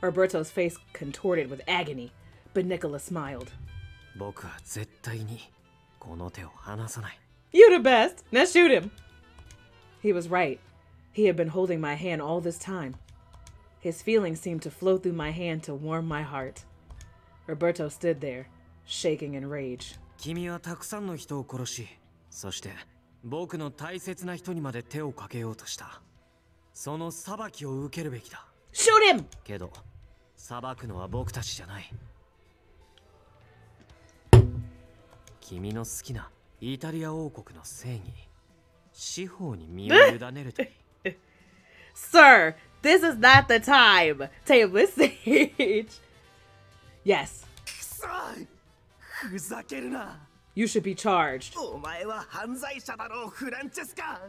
Roberto's face contorted with agony, but Nicola smiled. 僕は絶対にこの手を離さない。You the best. Now shoot him. He was right. He had been holding my hand all this time. His feelings seemed to flow through my hand to warm my heart. Roberto stood there, shaking in rage. 君はたくさんの人を殺し、そして僕の大切な人にまで手をかけようとした。その裁きを受けるべきだ。Shoot him! けど、裁くのは僕たちじゃない。君の好きなイタリア王国の正義、司法に身を委ねるといい。Sir, this is not the time. Table stage. Yes. ふざけるな。You should be charged. お前は犯罪者だろう、フランチェスカ。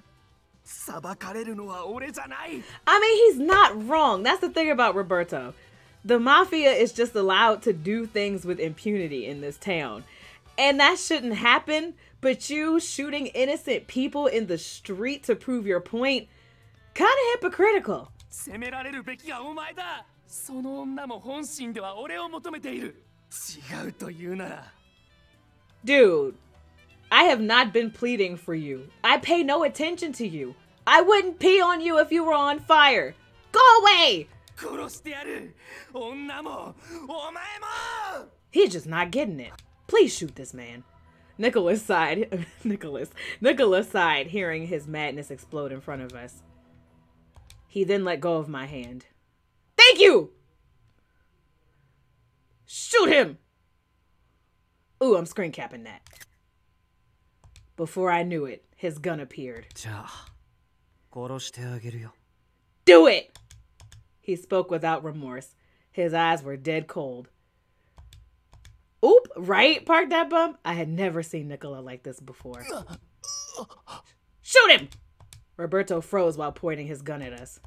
裁かれるのは俺じゃない。I mean, he's not wrong. That's the thing about Roberto. The mafia is just allowed to do things with impunity in this town. And that shouldn't happen. But you shooting innocent people in the street to prove your point, kind of hypocritical. 責められるべきはお前だ。その女も本心では俺を求めている。違うと言うなら。Dude, I have not been pleading for you. I pay no attention to you. I wouldn't pee on you if you were on fire. Go away! 殺してやる。女もお前も。 He's just not getting it. Please shoot this man. Nicholas sighed. Nicholas sighed, hearing his madness explode in front of us. He then let go of my hand. Thank you! Shoot him! Ooh, I'm screen capping that. Before I knew it, his gun appeared. Do it! He spoke without remorse. His eyes were dead cold. Oop, right? Park that bump? I had never seen Nicola like this before. Shoot him! Roberto froze while pointing his gun at us.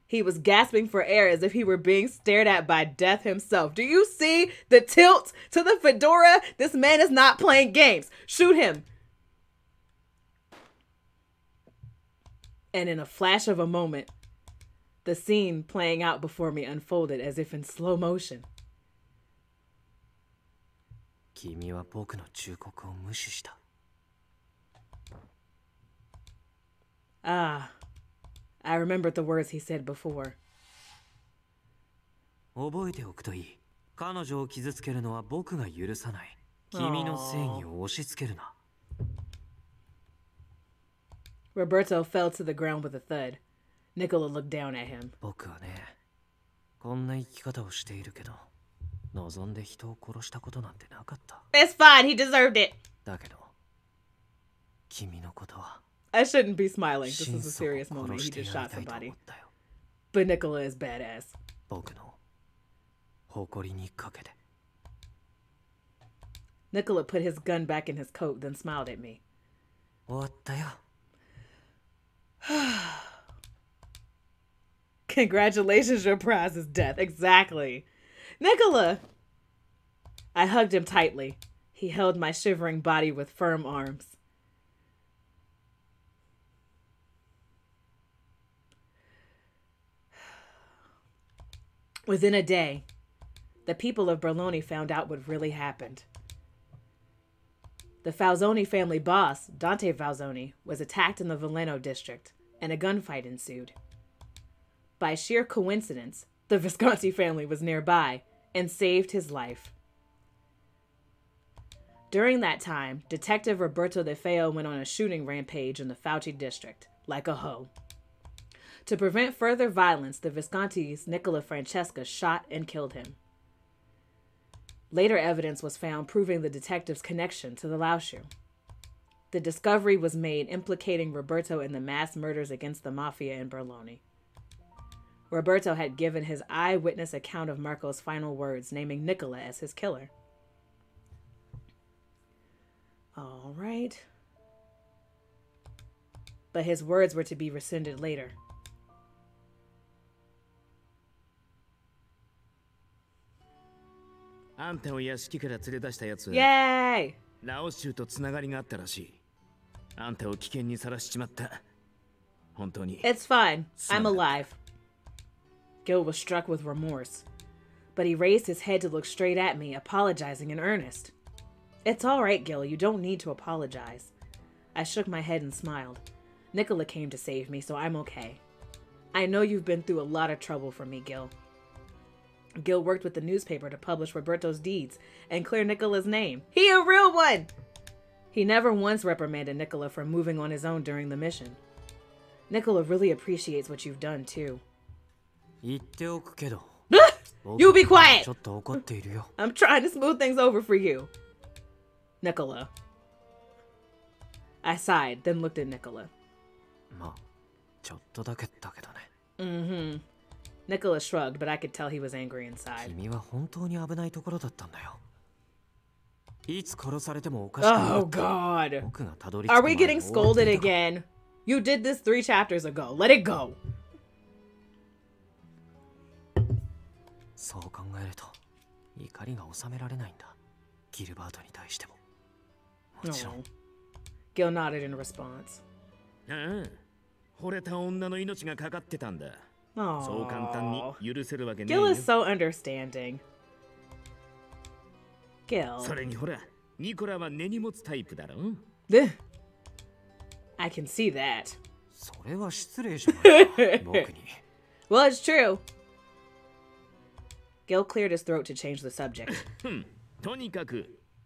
He was gasping for air as if he were being stared at by death himself. Do you see the tilt to the fedora? This man is not playing games. Shoot him. And in a flash of a moment, the scene playing out before me unfolded as if in slow motion. Ah, I remembered the words he said before. Roberto fell to the ground with a thud. Nicola looked down at him. It's fine, he deserved it. I shouldn't be smiling. This is a serious moment. He just shot somebody. But Nicola is badass. Nicola put his gun back in his coat, then smiled at me. Congratulations, your prize is death. Exactly. Nicola! I hugged him tightly. He held my shivering body with firm arms. Within a day, the people of Berlone found out what really happened. The Falzoni family boss, Dante Falzoni, was attacked in the Veleno district, and a gunfight ensued. By sheer coincidence, the Visconti family was nearby and saved his life. During that time, Detective Roberto De Feo went on a shooting rampage in the Fauci district, like a hoe. To prevent further violence, the Visconti's Nicola Francesca shot and killed him. Later evidence was found proving the detective's connection to the Lauschu. The discovery was made implicating Roberto in the mass murders against the mafia in Berlone. Roberto had given his eyewitness account of Marco's final words, naming Nicola as his killer. All right. But his words were to be rescinded later. Yay! ラオ州とつながりがあったらしい。あんたを危険にさらしちまった。本当に。It's fine. I'm alive. Gil was struck with remorse, but he raised his head to look straight at me, apologizing in earnest. It's all right, Gil. You don't need to apologize. I shook my head and smiled. Nicola came to save me, so I'm okay. I know you've been through a lot of trouble for me, Gil. Gil worked with the newspaper to publish Roberto's deeds and clear Nicola's name. He a real one! He never once reprimanded Nicola for moving on his own during the mission. Nicola really appreciates what you've done, too. You be quiet! I'm trying to smooth things over for you. Nicola. I sighed, then looked at Nicola. Mm-hmm. Nicola shrugged, but I could tell he was angry inside. Oh, God. Are we getting scolded again? You did this 3 chapters ago. Let it go. No. Gil nodded in response. Oh, Gil is so understanding. Gil. I can see that. Well, it's true. Gil cleared his throat to change the subject.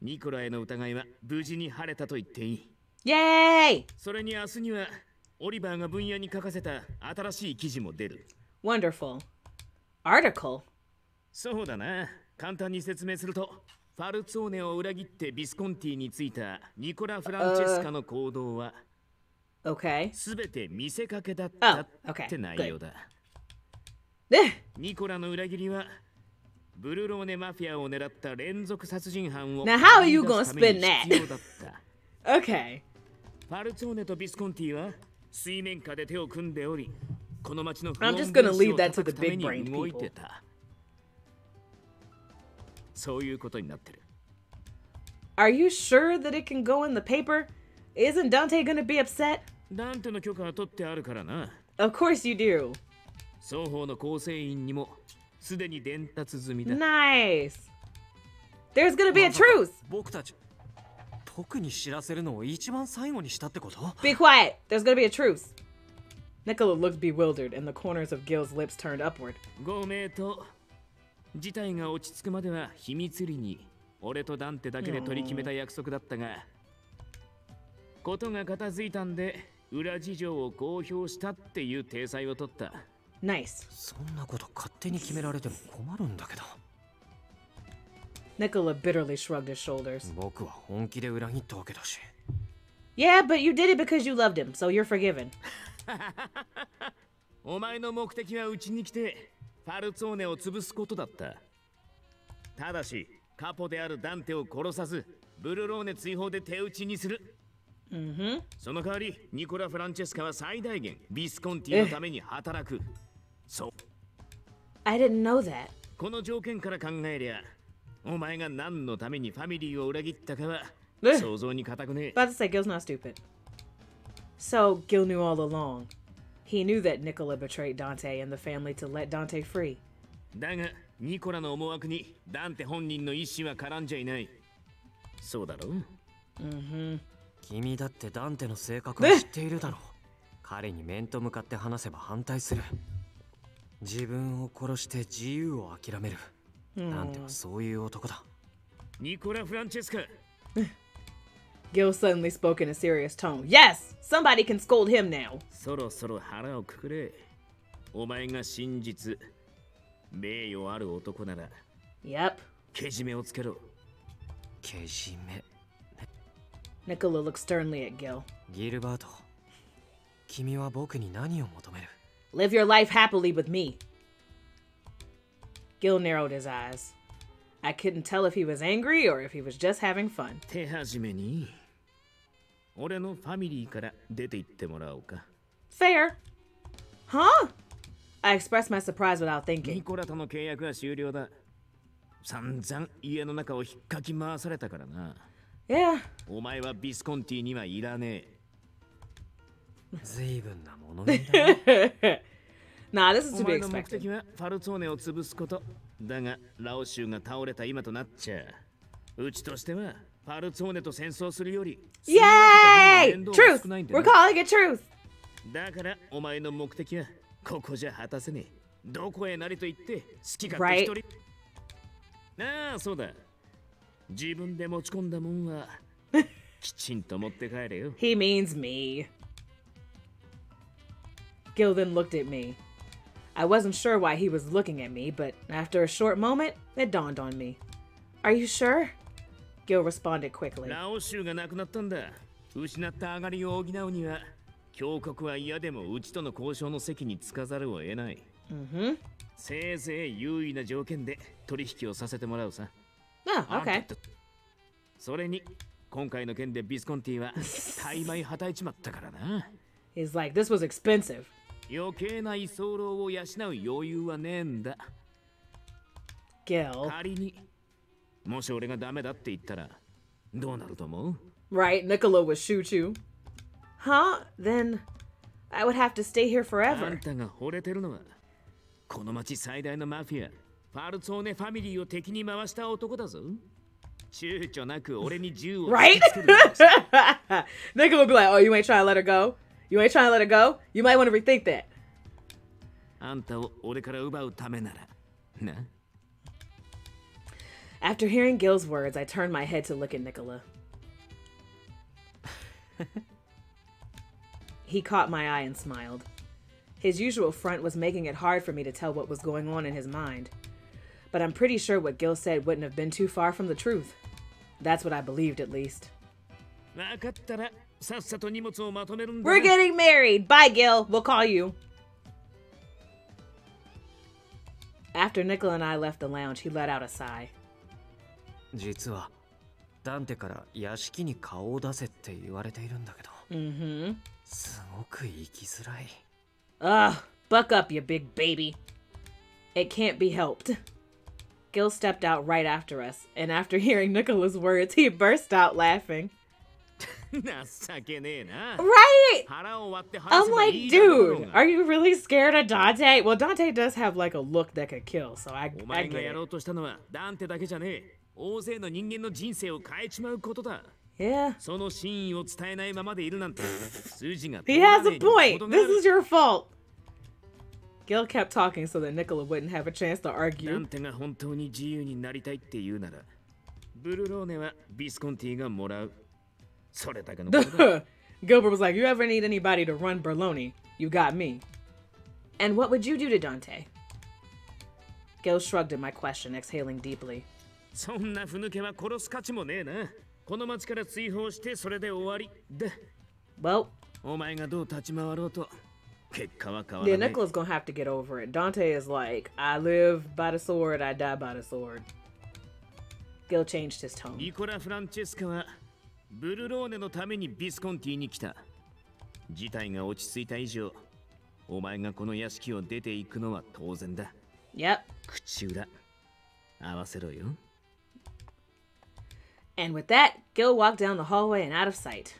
ニコラへの疑いは無事に晴れたと言っていい。Yay! それに明日にはオリバーが分野に書かせた新しい記事も出る。Wonderful. Article? そうだな。簡単に説明すると、ファルツォーネを裏切ってビスコンティについたニコラ・フランチェスカの行動は、すべて見せかけだったって内容だ。ニコラの裏切りは、ブルローネマフィアを狙った連続殺人犯を Now how are you gonna spin that? 必要だった。Okay. ファルツォーネとビスコンティは水面下で手を組んでおり、この町の不 I'm 穏 just 分 gonna 子 leave を that to 叩 the くため big に brained 動い people. てた。そういうことになってる。Are you sure that it can go in the paper? Isn't Dante gonna be upset? ダンテの許可は取ってあるからな。Of course you do. 双方の構成員にもすでに伝達済みだ。Nice. There's gonna be a truce. 僕たち僕に知らせるのを一番最後にしたってこと？ Be quiet. There's gonna be a truce. Nicola looked bewildered, and the corners of Gil's lips turned upward. ご名答。事態が落ち着くまでは秘密裏に俺とダンテだけで取り決めた約束だったが、ことが片付いたんで裏事情を公表したっていう体裁を取った。Nice. そんなこと勝手に決められても困るんだけど。Nicola bitterly shrugged his shoulders. 僕は本気で裏切ったわけだし。Yeah, but you did it because you loved him, so you're forgiven. お前の目的はうちに来てファルツォーネを潰すことだった。ただし、カポであるダンテを殺さず、ブルローネ追放で手打ちにする。その代わり、ニコラ・フランチェスカは最大限ビスコンティのために働く。そう。I didn't know that. この条件から考えりゃ、お前が何のためにファミリーを裏切ったかは想像に難くねえ。About to say, Gil's not stupid. So, Gil knew all along. He knew that Nicola betrayed Dante and the family to let Dante free. だが、ニコラの思惑にダンテ本人の意思は絡んじゃいない。そうだろう？君だってダンテの性格を知っているだろう。彼に面と向かって話せば反対する。自分を殺して自由を諦める。ダンテはそういう男だ。ニコラ・フランチェスカ。Gil suddenly spoke in a serious tone. Yes! Somebody can scold him now. そろそろ腹をくくれ。お前が真実、名誉ある男なら。Yep. けじめをつけろ。けじめ。Nicola looked sternly at Gil. ギルバート、君は僕に何を求める？ Live your life happily with me. Gil narrowed his eyes. I couldn't tell if he was angry or if he was just having fun. 手始めに、俺のファミリーから出て行ってもらおうか。Fair. Huh? I expressed my surprise without ニ thinking. コラとの契約は終了だ。散々家の中を引っかき回されたからな。Yeah. お前はビスコンティにはいらねえ。随分なものみたい。Nah, this is お to be 前の目 expected. 的はファルツォーネを潰すこと。だが、ラオ州が倒れた今となっちゃうちとしてはファルツォーネと戦争するより Yay! Truth! We're calling it truth! だからお前の目的はここじゃ果たせねえ。どこへなりと言って好き勝手一人。ああ、そうだ。自分で持ち込んだもんはきちんと持って帰れよ。He means me. Gil then looked at me. I wasn't sure why he was looking at me, but after a short moment, it dawned on me. Are you sure? Gil responded quickly. ラオ州がなくなったんだ。失った上がりを補うには、教国は嫌でもうちとの交渉の席に着かざるを得ない。せいぜい優位な条件で取引をさせてもらうさ。Oh, okay. それに、今回の件でビスコンティは大枚はたいちまったからな。He's like, this was expensive. 余計な居候を養う余裕はねえんだ。Gil. 仮に、もし俺がダメだって言ったら、どうなると思う？ Right, Nicola would shoot you. Huh? Then I would have to stay here あ forever. んたが惚れてるのは、この町最大のマフィア、ファルツォーネファミリーを敵に回した男だぞ。躊躇なく俺に銃を突きつけるんです。Nicola would be like, oh, you ain't trying to let her go? You ain't trying to let her go? You might want to rethink that. あんたを俺から奪うためなら、な。After hearing Gil's words, I turned my head to look at Nicola. He caught my eye and smiled. His usual front was making it hard for me to tell what was going on in his mind. But I'm pretty sure what Gil said wouldn't have been too far from the truth. That's what I believed, at least. We're getting married! Bye, Gil! We'll call you. After Nicola and I left the lounge, he let out a sigh. 実はダンテから屋敷に顔を出せって言われているんだけど。すごく生きづらい。Ugh, buck up, you big baby. It can't be helped. Gil stepped out right after us, and after hearing Nicola's words, he burst out laughing. Right? I'm like, dude, are you really scared of Dante? Well, Dante does have like a look that could kill, so I get it. Yeah. He has a point. This is your fault. Gil kept talking so that Nicola wouldn't have a chance to argue. Gilbert was like, you ever need anybody to run Berloni? You got me. And what would you do to Dante? Gil shrugged at my question, exhaling deeply. Well, yeah, Nicola's gonna have to get over it. Dante is like, I live by the sword, I die by the sword. Gil changed his tone. Nicola Francesca ブルローネのためにビスコンティに来た。事態が落ち着いた以上、お前がこの屋敷を出て行くのは当然だ。Yep. 口裏合わせろよ。And with that, Gil walked down the hallway and out of sight.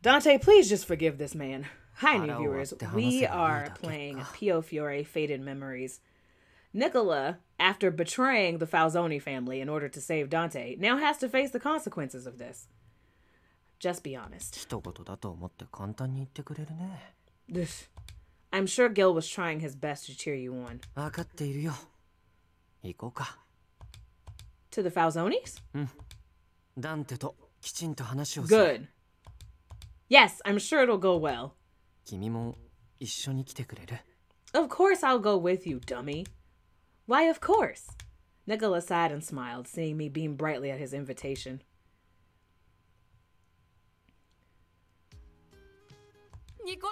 Dante, please just forgive this man. Hi, new viewers. We are playing Piofiore Faded Memories. Nicola, after betraying the Falzoni family in order to save Dante, now has to face the consequences of this. Just be honest. I'm sure Gil was trying his best to cheer you on. To the Falzonis? Good. Yes, I'm sure it'll go well. Of course I'll go with you, dummy. Why, of course. Nicola sighed and smiled, seeing me beam brightly at his invitation. Leo!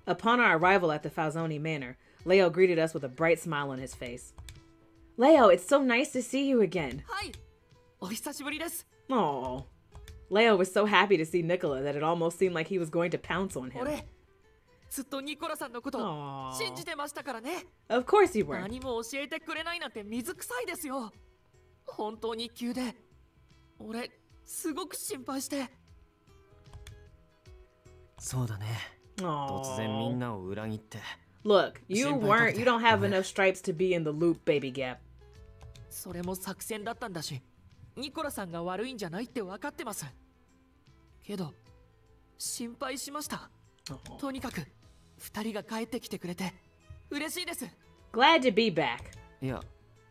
Upon our arrival at the Falzoni Manor, Leo greeted us with a bright smile on his face. Leo, it's so nice to see you again. Aww. Leo was so happy to see Nicola that it almost seemed like he was going to pounce on him. Aww. Of course you were. Look, you don't have enough stripes to be in the loop, baby Gap. それも作戦だったんだし、ニコラさんが悪いんじゃないって分かってます。けど、心配しました。とにかく、二人が帰ってきてくれて嬉しいです。Glad to be back. いや、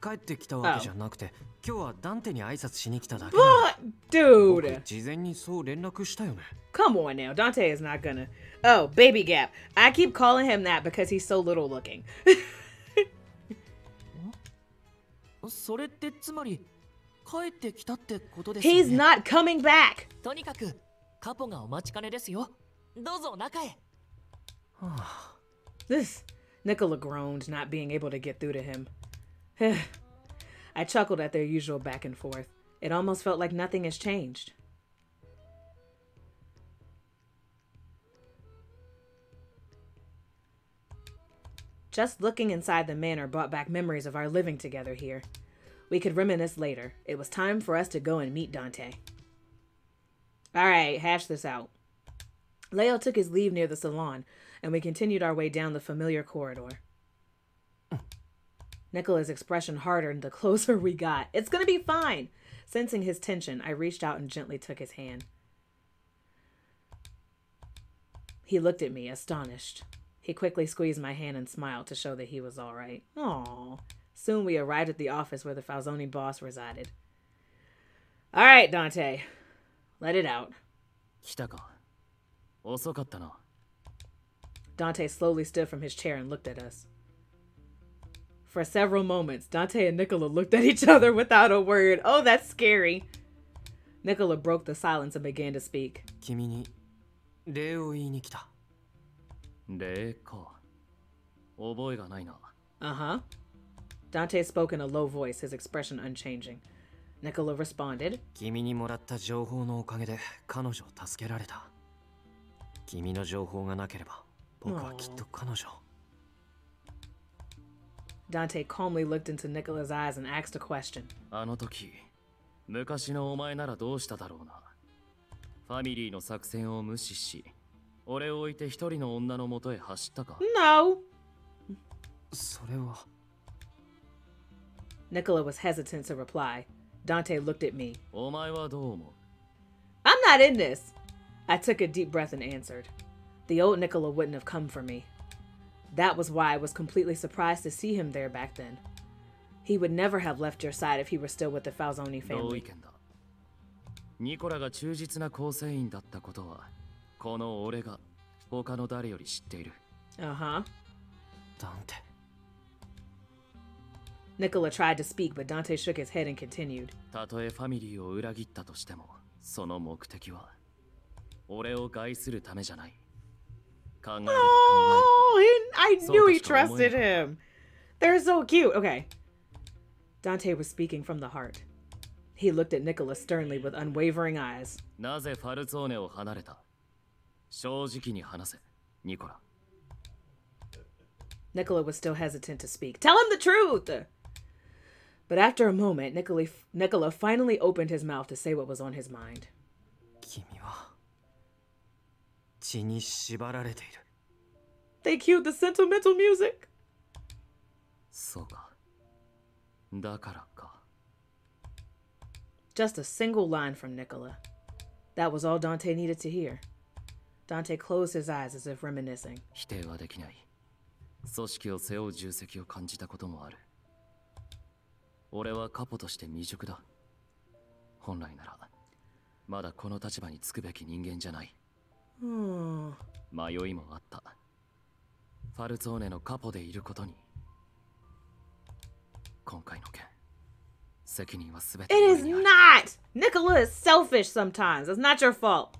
帰ってきたわけじゃなくて、今日はダンテに挨拶しに来ただけ。What, dude? 事前にそう連絡したよね。Come on now, Dante is not gonna. Oh, baby Gap. I keep calling him that because he's so little looking. それってつまり帰ってきたってことですよね。He's not coming back. とにかくカポがお待ちかねですよ。どうぞ中へ。This Nicola groaned, not being able to get through to him. I chuckled at their usual back and forth. It almost felt like nothing has changed. Just looking inside the manor brought back memories of our living together here. We could reminisce later. It was time for us to go and meet Dante. Alright, hash this out. Leo took his leave near the salon, and we continued our way down the familiar corridor. Nicola's expression hardened the closer we got. It's gonna be fine! Sensing his tension, I reached out and gently took his hand. He looked at me, astonished. He quickly squeezed my hand and smiled to show that he was all right. Aww. Soon we arrived at the office where the Falzone boss resided. All right, Dante. Let it out. 来たか。遅かったな。Dante slowly stood from his chair and looked at us. For several moments, Dante and Nicola looked at each other without a word. Oh, that's scary. Nicola broke the silence and began to speak. 君に礼を言いに来た。礼か。覚えがないな。Uh-huh. Dante spoke in a low voice, his expression unchanging. Nicola responded. 君にもらった情報のおかげで彼女を助けられた。君の情報がなければ僕はきっと彼女。Dante calmly looked into Nicola's eyes and asked a question. あの時、昔のお前ならどうしただろうな。ファミリーの作戦を無視し、俺を置いて一人の女の元へ走ったか。No. それは。Nicola was hesitant to reply. Dante looked at me. お前はどう思う? I'm not in this. I took a deep breath and answered. The old Nicola wouldn't have come for me. That was why I was completely surprised to see him there back then. He would never have left your side if he were still with the Falzone 同 family. 意見だ。ニコラが忠実な構成員だったことは、この俺が他の誰より知っている。Uh-huh. Dante. Nicola tried to speak, but Dante shook his head and continued. たとえファミリーを裏切ったとしても、その目的は俺を害するためじゃない。考えれば考える。Oh, I knew he trusted him. They're so cute. Okay. Dante was speaking from the heart. He looked at Nicola sternly with unwavering eyes. なぜファルツォーネを離れた? 正直に話せ、ニコラ。Nicola was still hesitant to speak. Tell him the truth! But after a moment, Nicola finally opened his mouth to say what was on his mind. 君は血に縛られている。They cued the sentimental music. そうか。だからか。Just a single line from Nicola. That was all Dante needed to hear. Dante closed his eyes as if reminiscing. 否定はできない。組織を背負う重責を感じたこともある。俺はカポとして未熟だ。本来なら、まだこの立場につくべき人間じゃない。迷いもあった。ファルツォーネのカポでいることに。今回の件、責任はすべて。It is not! Nicola is selfish sometimes. It's not your fault.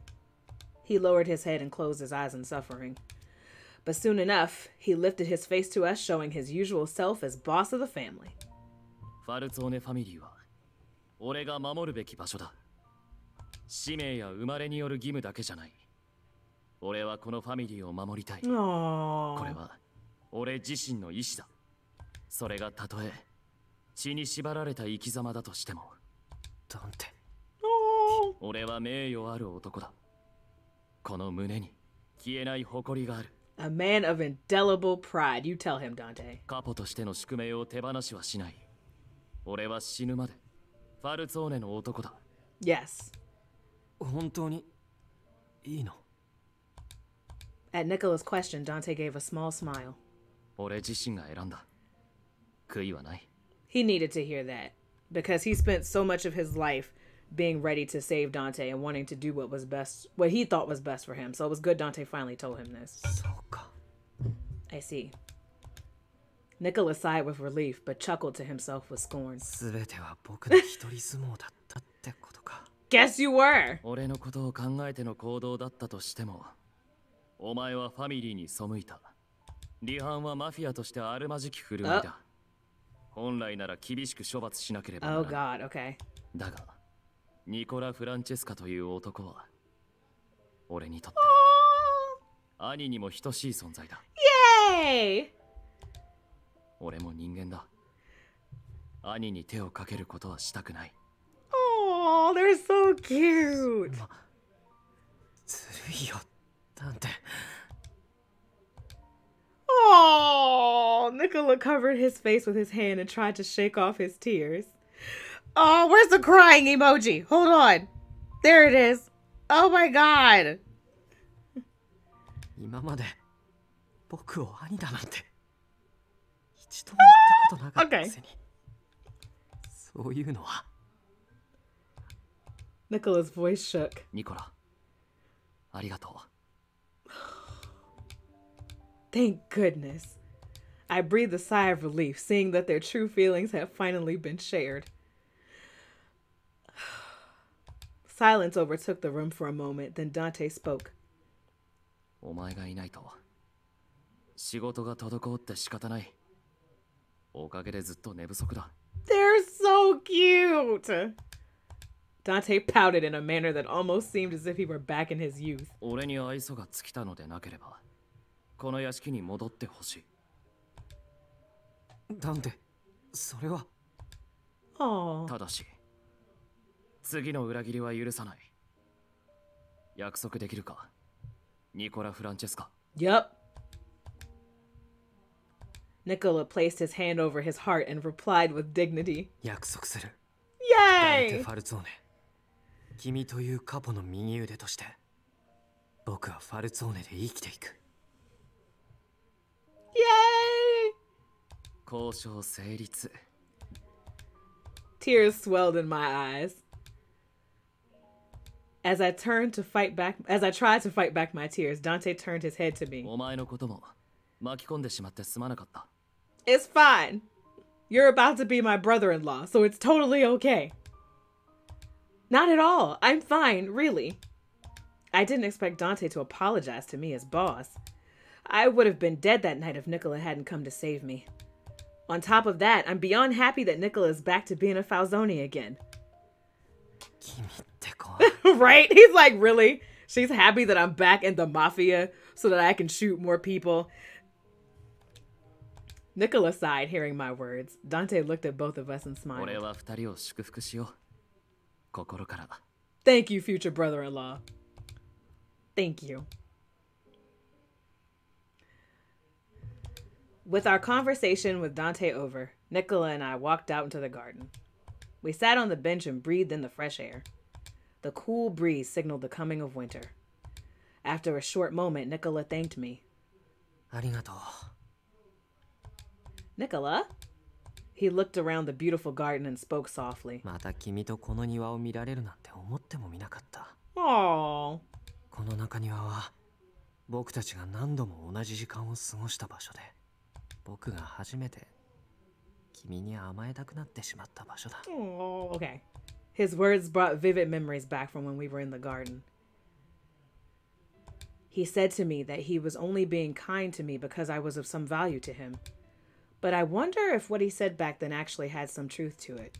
He lowered his head and closed his eyes in suffering. But soon enough, he lifted his face to us, showing his usual self as boss of the family. ファルツォーネファミリーは、俺が守るべき場所だ。使命や生まれによる義務だけじゃない。俺はこのファミリーを守りたい。これは、俺自身の意志だ。それがたとえ、血に縛られた生き様だとしても。ダンテ。俺は名誉ある男だ。この胸に消えない誇りがある。A man of indelible pride. You tell him, Dante. カポとしての宿命を手放しはしない。俺は死ぬまでファルツォーネの男だ。Yes. 本当にいいの? At Nicola's question, Dante gave a small smile. 俺自身が選んだ。悔いはない。He needed to hear that because he spent so much of his life being ready to save Dante and wanting to do what he thought was best for him. So it was good Dante finally told him this. そうか。I see. Nicola sighed with relief, but chuckled to himself with scorn. 全ては僕の一人相撲だったってことか。Guess you were! 俺のことを考えての行動だったとしても、お前はファミリーに背いた。離反はマフィアとしてあるまじき振る舞いだ。本来なら厳しく処罰しなければならない。Oh God, okay. だが、ニコラ・フランチェスカという男は、俺にとって、兄にも等しい存在だ。Yay! 俺も人間だ。兄に手をかけることはしたくない。Oh, they're so cute. ずるいよ、ダンテ。Oh, Nicola covered his face with his hand and tried to shake off his tears. Oh, where's the crying emoji? Hold on. There it is. Oh my God. 今まで僕を兄だなんて一度も言ったことなかったくせに。そういうのは。Nicola's voice shook. ニコラ、ありがとう。Thank goodness. I breathed a sigh of relief, seeing that their true feelings had finally been shared. Silence overtook the room for a moment, then Dante spoke. お前がいないと仕事が滞って仕方ない。おかげでずっと寝不足だ。They're so cute! Dante pouted in a manner that almost seemed as if he were back in his youth. 俺に愛想が尽きたのでなければ、この屋敷に戻ってほしい。ダンテ、それは。ただし、次の裏切りは許さない。約束できるか、ニコラ・フランチェスカ。Yup. Nicola placed his hand over his heart and replied with dignity. 約束する。Yay! ダンテ・ファルツォーネ。君というカポの右腕として、僕はファルツォーネで生きていく。Yay! 交渉成立。Tears swelled in my eyes. As I tried to fight back my tears, Dante turned his head to me. お前のことも巻き込んでしまってすまなかった。It's fine. You're about to be my brother-in-law, so it's totally okay. Not at all. I'm fine, really. I didn't expect Dante to apologize to me as boss. I would have been dead that night if Nicola hadn't come to save me. On top of that, I'm beyond happy that Nicola is back to being a Falzone again. Right? He's like, really? She's happy that I'm back in the mafia so that I can shoot more people. Nicola sighed, hearing my words. Dante looked at both of us and smiled. Thank you, future brother-in-law. Thank you. With our conversation with Dante over, Nicola and I walked out into the garden. We sat on the bench and breathed in the fresh air. The cool breeze signaled the coming of winter. After a short moment, Nicola thanked me. ありがとう。 Nicola? He looked around the beautiful garden and spoke softly. また君とこの庭を見られるなんて思ってもみなかった。Aww. この中庭は僕たちが何度も同じ時間を過ごした場所で、僕が初めて君に甘えたくなってしまった場所だ。Oh, okay. His words brought vivid memories back from when we were in the garden. He said to me that he was only being kind to me because I was of some value to him. But I wonder if what he said back then actually had some truth to it.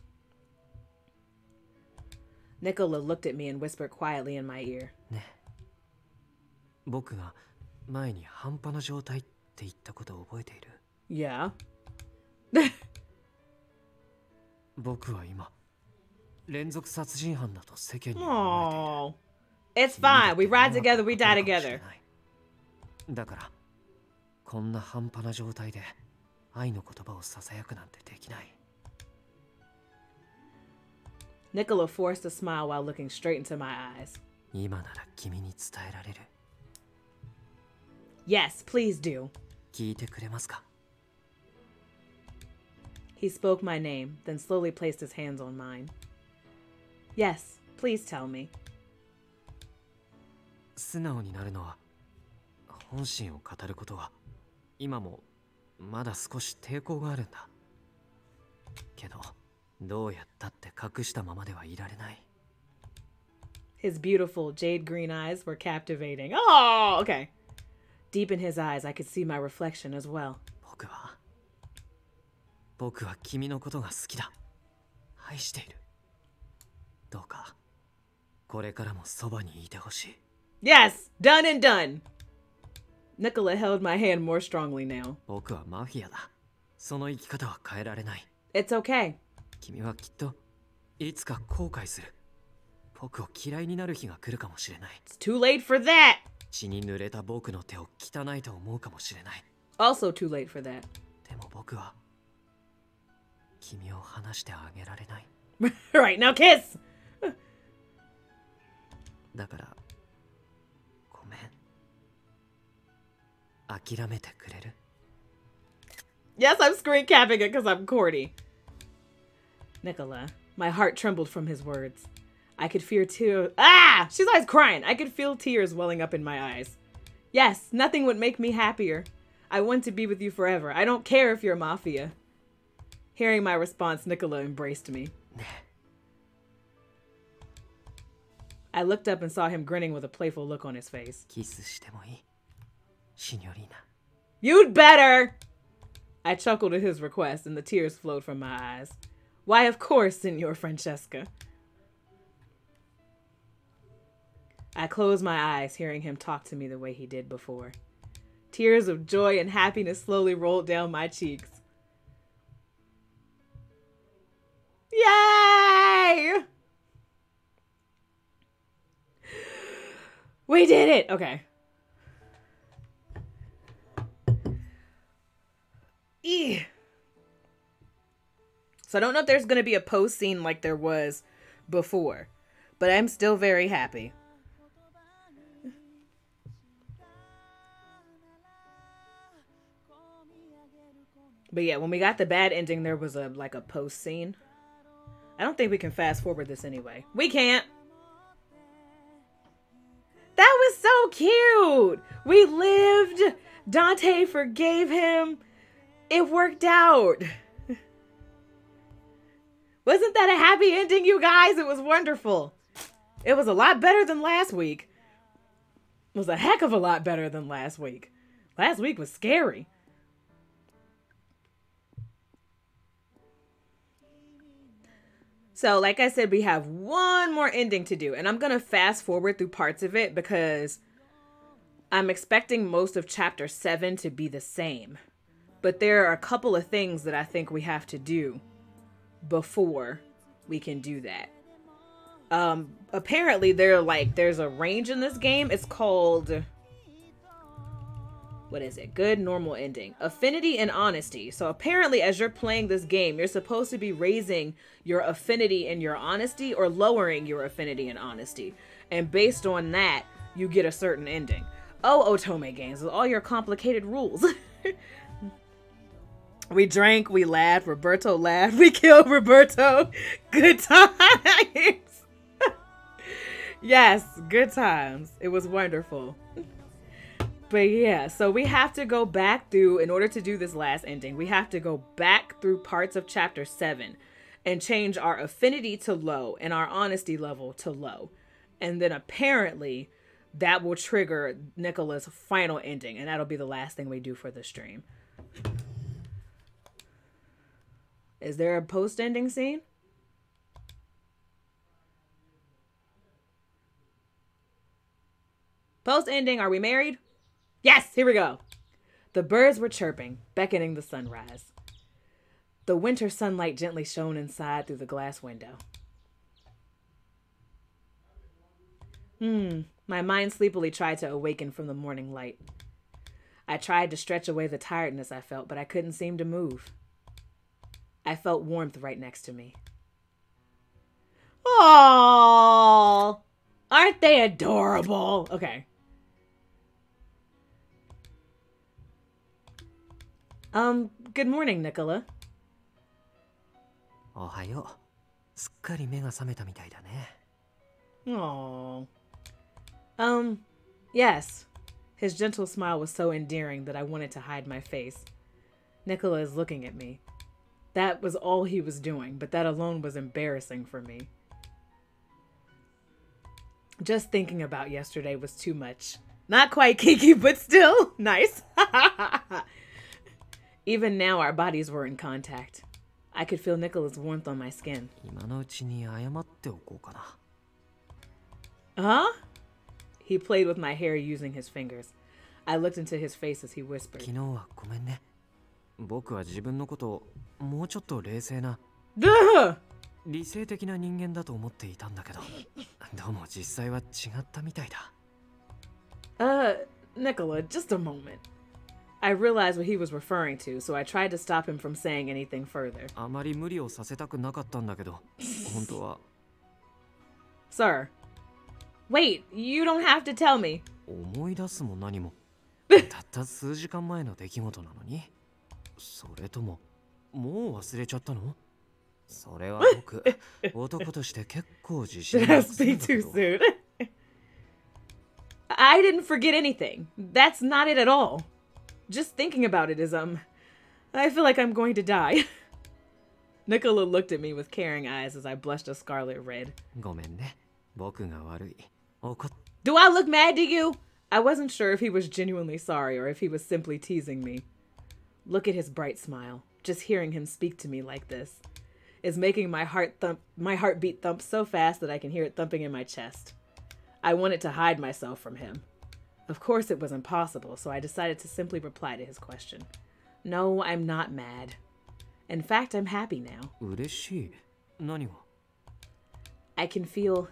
Nicola looked at me and whispered quietly in my ear. ね。僕が前に半端な状態って言ったことを覚えている？ Yeah. 僕は今連続殺人犯だと世間に Oh, it's fine. We ride together, we die together. だからこんな半端な状態で愛の言葉をささやくなんてできない。 Nicola forced a smile while looking straight into my eyes. 今なら君に伝えられる。 Yes, please do. 聞いてくれますか？ He spoke my name, then slowly placed his hands on mine. Yes, please tell me. 素直になるのは、本心を語ることは、今もまだ少し抵抗があるんだ。けど、どうやったって隠したままではいられない。 His beautiful jade green eyes were captivating. Oh, okay. Deep in his eyes, I could see my reflection as well. 僕は君のことが好きだ。愛している。どうか、これからもそばにいてほしい。 Yes, done and done. Nicola held my hand more strongly now. 僕はマフィアだ。その生き方は変えられない。 It's okay. 君はきっといつか後悔する。僕を嫌いになる日が来るかもしれない。 It's too late for that. 血に濡れた僕の手を汚いと思うかもしれない。 Also too late for that. でも僕は君を離してあげられない。Right, now kiss! だから、ごめん。諦めてくれる? Yes, I'm screen capping it because I'm corny. Nicola, my heart trembled from his words. I could feel tears. Ah! She's always crying. I could feel tears welling up in my eyes. Yes, nothing would make me happier. I want to be with you forever. I don't care if you're mafia. Hearing my response, Nicola embraced me. I looked up and saw him grinning with a playful look on his face. You'd better! I chuckled at his request and the tears flowed from my eyes. Why, of course, Signor Francesca. I closed my eyes, hearing him talk to me the way he did before. Tears of joy and happiness slowly rolled down my cheeks. Yay! We did it! Okay. Eeh. So I don't know if there's going to be a post scene like there was before, but I'm still very happy. But yeah, when we got the bad ending, there was a post scene. I don't think we can fast forward this anyway. We can't. That was so cute. We lived. Dante forgave him. It worked out. Wasn't that a happy ending, you guys? It was wonderful. It was a lot better than last week. It was a heck of a lot better than last week. Last week was scary. So, like I said, we have one more ending to do. And I'm going to fast forward through parts of it because I'm expecting most of Chapter 7 to be the same. But there are a couple of things that I think we have to do before we can do that. Apparently, there's a range in this game. It's called... What is it? Good, normal, ending. Affinity and honesty. So apparently as you're playing this game, you're supposed to be raising your affinity and your honesty or lowering your affinity and honesty. And based on that, you get a certain ending. Oh, Otome Games with all your complicated rules. We drank, we laughed, Roberto laughed, we killed Roberto. Good times. Yes, good times. It was wonderful. But yeah, so we have to go back through, in order to do this last ending, we have to go back through parts of Chapter 7 and change our affinity to low and our honesty level to low. And then apparently that will trigger Nicola's final ending, and that'll be the last thing we do for the stream. Is there a post-ending scene? Post-ending, are we married? Yes, here we go. The birds were chirping, beckoning the sunrise. The winter sunlight gently shone inside through the glass window. My mind sleepily tried to awaken from the morning light. I tried to stretch away the tiredness I felt, but I couldn't seem to move. I felt warmth right next to me. Aww! Aren't they adorable? Okay. Good morning, Nicola. Ohayo. すっかり目が覚めたみたいだね. Aww. Yes. His gentle smile was so endearing that I wanted to hide my face. Nicola is looking at me. That was all he was doing, but that alone was embarrassing for me. Just thinking about yesterday was too much. Not quite kinky, but still nice. Even now, our bodies were in contact. I could feel Nicola's warmth on my skin. Huh? He played with my hair using his fingers. I looked into his face as he whispered. 昨日はごめんね。僕は自分のことをもうちょっと冷静な、理性的な人間だと思っていたんだけど、どうも実際は違ったみたいだ。Nicola, just a moment. I realized what he was referring to, so I tried to stop him from saying anything further. あまり無理をさせたくなかったんだけど、本当は。Sir. Wait, you don't have to tell me. 思い出すも何も。たった数時間前の出来事なのに、それとももう忘れちゃったの？それは僕、男として結構自信があるんだけど。I didn't forget anything. That's not it at all. Just thinking about it is, I feel like I'm going to die. Nicola looked at me with caring eyes as I blushed a scarlet red. ごめんね。僕が悪い。Do I look mad to you? I wasn't sure if he was genuinely sorry or if he was simply teasing me. Look at his bright smile. Just hearing him speak to me like this is making my heartbeat thump so fast that I can hear it thumping in my chest. I wanted to hide myself from him. Of course it was impossible, so I decided to simply reply to his question. No, I'm not mad. In fact, I'm happy now. 嬉しい。何が？ I can feel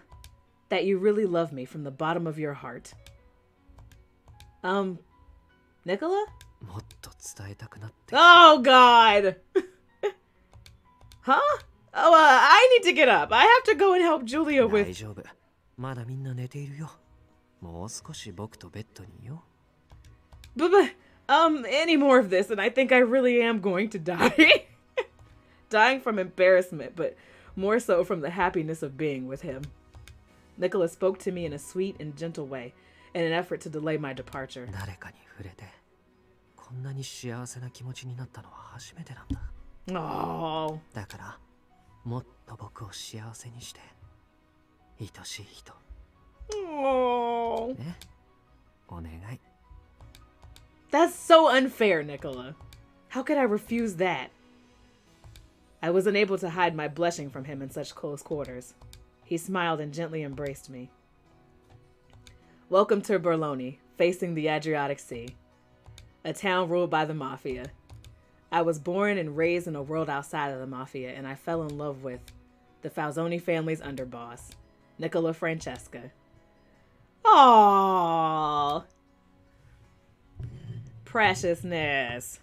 that you really love me from the bottom of your heart. Nicola? もっと伝えたくなって。Oh, God! Huh? Oh, I need to get up. I have to go and help Julia with... 大丈夫。まだみんな寝ているよ。もう少し僕とベッドにいよ。Any more of this and I think I really am going to die. Dying from embarrassment, but more so from the happiness of being with him. Nicola spoke to me in a sweet and gentle way in an effort to delay my departure. 誰かに触れて、こんなに幸せな気持ちになったのは初めてなんだ。Oh. だから、もっと僕を幸せにして、愛しい人。Oh. ね、お願い。That's so unfair, Nicola. How could I refuse that? I was unable to hide my blushing from him in such close quarters. He smiled and gently embraced me. Welcome to Berlone, facing the Adriatic Sea, a town ruled by the Mafia. I was born and raised in a world outside of the Mafia, and I fell in love with the Falzoni family's underboss, Nicola Francesca. Aww. Preciousness.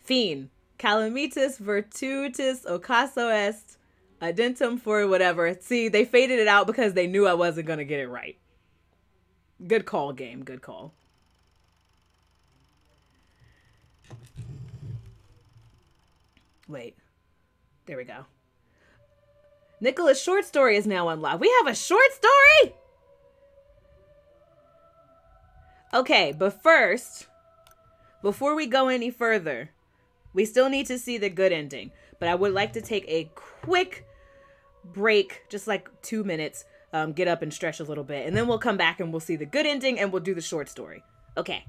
Fiend. Calamitas virtutis ocaso est adentum for whatever. See, they faded it out because they knew I wasn't going to get it right. Good call, game. Good call. Wait. There we go. Nicola's short story is now unlocked. We have a short story? Okay, but first, before we go any further, we still need to see the good ending, but I would like to take a quick break, just like 2 minutes, get up and stretch a little bit, and then we'll come back and we'll see the good ending and we'll do the short story. Okay.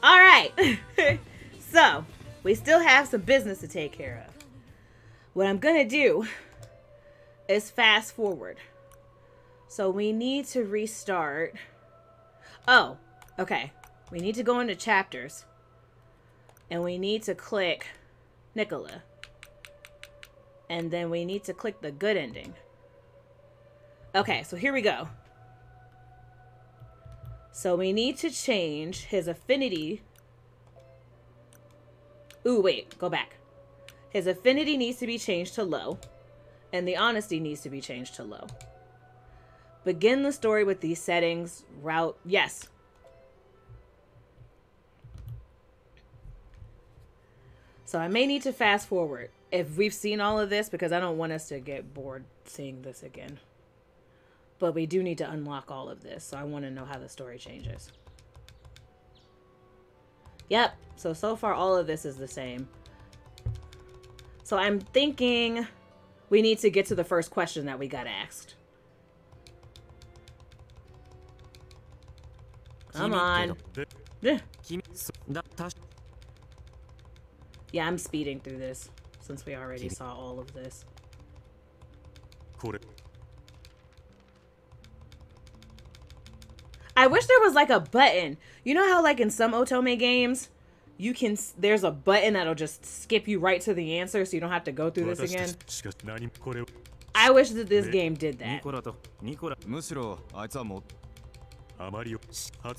All right. So, we still have some business to take care of. What I'm going to do is fast forward. So, we need to restart. Oh, okay. We need to go into chapters. And we need to click Nicola. And then we need to click the good ending. Okay, so here we go. So we need to change his affinity. Ooh, wait, go back. His affinity needs to be changed to low. And the honesty needs to be changed to low. Begin the story with these settings. Route, yes. So I may need to fast forward if we've seen all of this, because I don't want us to get bored seeing this again. But we do need to unlock all of this, so I want to know how the story changes. Yep, so far all of this is the same. So I'm thinking we need to get to the first question that we got asked. Come on. Yeah, I'm speeding through this, since we already saw all of this. I wish there was like a button. You know how like in some Otome games, you can, there's a button that'll just skip you right to the answer so you don't have to go through this again. I wish that this game did that.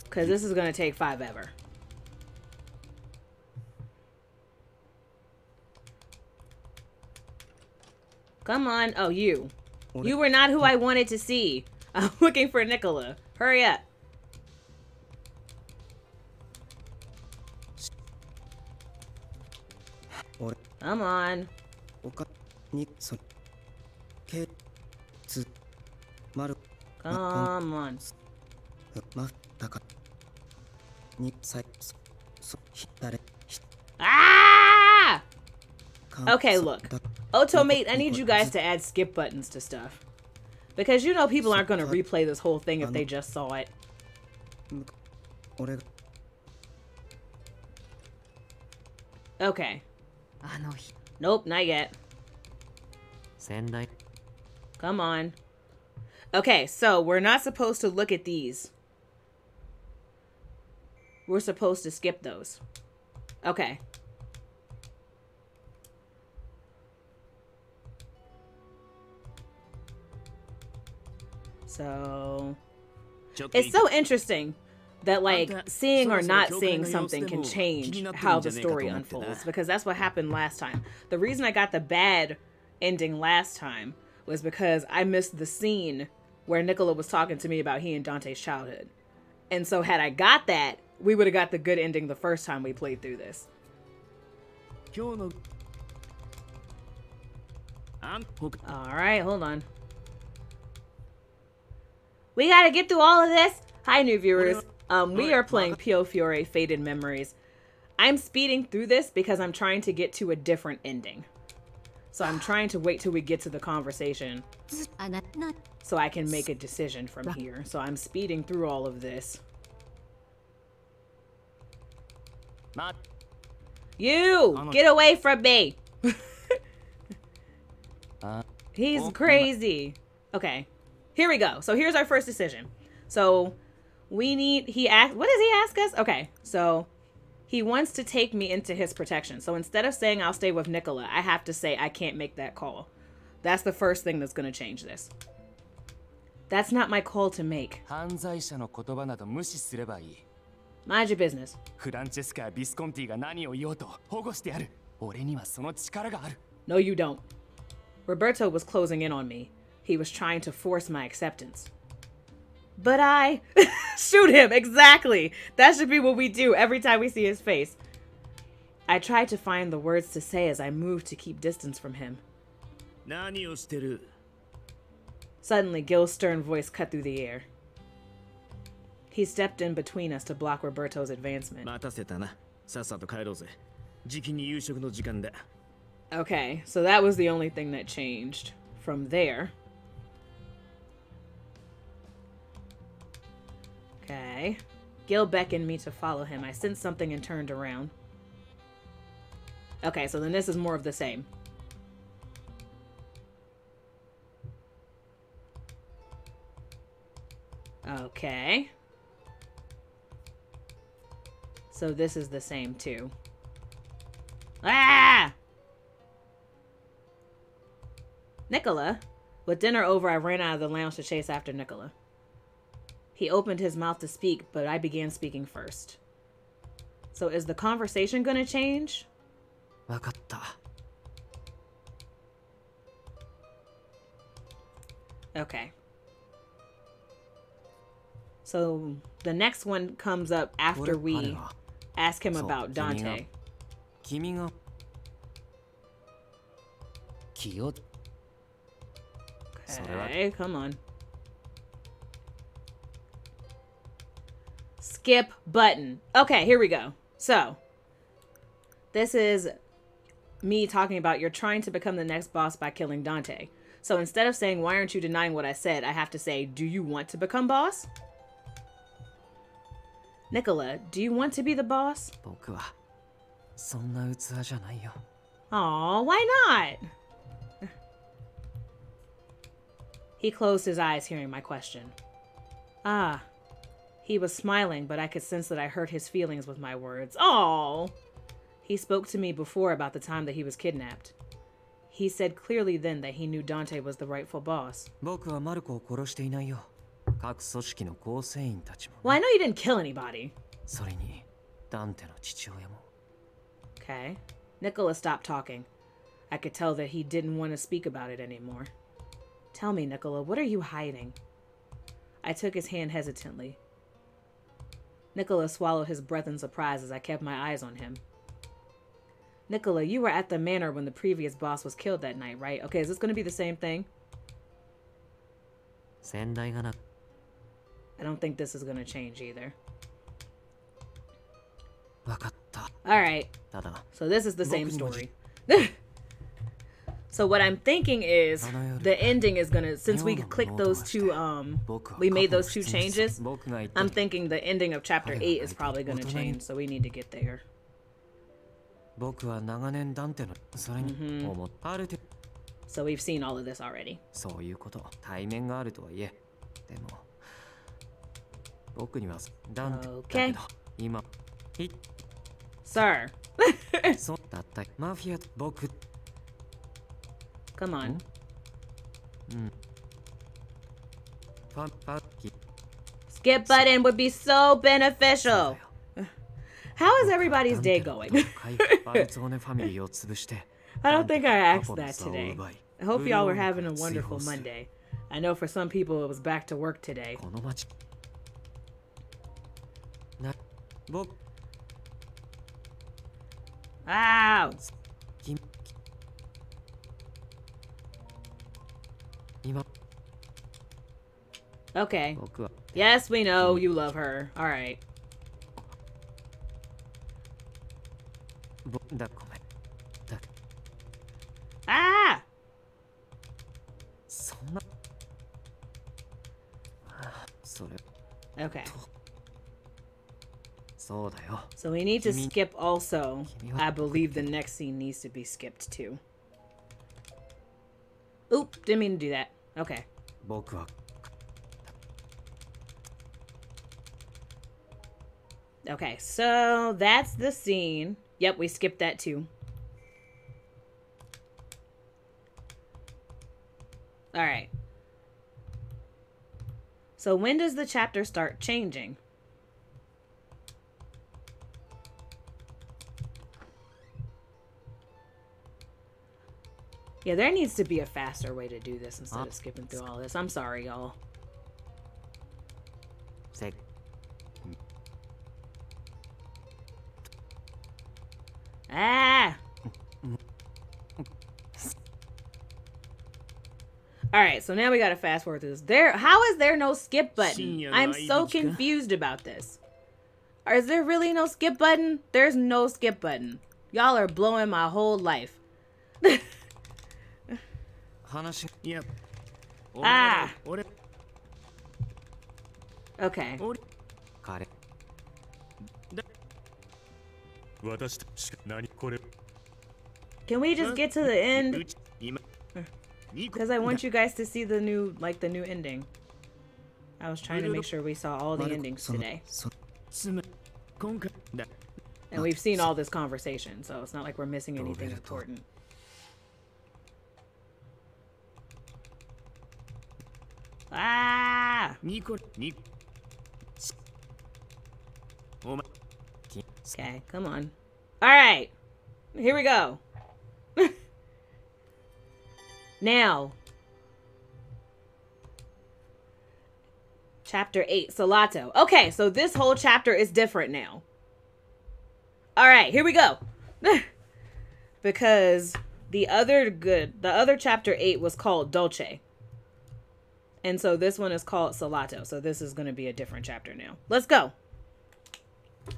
Because this is going to take forever. Come on. Oh, you. You were not who I wanted to see. I'm looking for Nicola. Hurry up. Come on. Come on. Ah! Okay, look. Otome, I need you guys to add skip buttons to stuff. Because you know people aren't going to replay this whole thing if they just saw it. Okay. Nope, not yet. Come on. Okay, so we're not supposed to look at these. We're supposed to skip those. Okay. So it's so interesting that like seeing or not seeing something can change how the story unfolds, because that's what happened last time. The reason I got the bad ending last time was because I missed the scene where Nicola was talking to me about he and Dante's childhood. And so had I got that, we would have got the good ending the first time we played through this. Alright, hold on. We gotta get through all of this. Hi, new viewers. We are playing Piofiore Faded Memories. I'm speeding through this because I'm trying to get to a different ending. So I'm trying to wait till we get to the conversation so I can make a decision from here. So I'm speeding through all of this. You! Get away from me! He's crazy. Okay. Here we go. So here's our first decision. So we need, what does he ask us? Okay. So he wants to take me into his protection. So instead of saying I'll stay with Nicola, I have to say I can't make that call. That's the first thing that's going to change this. That's not my call to make. Mind your business. No, you don't. Roberto was closing in on me. He was trying to force my acceptance. But I... Shoot him! Exactly! That should be what we do every time we see his face. I tried to find the words to say as I moved to keep distance from him. Suddenly, Gil's stern voice cut through the air. He stepped in between us to block Roberto's advancement. Okay, so that was the only thing that changed. From there... Okay. Gil beckoned me to follow him. I sensed something and turned around. Okay, so then this is more of the same. Okay. So this is the same too. Ah! Nicola? With dinner over, I ran out of the lounge to chase after Nicola. He opened his mouth to speak, but I began speaking first. So is the conversation gonna change? Okay. So the next one comes up after we ask him about Dante. Okay, come on. Skip button. Okay, here we go. So, this is me talking about you're trying to become the next boss by killing Dante. So instead of saying, why aren't you denying what I said, I have to say, do you want to become boss? Nicola, do you want to be the boss? Aw, why not? He closed his eyes hearing my question. Ah. He was smiling, but I could sense that I hurt his feelings with my words. Aw. He spoke to me before about the time that he was kidnapped. He said clearly then that he knew Dante was the rightful boss. Well, I know you didn't kill anybody. Okay. Nicola stopped talking. I could tell that he didn't want to speak about it anymore. Tell me, Nicola, what are you hiding? I took his hand hesitantly. Nicola swallowed his breath in surprise as I kept my eyes on him. Nicola, you were at the manor when the previous boss was killed that night, right? Okay, is this going to be the same thing? I don't think this is going to change either. Alright. So this is the same story. So what I'm thinking is the ending is gonna, since we clicked those two, we made those two changes, I'm thinking the ending of chapter 8 is probably gonna change, so we need to get there. So we've seen all of this already. Okay. Sir. Come on. Skip button would be so beneficial. How is everybody's day going? I don't think I asked that today. I hope y'all were having a wonderful Monday. I know for some people it was back to work today. Ow! Okay. Yes, we know you love her. Alright. Ah! Okay. So we need to skip also. I believe the next scene needs to be skipped too. Oop, didn't mean to do that. Okay. Okay, so that's the scene. Yep, we skipped that too. Alright. So when does the chapter start changing? Yeah, there needs to be a faster way to do this instead of skipping through all this. I'm sorry, y'all. Ah! Alright, so now we gotta fast forward through this. How is there no skip button? I'm so confused about this. Or is there really no skip button? There's no skip button. Y'all are blowing my whole life. Yep. Ah! Okay. Can we just get to the end? Because I want you guys to see the new, like, the new ending. I was trying to make sure we saw all the endings today. And we've seen all this conversation, so it's not like we're missing anything important. Ah! Okay, come on. Alright. Here we go. Now. Chapter 8, Salato. Okay, so this whole chapter is different now. Alright, here we go. Because the other chapter 8 was called Dolce. And so this one is called Salato. So this is going to be a different chapter now. Let's go.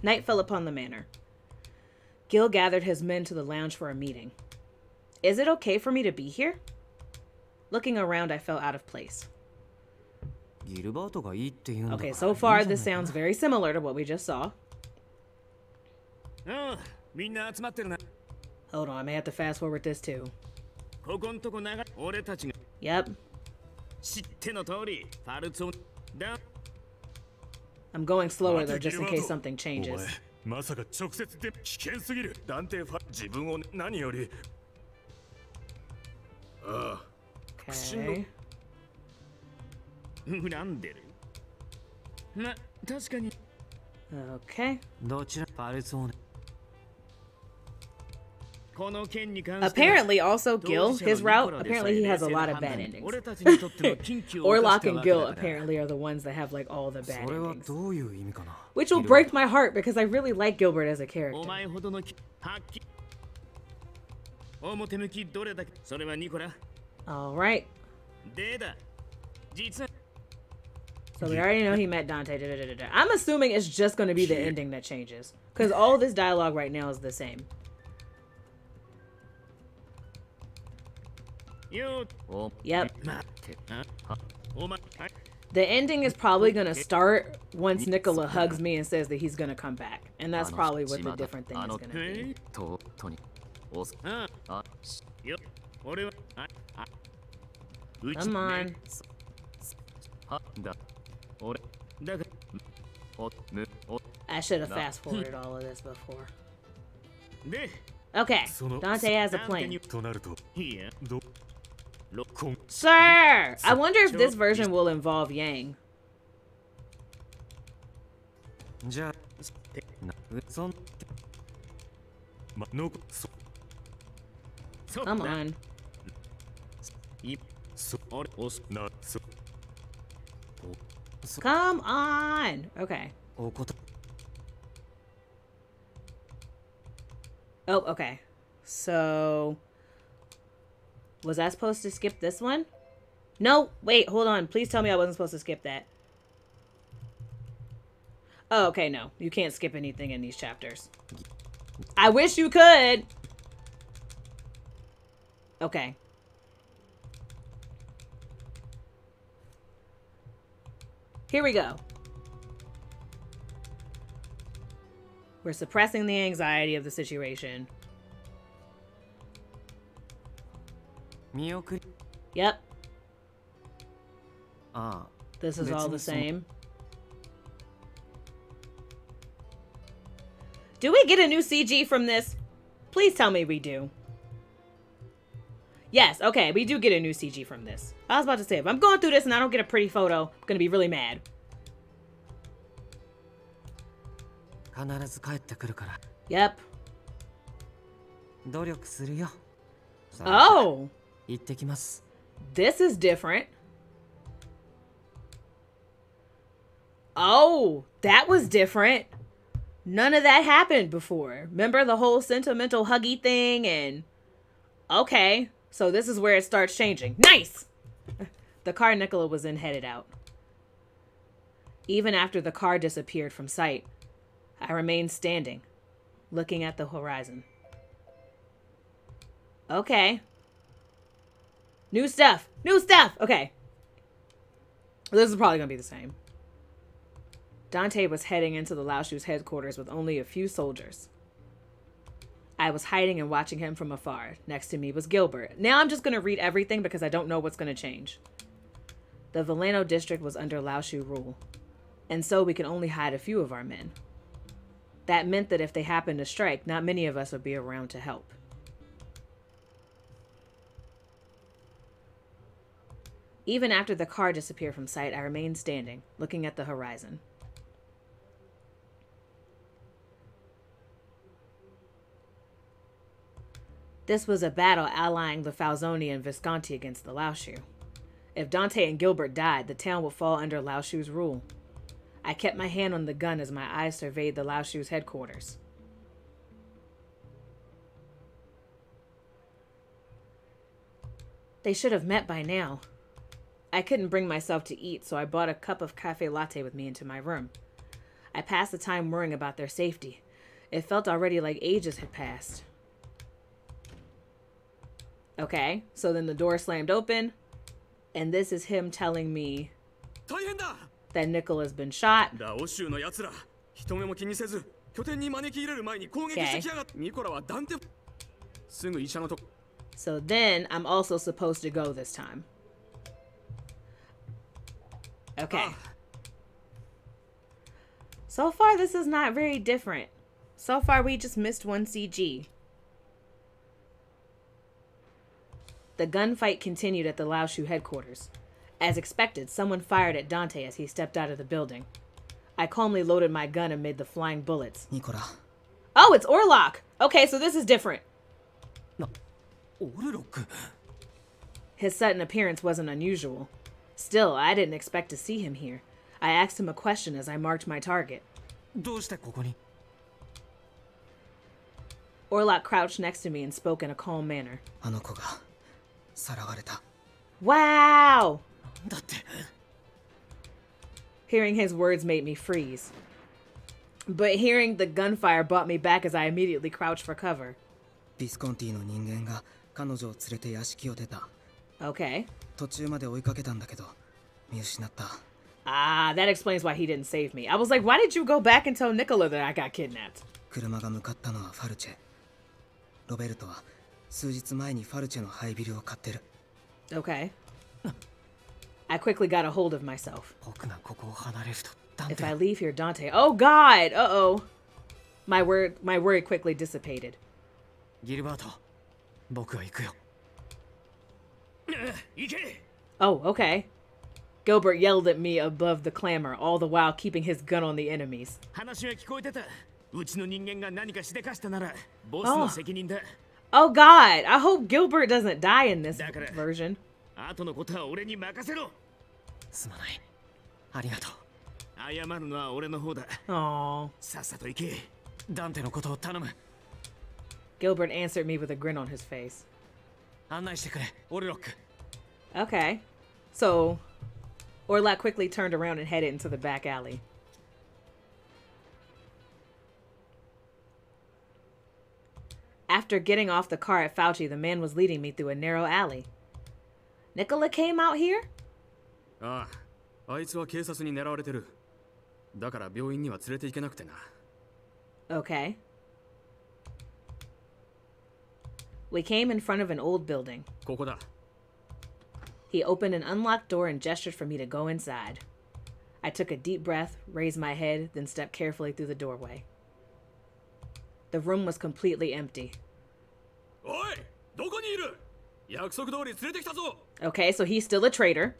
Night fell upon the manor. Gil gathered his men to the lounge for a meeting. Is it okay for me to be here? Looking around, I felt out of place. Okay, so far this sounds very similar to what we just saw. Hold on, I may have to fast forward this too. Yep. I'm going slower though, just in case something changes. Okay. Okay. Apparently, also Gil, his route, apparently he has a lot of bad endings. Orlok and Gil apparently are the ones that have like all the bad endings. Which will break my heart because I really like Gilbert as a character. Alright. So we already know he met Dante. I'm assuming it's just going to be the ending that changes. Because all this dialogue right now is the same. Yep. The ending is probably going to start once Nicola hugs me and says that he's going to come back. And that's probably what the different thing is going to be. Come on. I should have fast forwarded all of this before. Okay, Dante has a plan. Sir! I wonder if this version will involve Yang. Come on. Come on! Okay. Oh, okay. So... was I supposed to skip this one? No! Wait, hold on. Please tell me I wasn't supposed to skip that. Oh, okay, no. You can't skip anything in these chapters. I wish you could! Okay. Here we go. We're suppressing the anxiety of the situation. Yep. This is all the same. Do we get a new CG from this? Please tell me we do. Yes, okay, we do get a new CG from this. I was about to say, if I'm going through this and I don't get a pretty photo, I'm gonna be really mad. Yep. Oh! This is different. Oh, that was different. None of that happened before. Remember the whole sentimental huggy thing and... okay, so this is where it starts changing. Nice! The car Nicola was in headed out. Even after the car disappeared from sight, I remained standing, looking at the horizon. Okay. New stuff! New stuff! Okay. This is probably gonna be the same. Dante was heading into the Laoshu's headquarters with only a few soldiers. I was hiding and watching him from afar. Next to me was Gilbert. Now I'm just going to read everything because I don't know what's going to change. The Veleno district was under Laoshu rule, and so we could only hide a few of our men. That meant that if they happened to strike, not many of us would be around to help. Even after the car disappeared from sight, I remained standing, looking at the horizon. This was a battle allying the Falzoni and Visconti against the Laoshu. If Dante and Gilbert died, the town would fall under Laoshu's rule. I kept my hand on the gun as my eyes surveyed the Laoshu's headquarters. They should have met by now. I couldn't bring myself to eat, so I brought a cup of cafe latte with me into my room. I passed the time worrying about their safety. It felt already like ages had passed. Okay, so then the door slammed open, and this is him telling me that Nicola's been shot. Okay. So then I'm also supposed to go this time. Okay. So far, this is not very different. So far, we just missed one CG. The gunfight continued at the Laoshu headquarters. As expected, someone fired at Dante as he stepped out of the building. I calmly loaded my gun amid the flying bullets. Nicola. Oh, it's Orlok! Okay, so this is different. His sudden appearance wasn't unusual. Still, I didn't expect to see him here. I asked him a question as I marked my target. Orlok crouched next to me and spoke in a calm manner. Wow! Hearing his words made me freeze. But hearing the gunfire brought me back as I immediately crouched for cover. Okay. Ah, that explains why he didn't save me. I was like, why did you go back and tell Nicola that I got kidnapped? Okay. I quickly got a hold of myself. If I leave here, Dante... Oh, God! Uh-oh. My worry quickly dissipated. Oh, okay. Gilbert yelled at me above the clamor, all the while keeping his gun on the enemies. Oh God, I hope Gilbert doesn't die in this version. Aww. Gilbert answered me with a grin on his face. Okay. So, Orlok quickly turned around and headed into the back alley. After getting off the car at Fauci, the man was leading me through a narrow alley. Nicola came out here? Okay. We came in front of an old building. He opened an unlocked door and gestured for me to go inside. I took a deep breath, raised my head, then stepped carefully through the doorway. The room was completely empty. Okay, so he's still a traitor.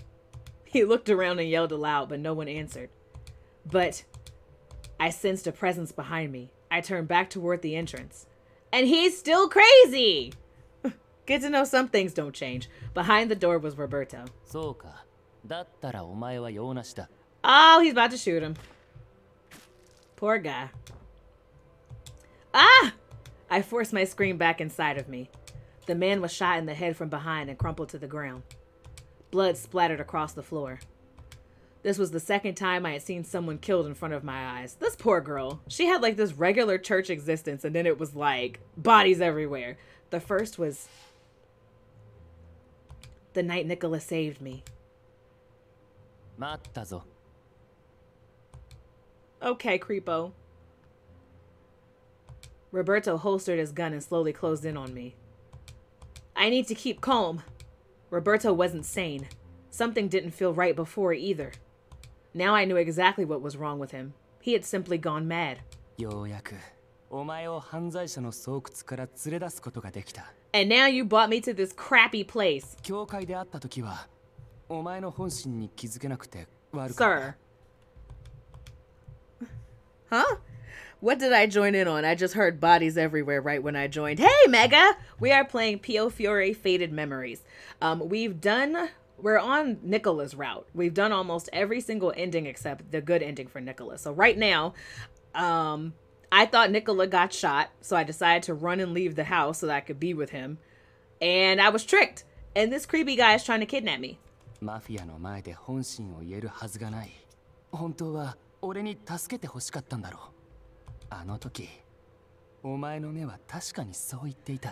He looked around and yelled aloud, but no one answered. But I sensed a presence behind me. I turned back toward the entrance. And he's still crazy! Good to know some things don't change. Behind the door was Roberto. Oh, he's about to shoot him. Poor guy. Ah! I forced my scream back inside of me. The man was shot in the head from behind and crumpled to the ground. Blood splattered across the floor. This was the second time I had seen someone killed in front of my eyes. This poor girl. She had like this regular church existence, and then it was like bodies everywhere. The first was the night Nicola saved me. Okay, creepo. Roberto holstered his gun and slowly closed in on me. I need to keep calm. Roberto wasn't sane. Something didn't feel right before either. Now I knew exactly what was wrong with him. He had simply gone mad. And now you brought me to this crappy place. Sir. Huh? What did I join in on? I just heard bodies everywhere right when I joined. Hey, Mega! We are playing Piofiore Faded Memories. We're on Nicola's route. We've done almost every single ending except the good ending for Nicola. So right now, I thought Nicola got shot, so I decided to run and leave the house so that I could be with him. And I was tricked. And this creepy guy is trying to kidnap me.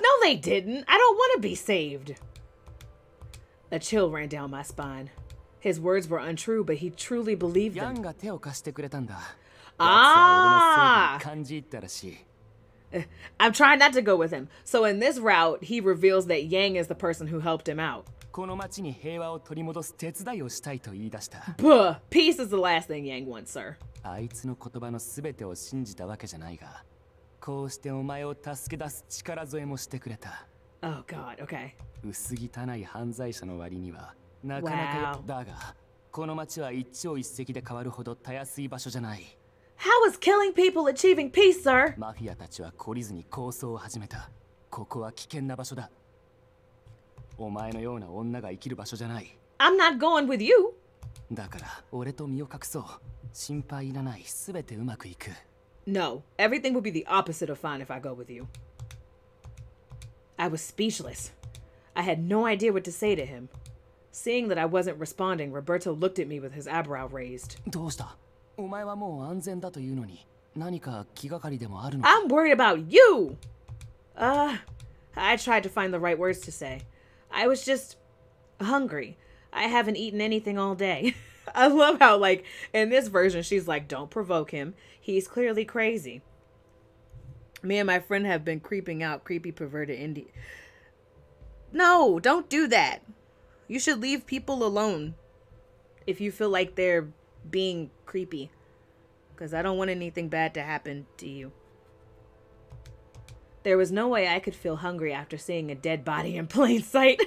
No, they didn't. I don't want to be saved. A chill ran down my spine. His words were untrue, but he truly believed them. Ah! I'm trying not to go with him. So in this route, he reveals that Yang is the person who helped him out. Buh! Peace is the last thing Yang wants, sir. Oh God, okay. Wow. How is killing people achieving peace, sir? I'm not going with you. No, everything will be the opposite of fine if I go with you. I was speechless. I had no idea what to say to him. Seeing that I wasn't responding, Roberto looked at me with his eyebrow raised. I'm worried about you! I tried to find the right words to say. I was just hungry. I haven't eaten anything all day. I love how, like, in this version, she's like, don't provoke him. He's clearly crazy. Me and my friend have been creeping out creepy, perverted indie. No, don't do that. You should leave people alone if you feel like they're being creepy. Because I don't want anything bad to happen to you. There was no way I could feel hungry after seeing a dead body in plain sight.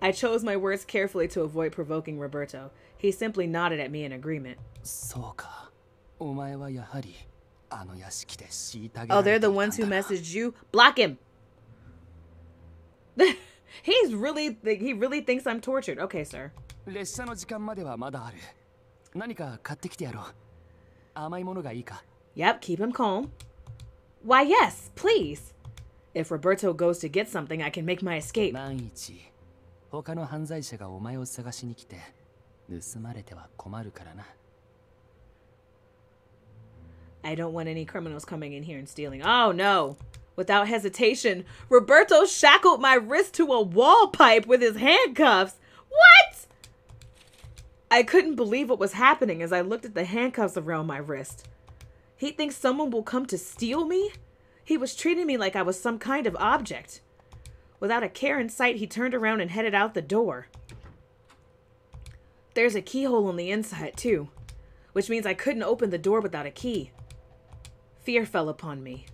I chose my words carefully to avoid provoking Roberto. He simply nodded at me in agreement. Oh, they're the ones who messaged you? Block him! He really thinks I'm tortured. Okay, sir. Yep, keep him calm. Why, yes, please. If Roberto goes to get something, I can make my escape. I don't want any criminals coming in here and stealing. Oh, no. Without hesitation, Roberto shackled my wrist to a wall pipe with his handcuffs. What? I couldn't believe what was happening as I looked at the handcuffs around my wrist. He thinks someone will come to steal me? He was treating me like I was some kind of object. Without a care in sight, he turned around and headed out the door. There's a keyhole on the inside, too, which means I couldn't open the door without a key. Fear fell upon me.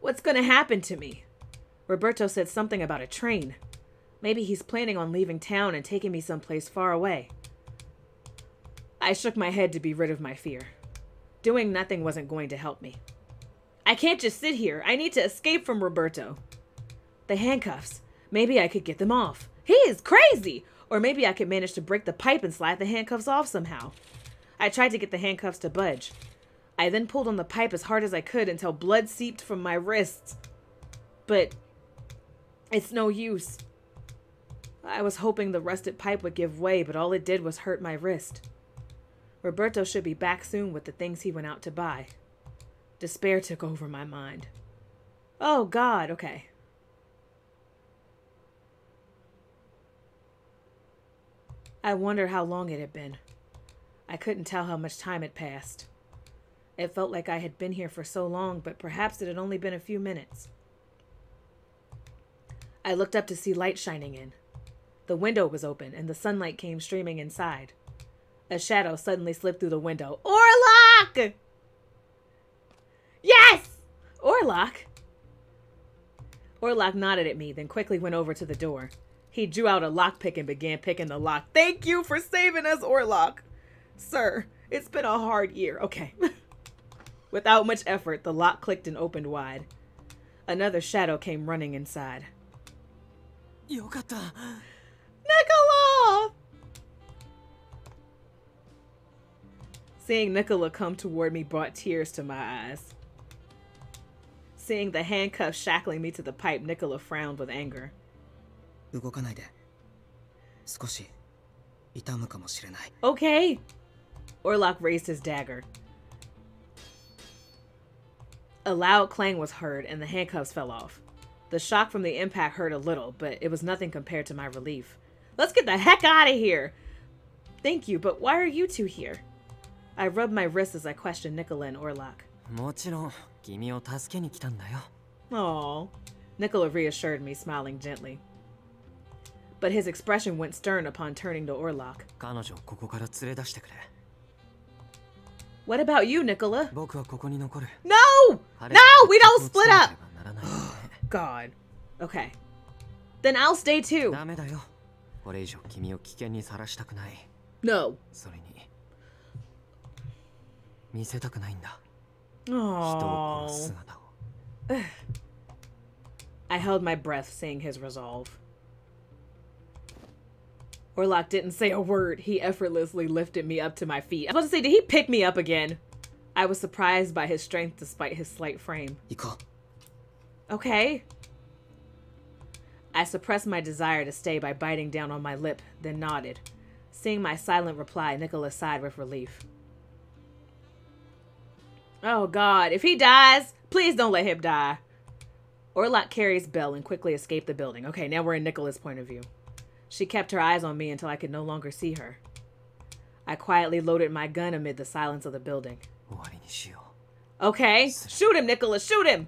What's going to happen to me? Roberto said something about a train. Maybe he's planning on leaving town and taking me someplace far away. I shook my head to be rid of my fear. Doing nothing wasn't going to help me. I can't just sit here. I need to escape from Roberto. The handcuffs. Maybe I could get them off. He is crazy! Or maybe I could manage to break the pipe and slide the handcuffs off somehow. I tried to get the handcuffs to budge. I then pulled on the pipe as hard as I could until blood seeped from my wrists. But it's no use. I was hoping the rusted pipe would give way, but all it did was hurt my wrist. Roberto should be back soon with the things he went out to buy. Despair took over my mind. Oh, God, okay. I wonder how long it had been. I couldn't tell how much time had passed. It felt like I had been here for so long, but perhaps it had only been a few minutes. I looked up to see light shining in. The window was open, and the sunlight came streaming inside. A shadow suddenly slipped through the window. Orlok! Yes! Orlok! Orlok nodded at me, then quickly went over to the door. He drew out a lockpick and began picking the lock. Thank you for saving us, Orlok. Sir, it's been a hard year. Okay. Without much effort, the lock clicked and opened wide. Another shadow came running inside. Yokata! Nicola! Seeing Nicola come toward me brought tears to my eyes. Seeing the handcuffs shackling me to the pipe, Nicola frowned with anger. Okay. Orlok raised his dagger. A loud clang was heard, and the handcuffs fell off. The shock from the impact hurt a little, but it was nothing compared to my relief. Let's get the heck out of here! Thank you, but why are you two here? I rubbed my wrists as I questioned Nicola and Orlok. Aww. Nicola reassured me, smiling gently. But his expression went stern upon turning to Orlok. What about you, Nicola? No! No! We don't split up! God. Okay. Then I'll stay too. No. Aww. I held my breath, seeing his resolve. Orlok didn't say a word. He effortlessly lifted me up to my feet. I was about to say, did he pick me up again? I was surprised by his strength despite his slight frame. Okay. I suppressed my desire to stay by biting down on my lip, then nodded. Seeing my silent reply, Nicola sighed with relief. Oh God, if he dies, please don't let him die. Orlok carries Belle and quickly escaped the building. Okay, now we're in Nicola's point of view. She kept her eyes on me until I could no longer see her. I quietly loaded my gun amid the silence of the building. Okay, shoot him, Nicola, shoot him!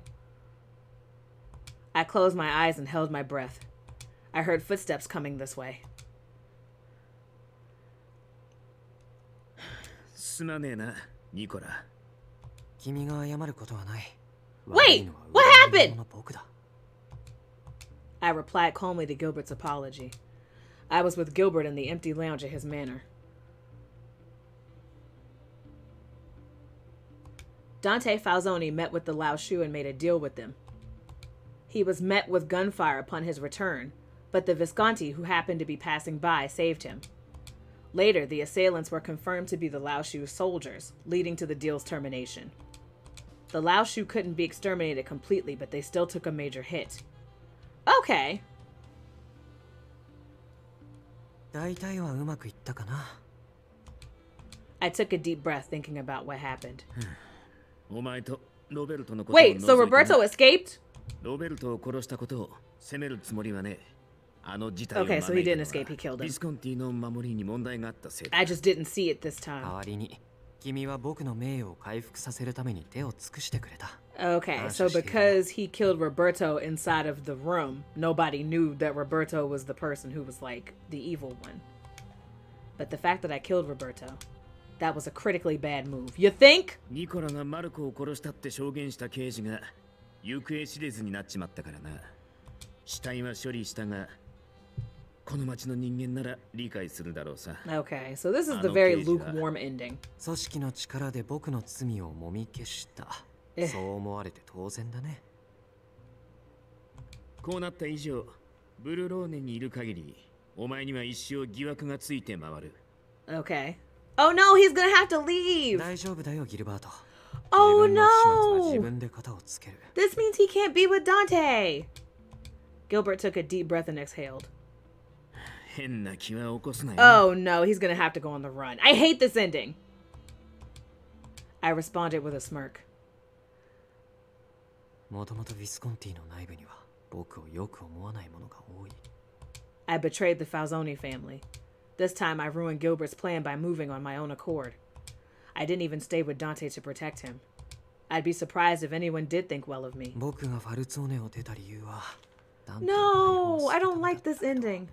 I closed my eyes and held my breath. I heard footsteps coming this way. Wait, what happened? I replied calmly to Gilbert's apology. I was with Gilbert in the empty lounge at his manor. Dante Falzoni met with the Lao Shu and made a deal with them. He was met with gunfire upon his return, but the Visconti, who happened to be passing by, saved him. Later, the assailants were confirmed to be the Lao Shu soldiers, leading to the deal's termination. The Lao Shu couldn't be exterminated completely, but they still took a major hit. Okay. I took a deep breath thinking about what happened. Wait, so Roberto escaped? Okay, so he didn't escape, he killed him. I just didn't see it this time. Okay, so because he killed Roberto inside of the room, nobody knew that Roberto was the person who was like the evil one. But the fact that I killed Roberto, that was a critically bad move. You think? Nicolaがマルコを殺したって証言した刑事が行方知れずになっちまったからな。死体は処理したが、この町の人間なら理解するだろうさ。Okay, so this is the very lukewarm ending. 組織の力で僕の罪をもみ消した。そう思われて当然だね。こうなった以上、ブルローネにいる限り、お前には一生疑惑がついて回る。Okay. Oh no, he's gonna have to leave. 大丈夫だよ、ギルバート。Oh no! 自分で肩をつける。This means he can't be with Dante. Gilbert took a deep breath and exhaled. Oh no, he's gonna have to go on the run. I hate this ending. I responded with a smirk. I betrayed the Falzoni family. This time I ruined Gilbert's plan by moving on my own accord. I didn't even stay with Dante to protect him. I'd be surprised if anyone did think well of me. No, I don't like this ending.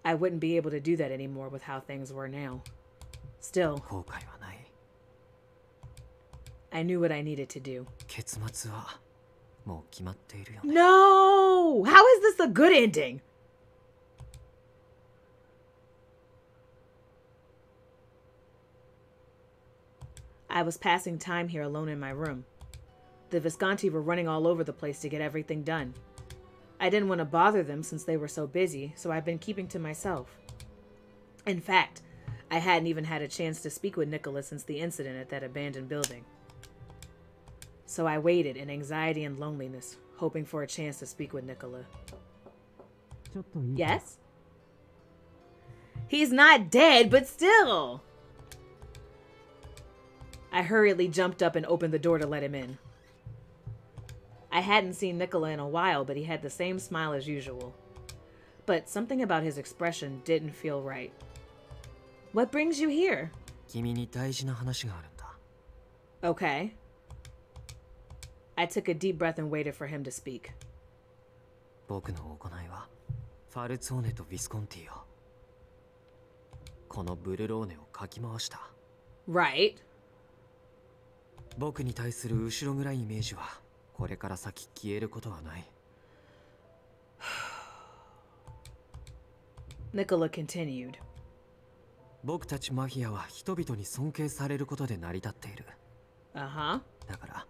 I wouldn't be able to do that anymore with how things were now. Still, I knew what I needed to do. No! How is this a good ending? I was passing time here alone in my room. The Visconti were running all over the place to get everything done. I didn't want to bother them since they were so busy, so I've been keeping to myself. In fact, I hadn't even had a chance to speak with Nicola since the incident at that abandoned building. So I waited in anxiety and loneliness, hoping for a chance to speak with Nicola. Yes? He's not dead, but still! I hurriedly jumped up and opened the door to let him in. I hadn't seen Nicola in a while, but he had the same smile as usual. But something about his expression didn't feel right. What brings you here? Okay. I took a deep breath and waited for him to speak. Right. 僕に対する後ろ暗いイメージはこれから先消えることはない。Nicola continued. 僕たちマフィアは人々に尊敬されることで成り立っている。Uh-huh. だから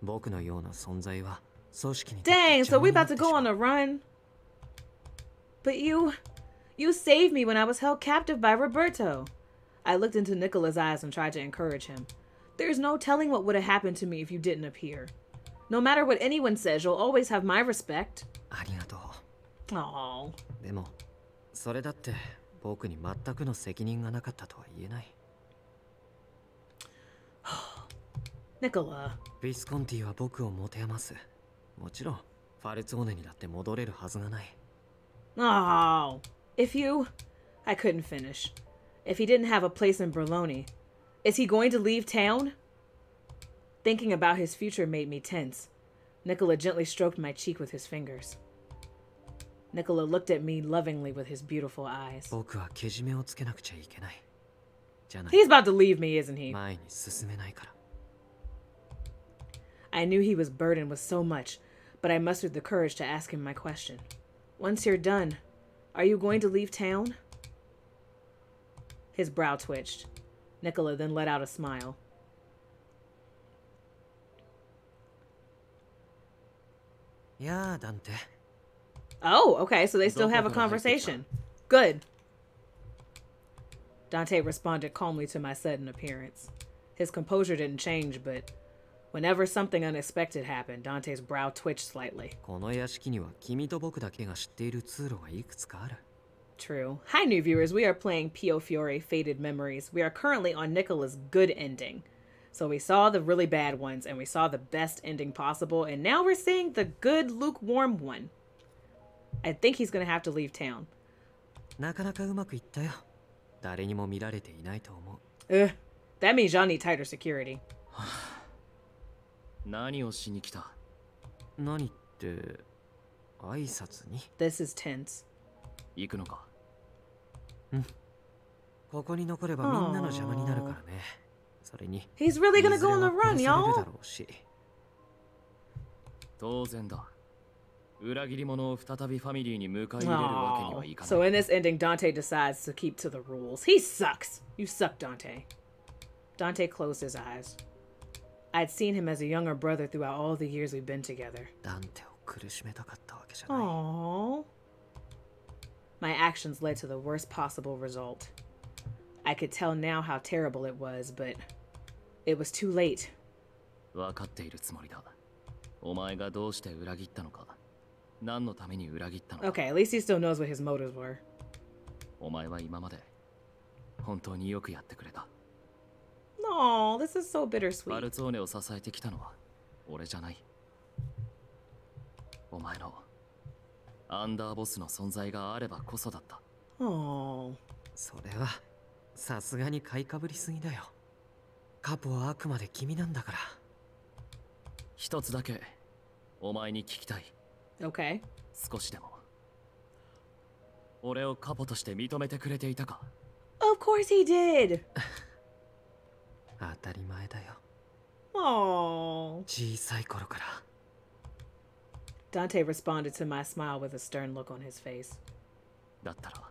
僕のような存在は組織に。Dang, so we about to go on a run. But you saved me when I was held captive by Roberto. I looked into Nicola's eyes and tried to encourage him. There's no telling what would have happened to me if you didn't appear. No matter what anyone says, you'll always have my respect. ありがとう。Aww. でも、それだって僕に全くの責任がなかったとは言えない。Nicola. ビスコンティは僕をもてあます。もちろん、ファルツォーネにだって戻れるはずがない。Oh, if you... I couldn't finish. If he didn't have a place in Berloni, is he going to leave town? Thinking about his future made me tense. Nicola gently stroked my cheek with his fingers. Nicola looked at me lovingly with his beautiful eyes. He's about to leave me, isn't he? I knew he was burdened with so much, but I mustered the courage to ask him my question. Once you're done, are you going to leave town? His brow twitched. Nicola then let out a smile. Yeah, Dante. Oh, okay, so they still have a conversation. Good. Dante responded calmly to my sudden appearance. His composure didn't change, but whenever something unexpected happened, Dante's brow twitched slightly. True. Hi, new viewers. We are playing Piofiore Faded Memories. We are currently on Nicola's good ending. So we saw the really bad ones, and we saw the best ending possible, and now we're seeing the good, lukewarm one. I think he's going to have to leave town. That means y'all need tighter security. 何をしに来た？何って挨拶に？ This is tense. 行くのか？うん。ここに残ればみんなの邪魔になるからね。それに。He's really gonna go on a run, y'all. 当然だ。裏切り者を再びファミリーに迎え入れるわけにはいかない。So in this ending, Dante decides to keep to the rules. He sucks. You suck, Dante. Dante closed his eyes. I'd seen him as a younger brother throughout all the years we've been together. Aww. My actions led to the worst possible result. I could tell now how terrible it was, but it was too late. 分かっているつもりだ。お前がどうして裏切ったのか。何のために裏切ったのか。Okay, at least he still knows what his motives were. お前は今まで本当によくやってくれた。No, this is so bittersweet. ファルツォーネを支えてきたのは俺じゃない。お前のアンダーボスの存在があればこそだった。Oh. それはさすがに買いかぶりすぎだよ。カポはあくまで君なんだから。一つだけお前に聞きたい。 Okay. 少しでも俺をカポとして認めてくれていたか？ Of course he did. 当たり前だよ。Aww. 小さい頃から。Dante responded to my smile with a stern look on his face. だったら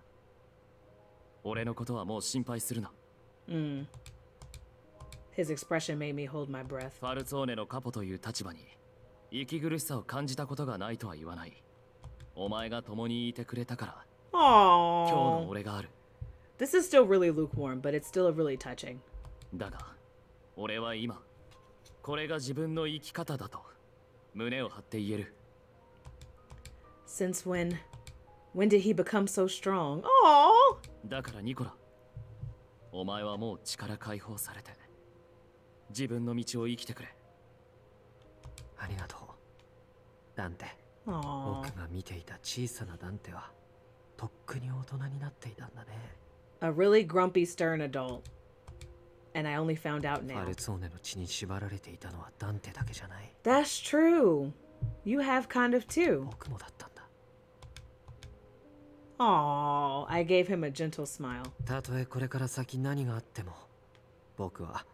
俺のことはもう心配するな。His expression made me hold my breath. ファルツォーネのカポという立場に息苦しさを感じたことがないとは言わない。お前が共にいてくれたから今日 Aww. の俺がある。 This is still really lukewarm, but it's still really touching. だが俺は今これが自分の生き方だと胸を張って言える。 Since when? When did he become so strong? Aww. だからニコラ、お前はもう力解放されて自分の道を生きてくれ。ありがとう、ダンテ。 Aww. 僕が見ていた小さなダンテはとっくに大人になっていたんだね。 A really grumpy, stern adult. And I only found out フ now. ァルツォーネの血に縛られていたのはダンテだけじゃない。 That's true. You have kind of too. 僕もだったんだ。 Aww. I gave him a gentle smile. たとえこれから先何があっても、僕は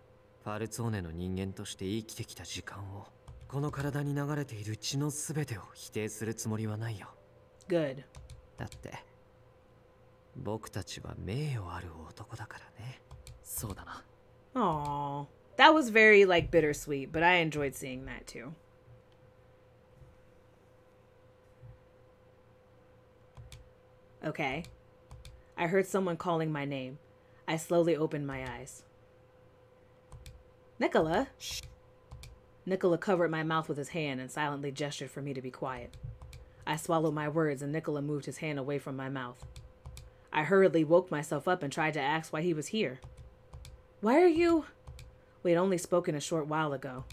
ファルツォーネの人間として生きてきた時間を、この体に流れている血のすべてを否定するつもりはないよ。 Good. だって僕たちは名誉ある男だからね。そうだな。 Aww. That was very, like, bittersweet, but I enjoyed seeing that too. Okay. I heard someone calling my name. I slowly opened my eyes. Nicola? Shh. Nicola covered my mouth with his hand and silently gestured for me to be quiet. I swallowed my words and Nicola moved his hand away from my mouth. I hurriedly woke myself up and tried to ask why he was here. Why are you... We had only spoken a short while ago.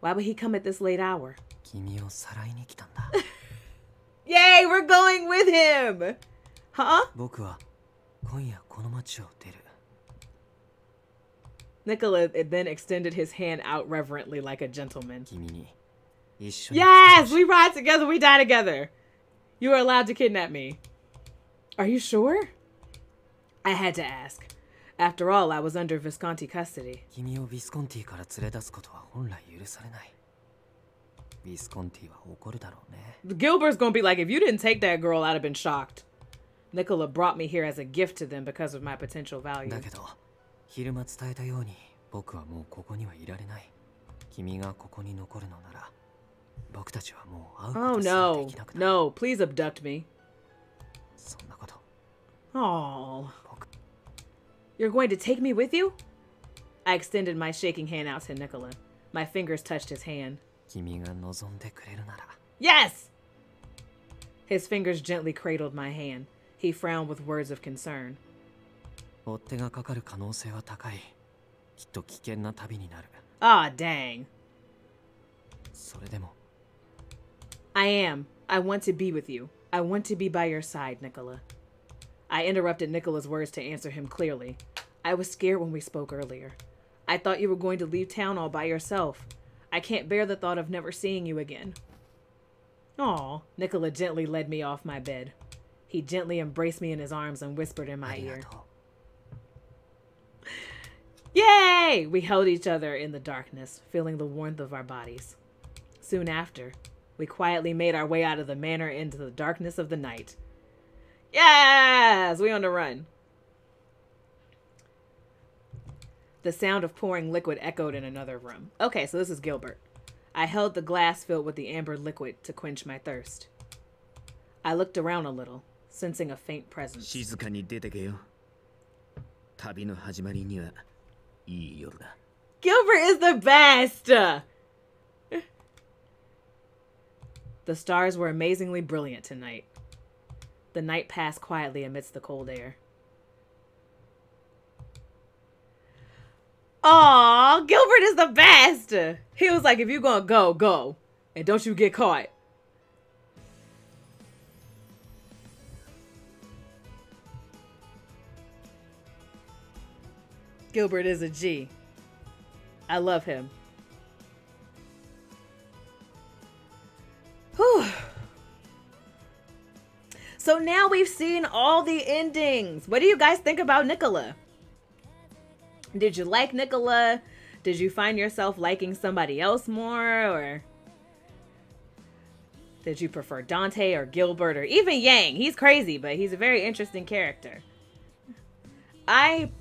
Why would he come at this late hour? 君をさらいに来たんだ。 Yay, we're going with him! Huh? 僕は今夜この街を出る。 Nicola then extended his hand out reverently like a gentleman. 君に一緒に。 Yes! We ride together, we die together! You are allowed to kidnap me. Are you sure? I had to ask. After all, I was under Visconti custody. 君をビスコンティから連れ出すことは本来許されない。ビスコンティは怒るだろうね。 Gilbert's gonna be like, if you didn't take that girl, I'd have been shocked. Nicola brought me here as a gift to them because of my potential value. だけど、昼間伝えたように僕はもうここにはいられない。君がここに残るのなら、僕たちはもう会うことすらできなくなる。 Oh no, please abduct me. そんなこと。 Oh. You're going to take me with you? I extended my shaking hand out to Nicola. My fingers touched his hand. 君が望んでくれるなら。 Yes! His fingers gently cradled my hand. He frowned with words of concern. 追っ手がかかる可能性は高い。きっと危険な旅になる。 Ah, dang. それでも。 I am. I want to be with you. I want to be by your side, Nicola. I interrupted Nicola's words to answer him clearly. I was scared when we spoke earlier. I thought you were going to leave town all by yourself. I can't bear the thought of never seeing you again. Aw, Nicola gently led me off my bed. He gently embraced me in his arms and whispered in my ear. Yay! We held each other in the darkness, feeling the warmth of our bodies. Soon after, we quietly made our way out of the manor into the darkness of the night. Yes! We on the run. The sound of pouring liquid echoed in another room. Okay, so this is Gilbert. I held the glass filled with the amber liquid to quench my thirst. I looked around a little, sensing a faint presence. 静かに出てけよ。旅の始まりにはいい夜だ。 Gilbert is the best! The stars were amazingly brilliant tonight. The night passed quietly amidst the cold air. Aw, Gilbert is the best! He was like, if you gonna go, go. And don't you get caught. Gilbert is a G. I love him. Whew. So now we've seen all the endings. What do you guys think about Nicola? Did you like Nicola? Did you find yourself liking somebody else more? Or did you prefer Dante or Gilbert or even Yang? He's crazy, but he's a very interesting character. I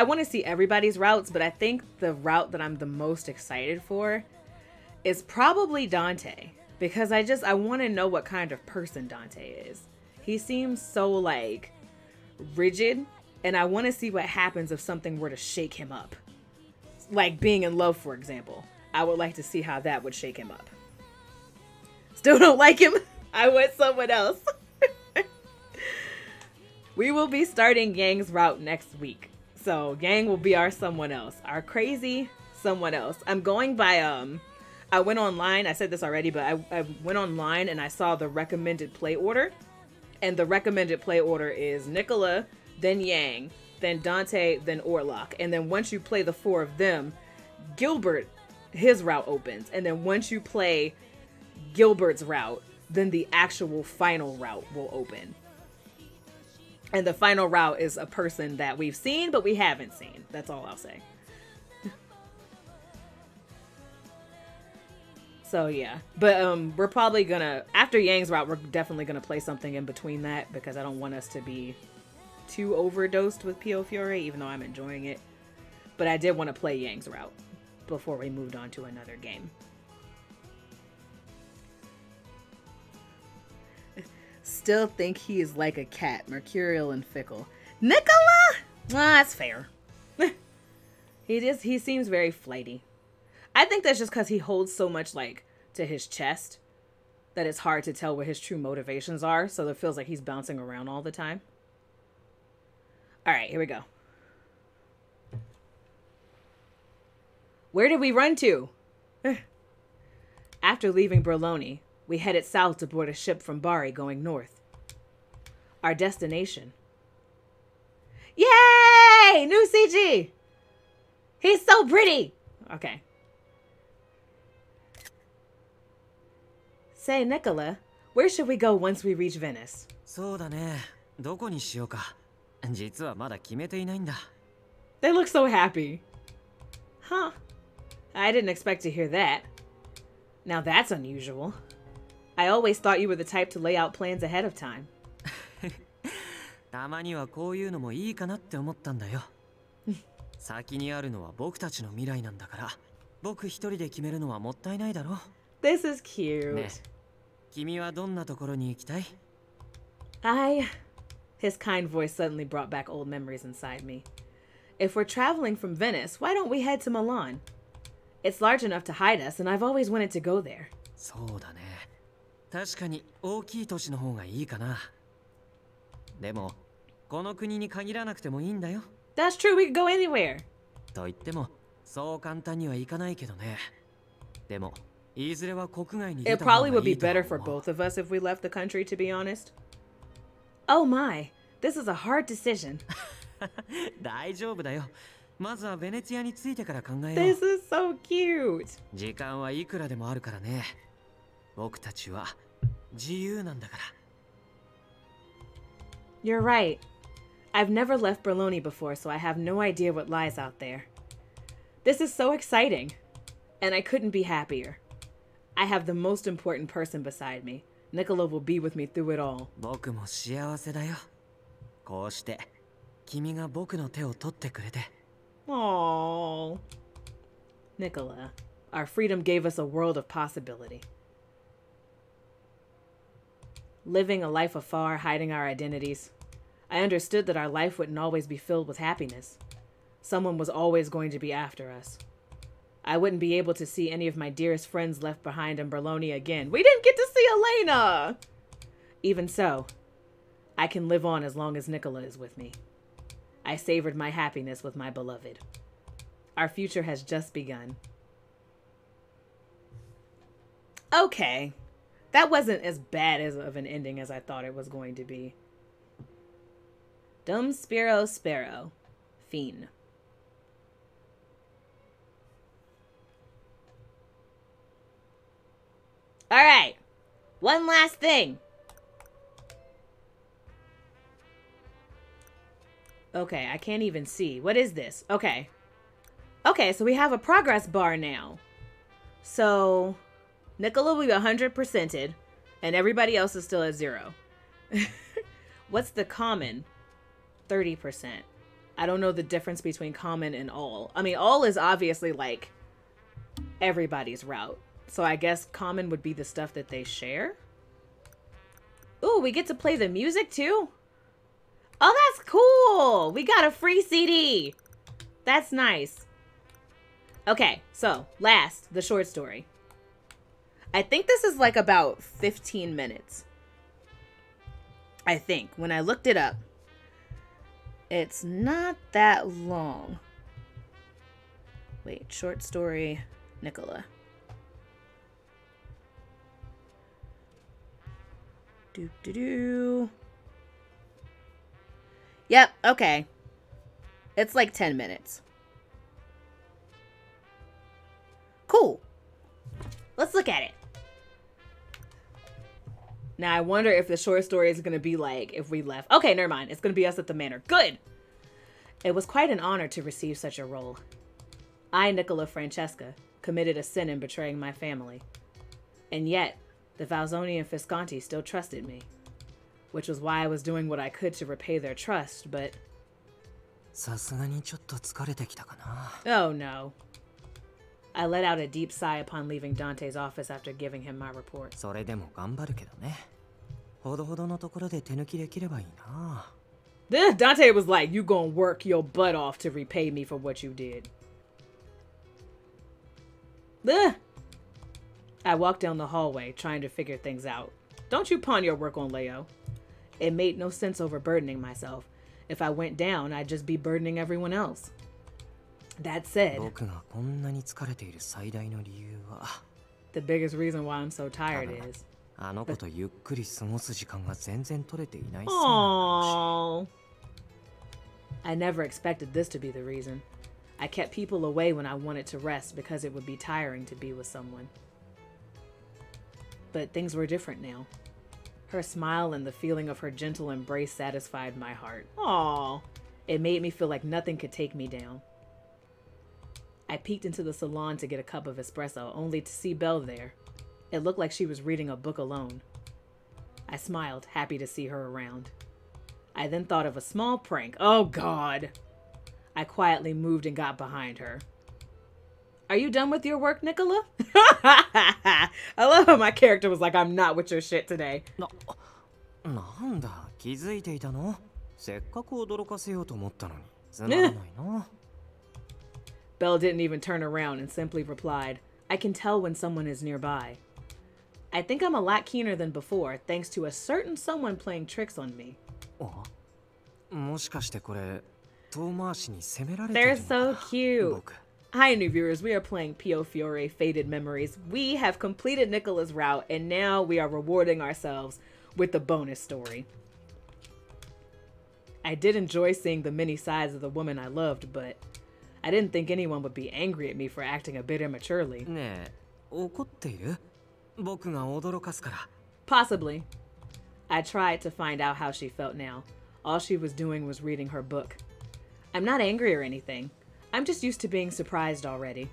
want to see everybody's routes, but I think the route that I'm the most excited for is probably Dante. Because I want to know what kind of person Dante is. He seems so, like, rigid. And I want to see what happens if something were to shake him up. Like being in love, for example. I would like to see how that would shake him up. Still don't like him. I want someone else. We will be starting Yang's route next week. So Yang will be our someone else. Our crazy someone else. I'm going by, I went online. I said this already, but I went online and I saw the recommended play order. And the recommended play order is Nicola, then Yang, then Dante, then Orlok. And then once you play the 4 of them, Gilbert, his route opens. And then once you play Gilbert's route, then the actual final route will open. And the final route is a person that we've seen, but we haven't seen. That's all I'll say. So yeah, but we're probably gonna, after Yang's route, we're definitely gonna play something in between that because I don't want us to be too overdosed with Piofiore, even though I'm enjoying it. But I did want to play Yang's route before we moved on to another game. Still think he is like a cat, mercurial and fickle. Nicola? That's fair. He seems very flighty. I think that's just because he holds so much, like, to his chest that it's hard to tell what his true motivations are. So it feels like he's bouncing around all the time. All right, here we go. Where did we run to? After leaving Berloni, we headed south to board a ship from Bari going north. Our destination. Yay! New CG! He's so pretty! Okay. Say, Nicola, where should we go once we reach Venice? そうだね。どこにしようか。実はまだ決めていないんだ。They look so happy. Huh. I didn't expect to hear that. Now that's unusual. I always thought you were the type to lay out plans ahead of time. たまにはこういうのもいいかなって思ったんだよ。先にあるのは僕たちの未来なんだから、僕一人で決めるのはもったいないだろ。This is cute. ね、君はどんなところに行きたい？ His kind voice suddenly brought back old memories inside me. If we're traveling from Venice, why don't we head to Milan? It's large enough to hide us, and I've always wanted to go there. そうだね。確かに大きい都市の方がいいかな。でも、この国に限らなくてもいいんだよ。That's true, we could go anywhere. と言っても、そう簡単にはいかないけどね。でも、いずれは国外に出た方がいいと思う。It probably would be better for both of us if we left the country, to be honest. Oh my, this is a hard decision. 大丈夫だよ。まずはベネツィアに着いてから考えよう。This is so cute. 時間はいくらでもあるからね。僕たちは自由なんだから。You're right. I've never left Berloni before, so I have no idea what lies out there. This is so exciting, and I couldn't be happier. I have the most important person beside me. Nicola will be with me through it all. 僕も幸せだよ。こうして君が僕の手を取ってくれて。Aww. Nicola, our freedom gave us a world of possibility. Living a life afar, hiding our identities. I understood that our life wouldn't always be filled with happiness. Someone was always going to be after us. I wouldn't be able to see any of my dearest friends left behind in Berloni again. We didn't get to see Elena! Even so, I can live on as long as Nicola is with me. I savored my happiness with my beloved. Our future has just begun. Okay. That wasn't as bad of an ending as I thought it was going to be. Dum Spiro Sparrow. Fiend. All right. One last thing. Okay, I can't even see. What is this? Okay. Okay, so we have a progress bar now. So, Nicola will be 100%ed, and everybody else is still at 0. What's the common? 30%. I don't know the difference between common and all. I mean, all is obviously, like, everybody's route. So I guess common would be the stuff that they share. Ooh, we get to play the music, too? Oh, that's cool! We got a free CD! That's nice. Okay, so, last, the short story. I think this is like about 15 minutes. I think. When I looked it up, it's not that long. Wait, short story, Nicola. Do. Yep, okay. It's like 10 minutes. Cool. Let's look at it. Now, I wonder if the short story is going to be like if we left. Okay, never mind. It's going to be us at the manor. Good. It was quite an honor to receive such a role. I, Nicola Francesca, committed a sin in betraying my family. And yet, the Valzoni and Visconti still trusted me. Which was why I was doing what I could to repay their trust, but... Oh no. I let out a deep sigh upon leaving Dante's office after giving him my report. Dante was like, you gonna work your butt off to repay me for what you did. I walked down the hallway, trying to figure things out. Don't you pawn your work on Leo. It made no sense overburdening myself. If I went down, I'd just be burdening everyone else. That said, the biggest reason why I'm so tired is... Aww. I never expected this to be the reason. I kept people away when I wanted to rest because it would be tiring to be with someone. But things were different now. Her smile and the feeling of her gentle embrace satisfied my heart. Aww. It made me feel like nothing could take me down. I peeked into the salon to get a cup of espresso, only to see Belle there. It looked like she was reading a book alone. I smiled, happy to see her around. I then thought of a small prank. Oh, God. I quietly moved and got behind her. Are you done with your work, Nicola? I love how my character was like, I'm not with your shit today. Belle didn't even turn around and simply replied, I can tell when someone is nearby. I think I'm a lot keener than before, thanks to a certain someone playing tricks on me. They're so cute. Hi, new viewers. We are playing Piofiore Faded Memories. We have completed Nicola's route, and now we are rewarding ourselves with the bonus story. I did enjoy seeing the many sides of the woman I loved, but I didn't think anyone would be angry at me for acting a bit immaturely. Possibly. I tried to find out how she felt now. All she was doing was reading her book. I'm not angry or anything. I'm just used to being surprised already.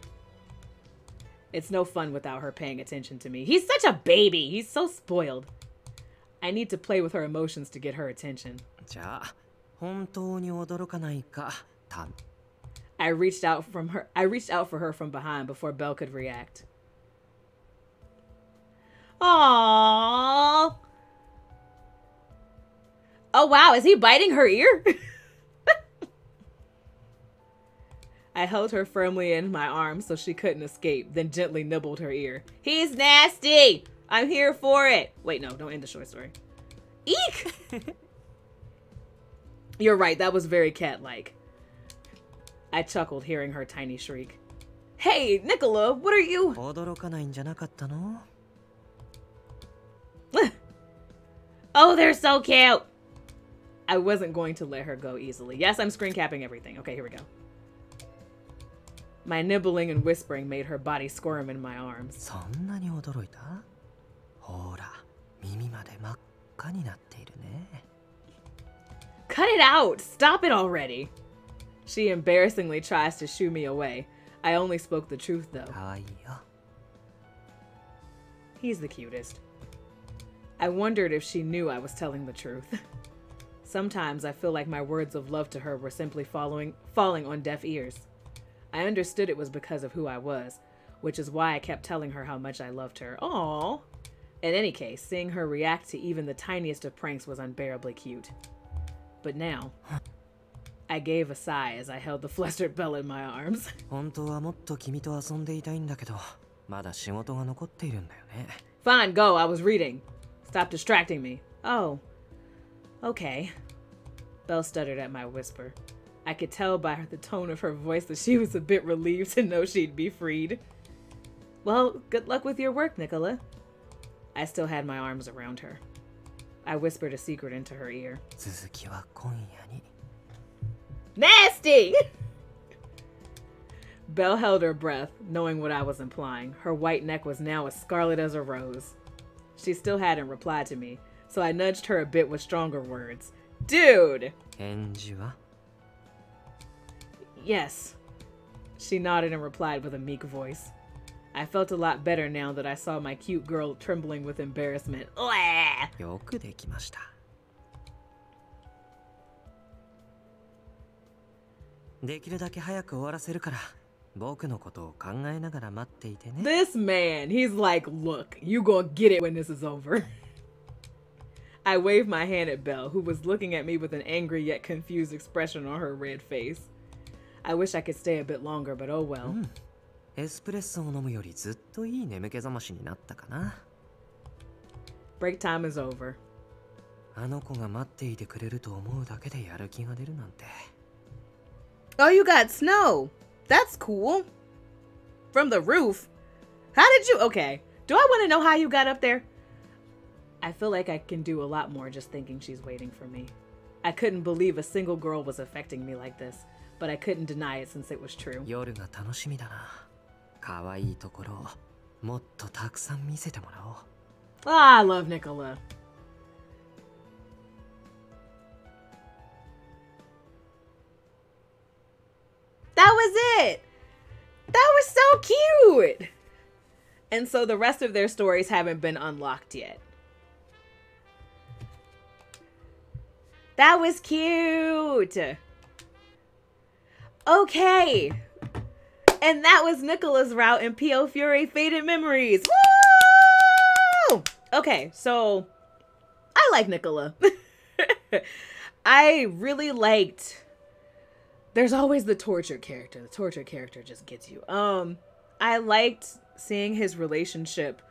It's no fun without her paying attention to me. He's such a baby. He's so spoiled. I need to play with her emotions to get her attention. I reached out for her from behind before Belle could react. Aww. Oh wow, is he biting her ear? I held her firmly in my arms so she couldn't escape, then gently nibbled her ear. He's nasty! I'm here for it! Wait, no, don't end the short story. Eek! You're right, that was very cat-like. I chuckled, hearing her tiny shriek. Hey, Nicola, what are you? Oh, they're so cute! I wasn't going to let her go easily. Yes, I'm screen capping everything. Okay, here we go. My nibbling and whispering made her body squirm in my arms. Cut it out! Stop it already! She embarrassingly tries to shoo me away. I only spoke the truth, though. He's the cutest. I wondered if she knew I was telling the truth. Sometimes I feel like my words of love to her were simply falling on deaf ears. I understood it was because of who I was, which is why I kept telling her how much I loved her. Aww. In any case, seeing her react to even the tiniest of pranks was unbearably cute. But now, I gave a sigh as I held the flustered Belle in my arms. Fine, go, I was reading. Stop distracting me. Oh. Okay. Belle stuttered at my whisper. I could tell by the tone of her voice that she was a bit relieved to know she'd be freed. Well, good luck with your work, Nicola. I still had my arms around her. I whispered a secret into her ear. Nasty! Belle held her breath, knowing what I was implying. Her white neck was now as scarlet as a rose. She still hadn't replied to me, so I nudged her a bit with stronger words. Dude! Yes. She nodded and replied with a meek voice. I felt a lot better now that I saw my cute girl trembling with embarrassment. This man, he's like, look, you gonna get it when this is over. I waved my hand at Belle, who was looking at me with an angry yet confused expression on her red face. I wish I could stay a bit longer, but oh well. Break time is over. Oh, you got snow. That's cool. From the roof. How did you... Okay. Do I want to know how you got up there? I feel like I can do a lot more just thinking she's waiting for me. I couldn't believe a single girl was affecting me like this, but I couldn't deny it since it was true. Ah, I love Nicola. That was it. That was so cute. And so the rest of their stories haven't been unlocked yet. That was cute. Okay. And that was Nicola's route in Piofiore Faded Memories. Woo! Okay, so I like Nicola. I really liked... There's always the torture character. The torture character just gets you. I liked seeing his relationship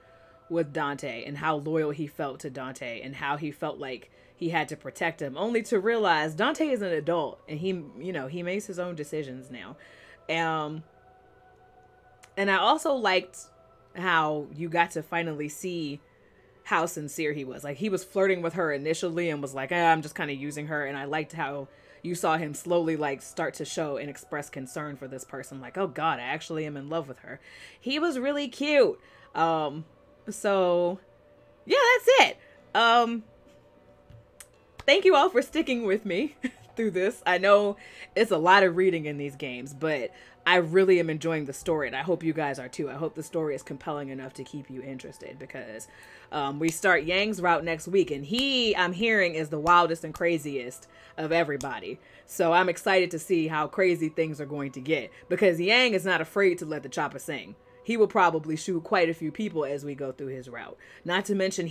with Dante and how loyal he felt to Dante and how he felt like he had to protect him, only to realize Dante is an adult and he, you know, he makes his own decisions now. And I also liked how you got to finally see how sincere he was. Like, he was flirting with her initially and was like, I'm just kind of using her. And I liked how you saw him slowly like start to show and express concern for this person. Like, oh God, I actually am in love with her. He was really cute. So yeah, that's it. Thank you all for sticking with me through this. I know it's a lot of reading in these games, but I really am enjoying the story, and I hope you guys are too. I hope the story is compelling enough to keep you interested, because we start Yang's route next week, and he, I'm hearing, is the wildest and craziest of everybody. So I'm excited to see how crazy things are going to get, because Yang is not afraid to let the chopper sing. He will probably shoot quite a few people as we go through his route. Not to mention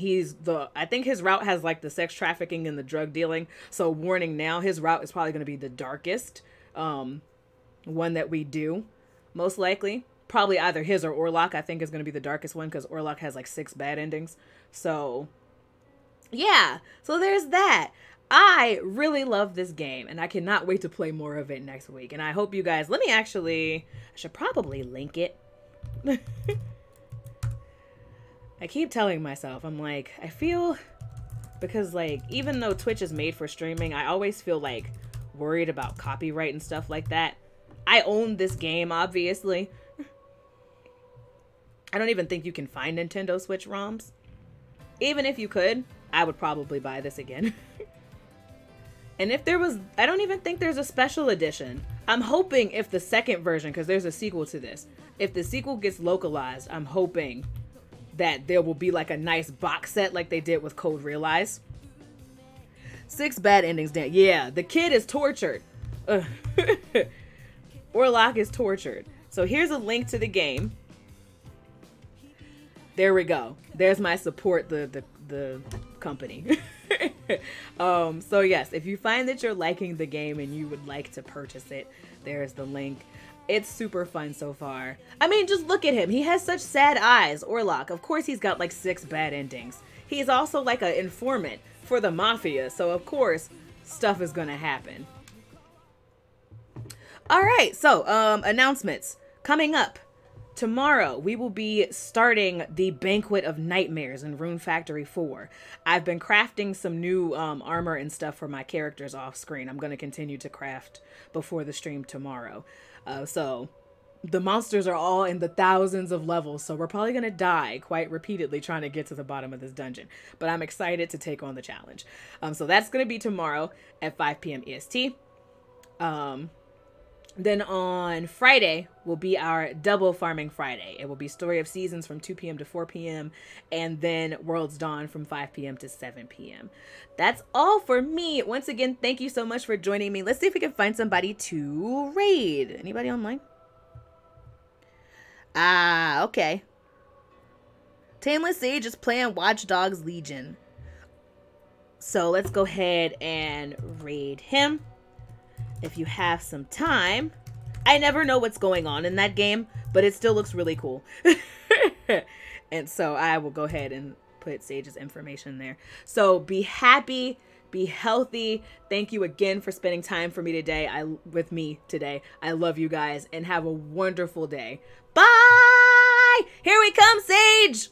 I think his route has like the sex trafficking and the drug dealing. So warning now, his route is probably going to be the darkest one that we do, most likely. Probably either his or Orlok, I think, is going to be the darkest one, because Orlok has like 6 bad endings. So yeah, so there's that. I really love this game, and I cannot wait to play more of it next week. And I hope you guys, I should probably link it. I keep telling myself, I'm like, I feel, because like, even though Twitch is made for streaming, I always feel like worried about copyright and stuff like that. I own this game, obviously. I don't even think you can find Nintendo Switch ROMs. Even if you could, I would probably buy this again. And if there was, I don't even think there's a special edition. I'm hoping if the second version, because there's a sequel to this, if the sequel gets localized, I'm hoping that there will be like a nice box set like they did with Code Realize. 6 bad endings, Dan. Yeah, the kid is tortured. Orlok is tortured. So here's a link to the game. There we go. There's my support the company. So yes, if you find that you're liking the game and you would like to purchase it, there's the link. It's super fun so far. I mean, just look at him. He has such sad eyes, Orlok. Of course he's got like 6 bad endings. He's also like an informant for the mafia, so of course stuff is gonna happen. All right, so announcements coming up. Tomorrow, we will be starting the Banquet of Nightmares in Rune Factory 4. I've been crafting some new armor and stuff for my characters off screen. I'm going to continue to craft before the stream tomorrow. So the monsters are all in the thousands of levels, so we're probably going to die quite repeatedly trying to get to the bottom of this dungeon. But I'm excited to take on the challenge. So that's going to be tomorrow at 5 p.m. EST. Then on Friday will be our double farming Friday. It will be Story of Seasons from 2 p.m. to 4 p.m. and then World's Dawn from 5 p.m. to 7 p.m. That's all for me. Once again, thank you so much for joining me. Let's see if we can find somebody to raid. Anybody online? Ah, okay. Tameless Sage is playing Watch Dogs Legion. So let's go ahead and raid him. If you have some time. I never know what's going on in that game, but it still looks really cool. And so I will go ahead and put Sage's information there. So be happy, be healthy. Thank you again for spending time for me today. With me today. I love you guys and have a wonderful day. Bye! Here we come, Sage!